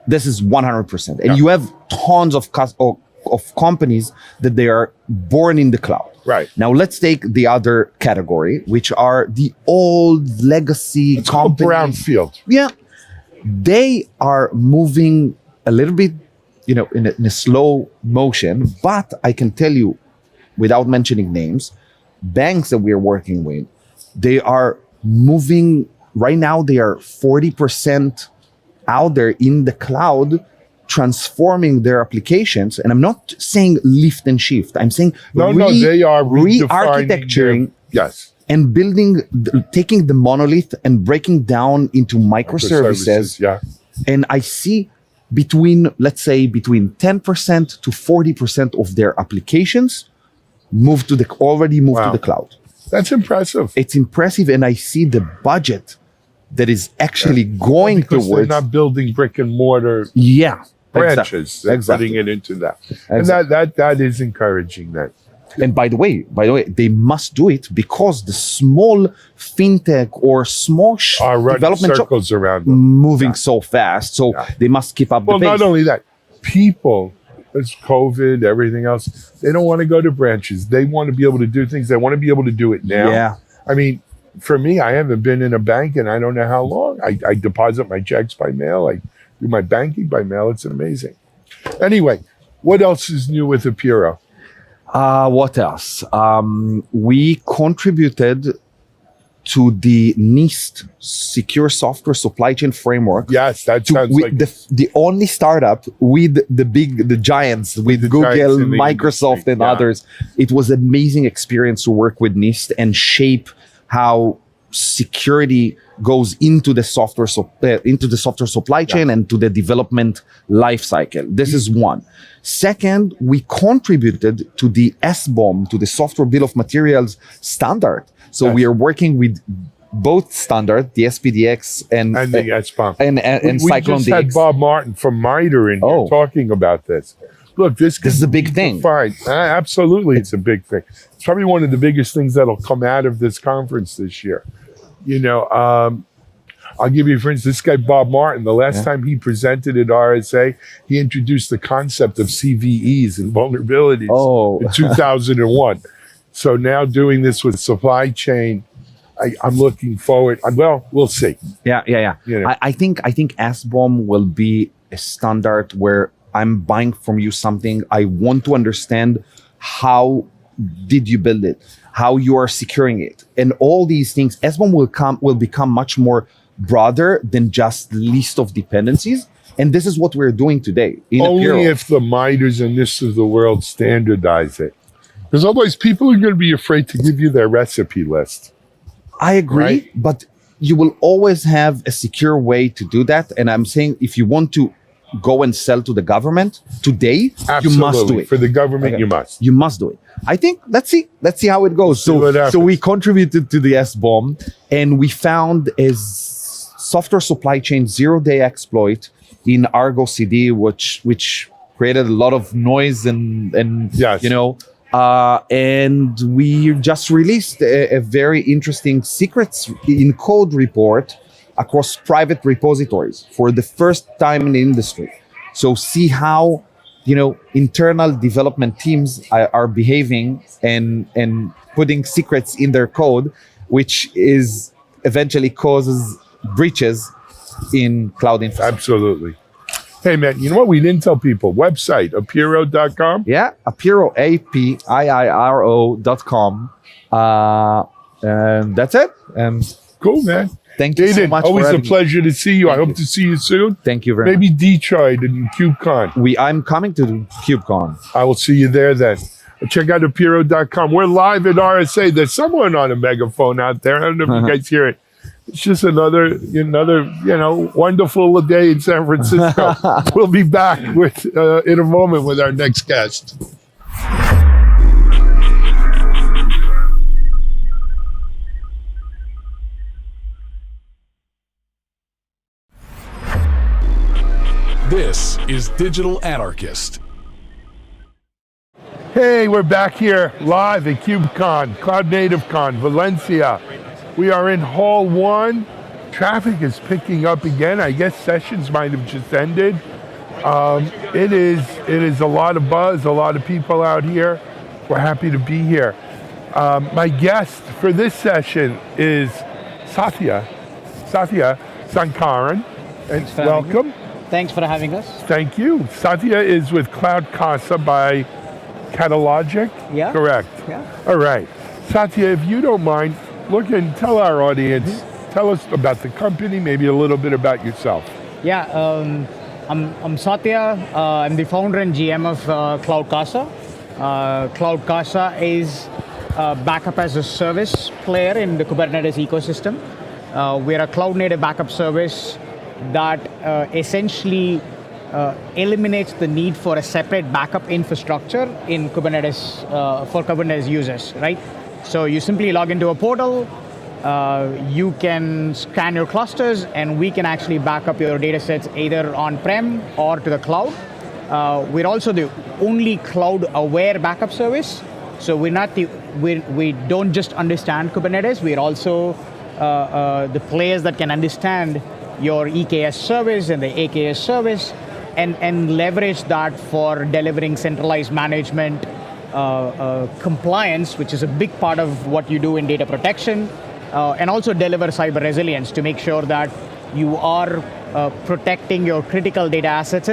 This is 100%. And you have tons of companies that they are born in the cloud. Right. Now let's take the other category, which are the old legacy companies. Brownfield. Yeah. They are moving a little bit, in a slow motion, but I can tell you, without mentioning names, banks that we're working with, they are moving right now. They are 40% out there in the cloud, transforming their applications. And I'm not saying lift and shift. I'm saying they are re-architecturing and building, taking the monolith and breaking down into microservices. Yeah. And I see between 10% to 40% of their applications already moved to the cloud. That's impressive. It's impressive, and I see the budget that is actually going because towards. They're not building brick and mortar branches. They're putting it into that. And that is encouraging that. And by the way, they must do it because the small fintech or small development circles around them. Moving so fast. So they must keep up the pace. Well, not only that, people, it's COVID, everything else, they don't want to go to branches. They want to be able to do things. They want to be able to do it now. Yeah. I mean, for me, I haven't been in a bank and I don't know how long. I deposit my checks by mail. I do my banking by mail. It's amazing. Anyway, what else is new with Apiro? What else? We contributed to the NIST Secure Software Supply Chain Framework. Yes, that sounds like the only startup with the giants, with Google, Microsoft, and others. It was an amazing experience to work with NIST and shape how security goes into the software supply chain and to the development life cycle. This is one. Second, we contributed to the SBOM, to the Software Bill of Materials standard. So we are working with both standard, the SPDX and the SBOM. And Cyclone DX. We just had Bob Martin from MITRE in here talking about this. Look, this is a big thing. Fine. Absolutely, it's a big thing. It's probably one of the biggest things that'll come out of this conference this year. I'll give you, for instance, this guy, Bob Martin, the last time he presented at RSA, he introduced the concept of CVEs and vulnerabilities in 2001. So now doing this with supply chain, I'm looking forward. Well, we'll see. Yeah. You know. I think SBOM will be a standard where I'm buying from you something. I want to understand how did you build it, how you are securing it, and all these things. SBOM will become much more broader than just list of dependencies. And this is what we're doing today. Only if the MITREs and this of the world standardize it. Because otherwise people are going to be afraid to give you their recipe list. I agree, but you will always have a secure way to do that. And I'm saying if you want to go and sell to the government today, you must do it. For the government, you must. You must do it. I think, let's see how it goes. So we contributed to the SBOM, and we found a software supply chain 0-day exploit in Argo CD, which created a lot of noise and yes. And we just released a very interesting secrets in code report across private repositories for the first time in the industry. So see how internal development teams are behaving and putting secrets in their code, which is eventually causes breaches in cloud infrastructure. Absolutely. Hey, man, you know what we didn't tell people? Website, apiro.com? Yeah, Apiro, APIIRO.com. And that's it. And cool, man. Thank you so much. Always a pleasure to see you. I hope to see you soon. Thank you very much. Maybe Detroit and KubeCon. I'm coming to KubeCon. I will see you there then. Check out apiro.com. We're live at RSA. There's someone on a megaphone out there. I don't know if you guys hear it. It's just another, wonderful day in San Francisco. We'll be back in a moment with our next guest. This is Digital Anarchist. Hey, we're back here live at KubeCon, Cloud Native Con, Valencia. We are in Hall 1. Traffic is picking up again. I guess sessions might have just ended. It is a lot of buzz, a lot of people out here. We're happy to be here. My guest for this session is Satya Sankaran. And welcome. Thanks for having us. Thank you. Satya is with Cloud Casa by Catalogic? Yeah. Correct. Yeah. All right. Satya, if you don't mind, look and tell our audience, tell us about the company, maybe a little bit about yourself. Yeah, I'm Satya. I'm the founder and GM of Cloud Casa. Cloud Casa is a backup as a service player in the Kubernetes ecosystem. We're a cloud-native backup service that essentially eliminates the need for a separate backup infrastructure in Kubernetes for Kubernetes users, right? So you simply log into a portal, you can scan your clusters, and we can actually back up your data sets either on-prem or to the cloud. We're also the only cloud-aware backup service. So we don't just understand Kubernetes, we're also the players that can understand your EKS service and the AKS service and leverage that for delivering centralized management, compliance, which is a big part of what you do in data protection, and also deliver cyber resilience to make sure that you are protecting your critical data assets,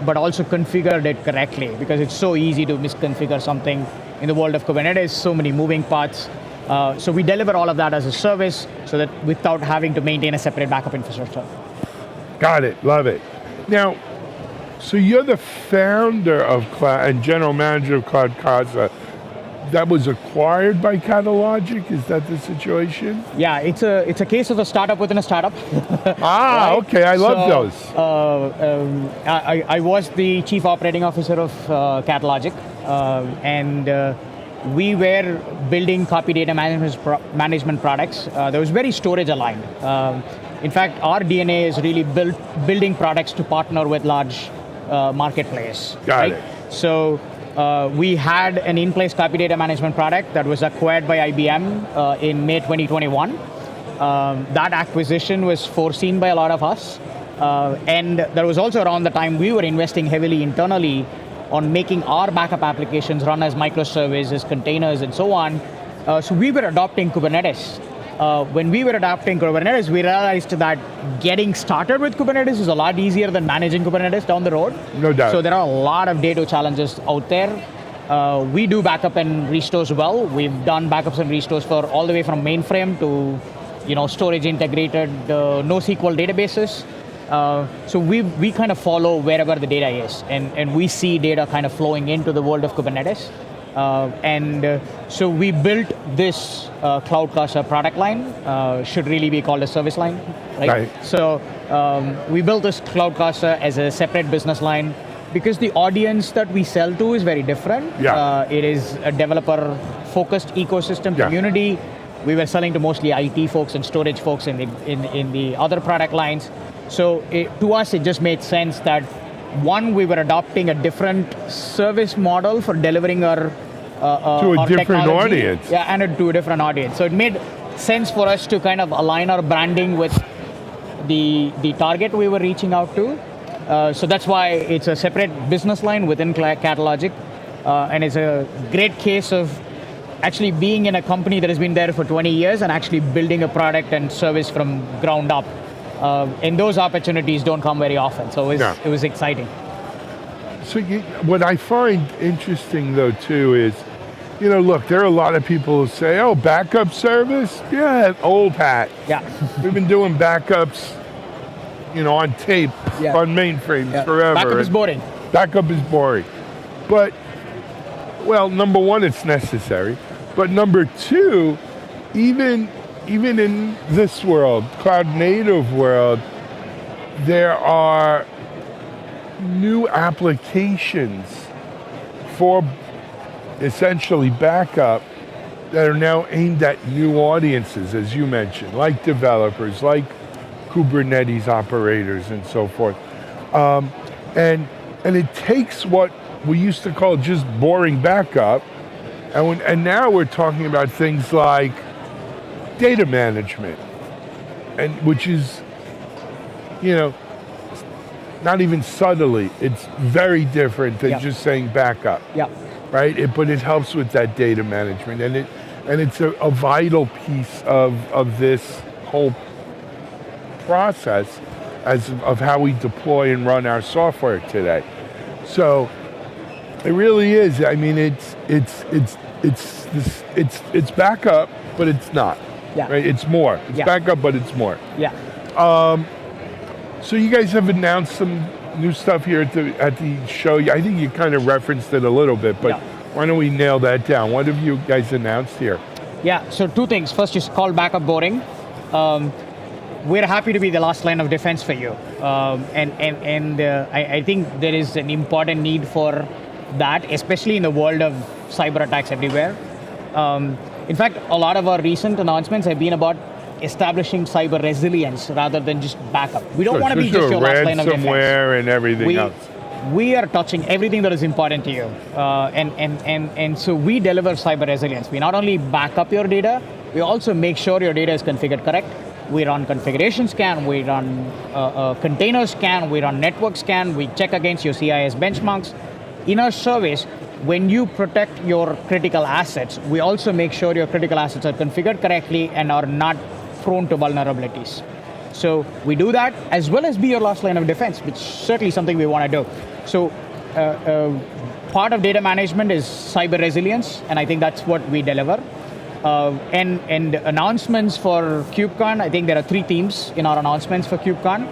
but also configured it correctly, because it's so easy to misconfigure something in the world of Kubernetes, so many moving parts. So we deliver all of that as a service so that without having to maintain a separate backup infrastructure. Got it, love it. Now, so you're the founder of Cloud and general manager of Cloud Casa. That was acquired by Catalogic? Is that the situation? Yeah, it's a case of a startup within a startup. Ah, right? Okay, I love those. I was the chief operating officer of Catalogic, and we were building copy data management products. That was very storage aligned. In fact, our DNA is really building products to partner with large marketplace. Got it. So we had an in-place copy data management product that was acquired by IBM in May 2021. That acquisition was foreseen by a lot of us. And there was also around the time we were investing heavily internally on making our backup applications run as microservices, containers, and so on. So we were adopting Kubernetes. When we were adopting Kubernetes, we realized that getting started with Kubernetes is a lot easier than managing Kubernetes down the road. No doubt. So there are a lot of data challenges out there. We do backup and restores well. We've done backups and restores for all the way from mainframe to storage integrated NoSQL databases. So we kind of follow wherever the data is, and we see data kind of flowing into the world of Kubernetes. So we built this Cloud Casa product line, should really be called a service line, right? So we built this Cloud Casa as a separate business line because the audience that we sell to is very different. It is a developer-focused ecosystem community. We were selling to mostly IT folks and storage folks in the other product lines. So to us, it just made sense that one, we were adopting a different service model for delivering our to a different audience. Yeah, and to a different audience. So it made sense for us to kind of align our branding with the target we were reaching out to. So that's why it's a separate business line within Catalogic, and it's a great case of actually being in a company that has been there for 20 years and actually building a product and service from ground up. And those opportunities don't come very often, so it was exciting. So what I find interesting, though, too, is, look, there are a lot of people who say, oh, backup service? Yeah, old hat. Yeah. We've been doing backups, on tape, on mainframes forever. Backup is boring. Backup is boring. But, well, number one, it's necessary. But number two, even in this world, cloud native world, there are new applications for essentially backup that are now aimed at new audiences, as you mentioned, like developers, like Kubernetes operators and so forth. And it takes what we used to call just boring backup, and now we're talking about things like data management, and which is, not even subtly, it's very different than just saying backup. Right? But it helps with that data management, and it's a vital piece of this whole process of how we deploy and run our software today. So it really is. I mean, it's backup, but it's not. Right? It's more. It's backup, but it's more. So you guys have announced some new stuff here at the show. I think you kind of referenced it a little bit, but why don't we nail that down? What have you guys announced here? Yeah, so two things. First, is called backup boring. We're happy to be the last line of defense for you. I think there is an important need for that, especially in the world of cyber attacks everywhere. In fact, a lot of our recent announcements have been about establishing cyber resilience rather than just backup. We don't want to be just your last line of defense. Ransomware and everything else. We are touching everything that is important to you. And so we deliver cyber resilience. We not only back up your data, we also make sure your data is configured correct. We run configuration scan, we run container scan, we run network scan, we check against your CIS benchmarks. In our service, when you protect your critical assets, we also make sure your critical assets are configured correctly and are not prone to vulnerabilities. So we do that as well as be your last line of defense, which is certainly something we want to do. So part of data management is cyber resilience, and I think that's what we deliver. And announcements for KubeCon, I think there are three themes in our announcements for KubeCon.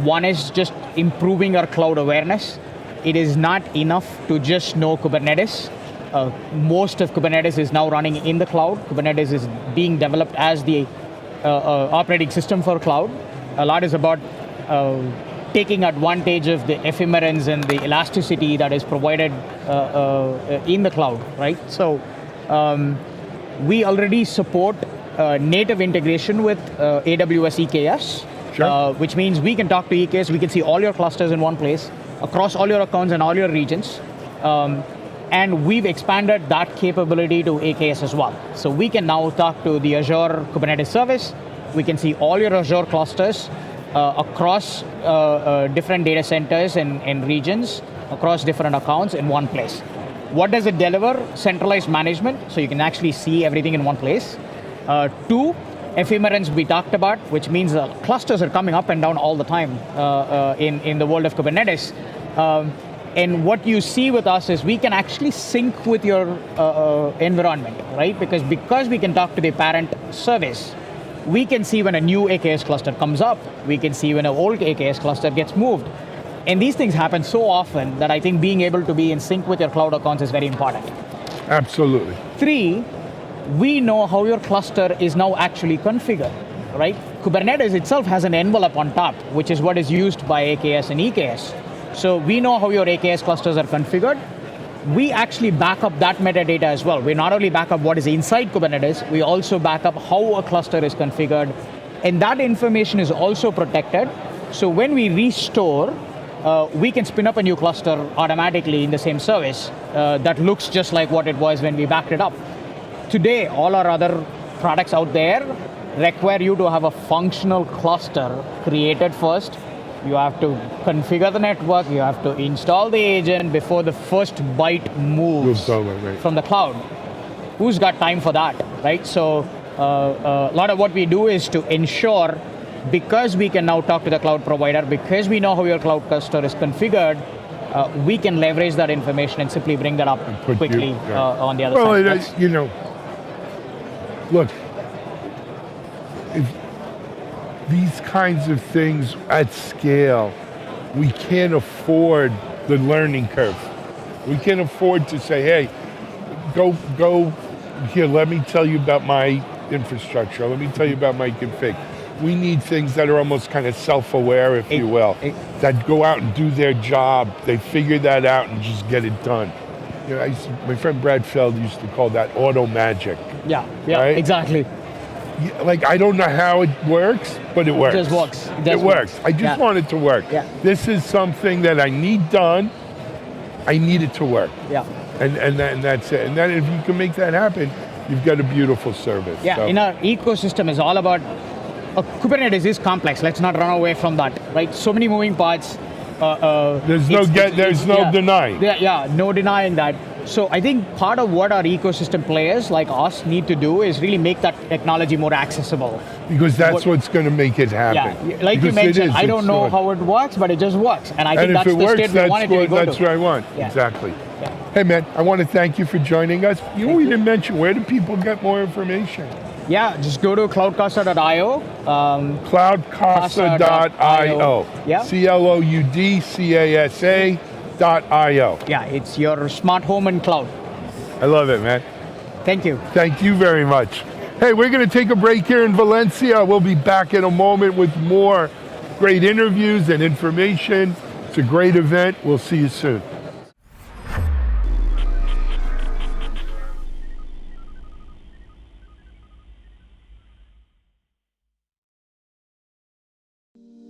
One is just improving our cloud awareness. It is not enough to just know Kubernetes. Most of Kubernetes is now running in the cloud. Kubernetes is being developed as the operating system for cloud. A lot is about taking advantage of the ephemerence and the elasticity that is provided in the cloud, right? So we already support native integration with AWS EKS, which means we can talk to EKS, we can see all your clusters in one place, across all your accounts and all your regions. And we've expanded that capability to AKS as well. So we can now talk to the Azure Kubernetes service We can see all your Azure clusters across different data centers and regions, across different accounts in one place. What does it deliver? Centralized management, so you can actually see everything in one place. 2, ephemerence we talked about, which means clusters are coming up and down all the time in the world of Kubernetes. And what you see with us is we can actually sync with your environment, right? Because we can talk to the parent service, we can see when a new AKS cluster comes up. We can see when an old AKS cluster gets moved. And these things happen so often that I think being able to be in sync with your cloud accounts is very important. Absolutely. 3, we know how your cluster is now actually configured, right? Kubernetes itself has an envelope on top, which is what is used by AKS and EKS. So we know how your AKS clusters are configured. We actually back up that metadata as well. We not only back up what is inside Kubernetes, we also back up how a cluster is configured. And that information is also protected. So when we restore, we can spin up a new cluster automatically in the same service that looks just like what it was when we backed it up. Today, all our other products out there require you to have a functional cluster created first. You have to configure the network, you have to install the agent before the first byte moves from the cloud. Who's got time for that, right? So a lot of what we do is to ensure, because we can now talk to the cloud provider, because we know how your cloud cluster is configured, we can leverage that information and simply bring that up quickly on the other side. Well, you know, look, if these kinds of things at scale, we can't afford the learning curve. We can't afford to say, hey, go here, let me tell you about my infrastructure, let me tell you about my config. We need things that are almost kind of self-aware, if you will, that go out and do their job. They figure that out and just get it done. You know, my friend Brad Feld used to call that auto magic. Yeah, right? Exactly. Like, I don't know how it works, but it works. It just works. It works. I just want it to work. Yeah. This is something that I need done. I need it to work. Yeah. And that's it. And then if you can make that happen, you've got a beautiful service. Yeah, So. in our ecosystem is all about, Kubernetes is complex. Let's not run away from that, right? So many moving parts. There's no denying. Yeah, no denying that. So I think part of what our ecosystem players like us need to do is really make that technology more accessible. Because that's what's going to make it happen. Yeah, like you mentioned, I don't know how it works, but it just works. And I think that's the state we want it to go to. That's what I want. Yeah. Exactly. Yeah. Hey, man, I want to thank you for joining us. We didn't mention, where do people get more information? Yeah, just go to cloudcasa.io. Cloudcasa.io. Yeah. CLOUDCASA.io. Yeah, it's your smart home and cloud. I love it, man. Thank you. Thank you very much. Hey, we're going to take a break here in Valencia. We'll be back in a moment with more great interviews and information. It's a great event. We'll see you soon.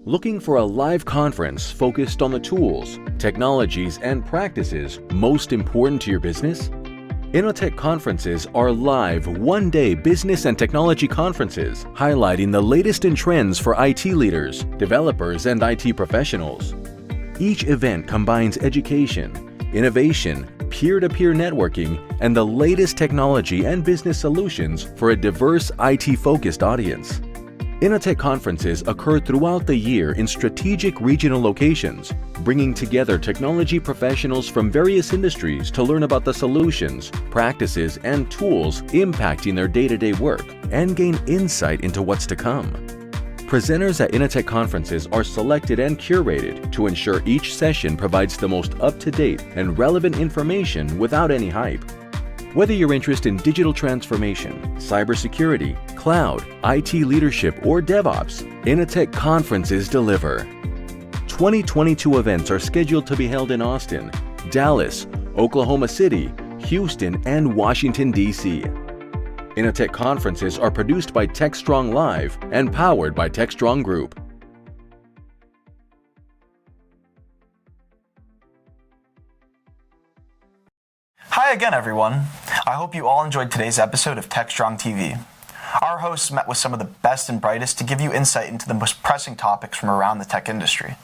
Looking for a live conference focused on the tools, technologies, and practices most important to your business? Innotech conferences are live one-day business and technology conferences highlighting the latest in trends for IT leaders, developers, and IT professionals. Each event combines education, innovation, peer-to-peer networking, and the latest technology and business solutions for a diverse IT-focused audience. Innotech conferences occur throughout the year in strategic regional locations, bringing together technology professionals from various industries to learn about the solutions, practices, and tools impacting their day-to-day work and gain insight into what's to come. Presenters at Innotech conferences are selected and curated to ensure each session provides the most up-to-date and relevant information without any hype. Whether you're interested in digital transformation, cybersecurity, cloud, IT leadership, or DevOps, Innotech conferences deliver. 2022 events are scheduled to be held in Austin, Dallas, Oklahoma City, Houston, and Washington, D.C. Innotech conferences are produced by Techstrong Live and powered by Techstrong Group. Hi again, everyone. I hope you all enjoyed today's episode of Techstrong TV. Our hosts met with some of the best and brightest to give you insight into the most pressing topics from around the tech industry.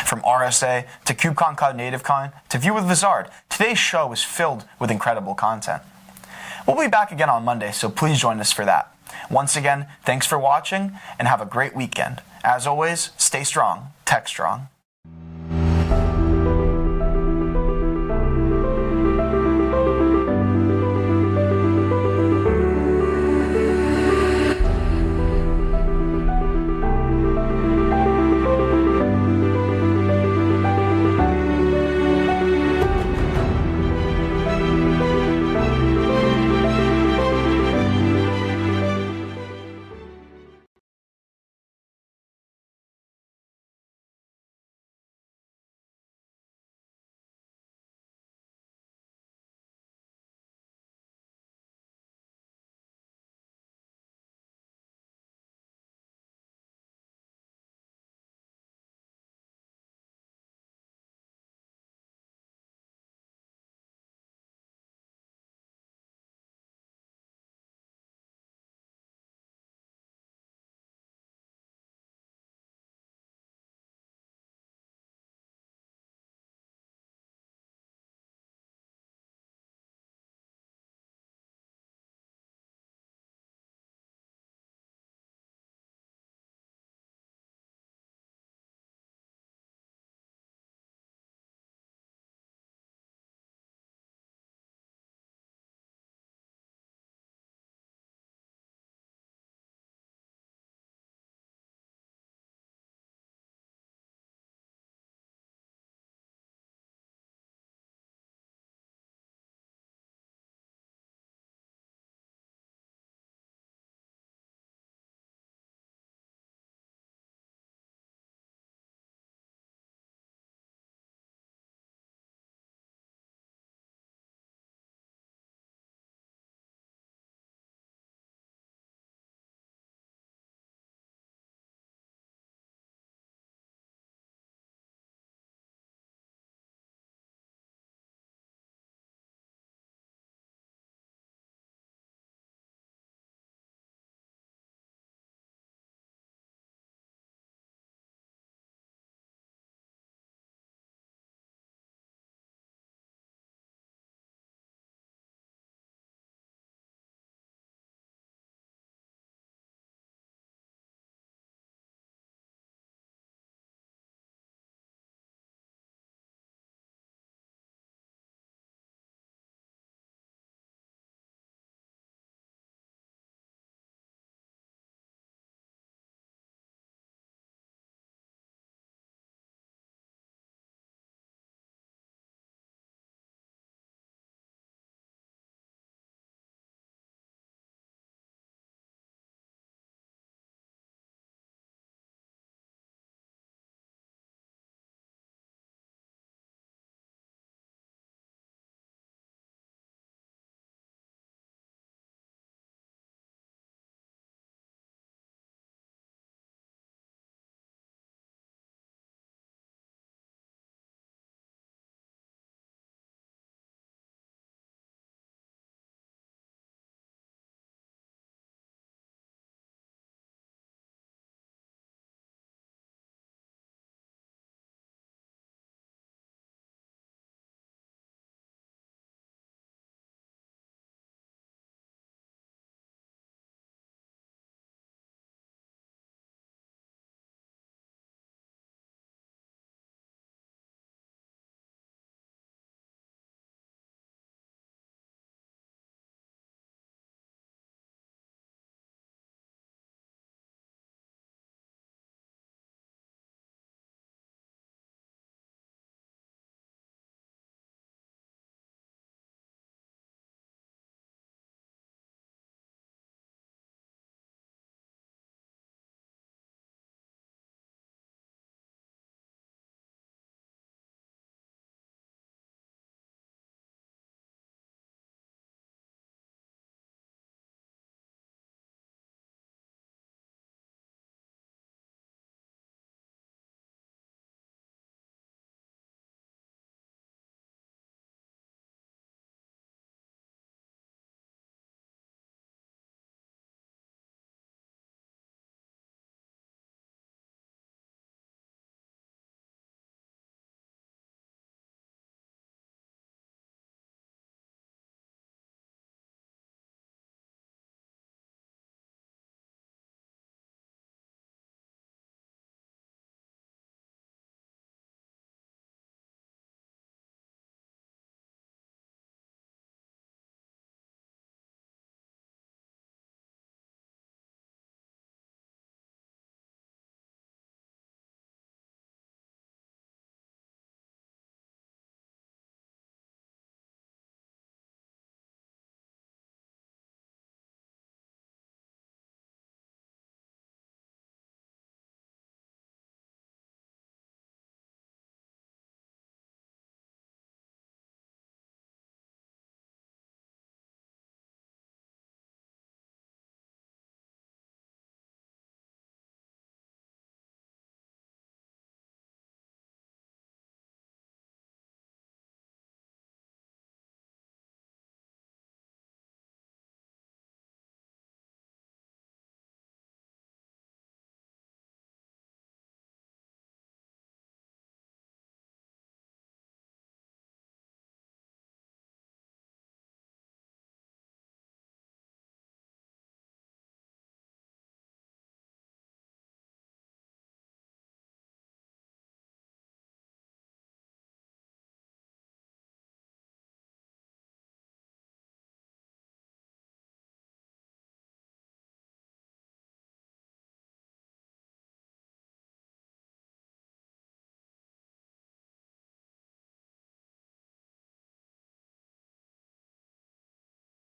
From RSA to KubeCon Cloud NativeCon to View with Vizard, today's show was filled with incredible content. We'll be back again on Monday, so please join us for that. Once again, thanks for watching and have a great weekend. As always, stay strong, tech strong.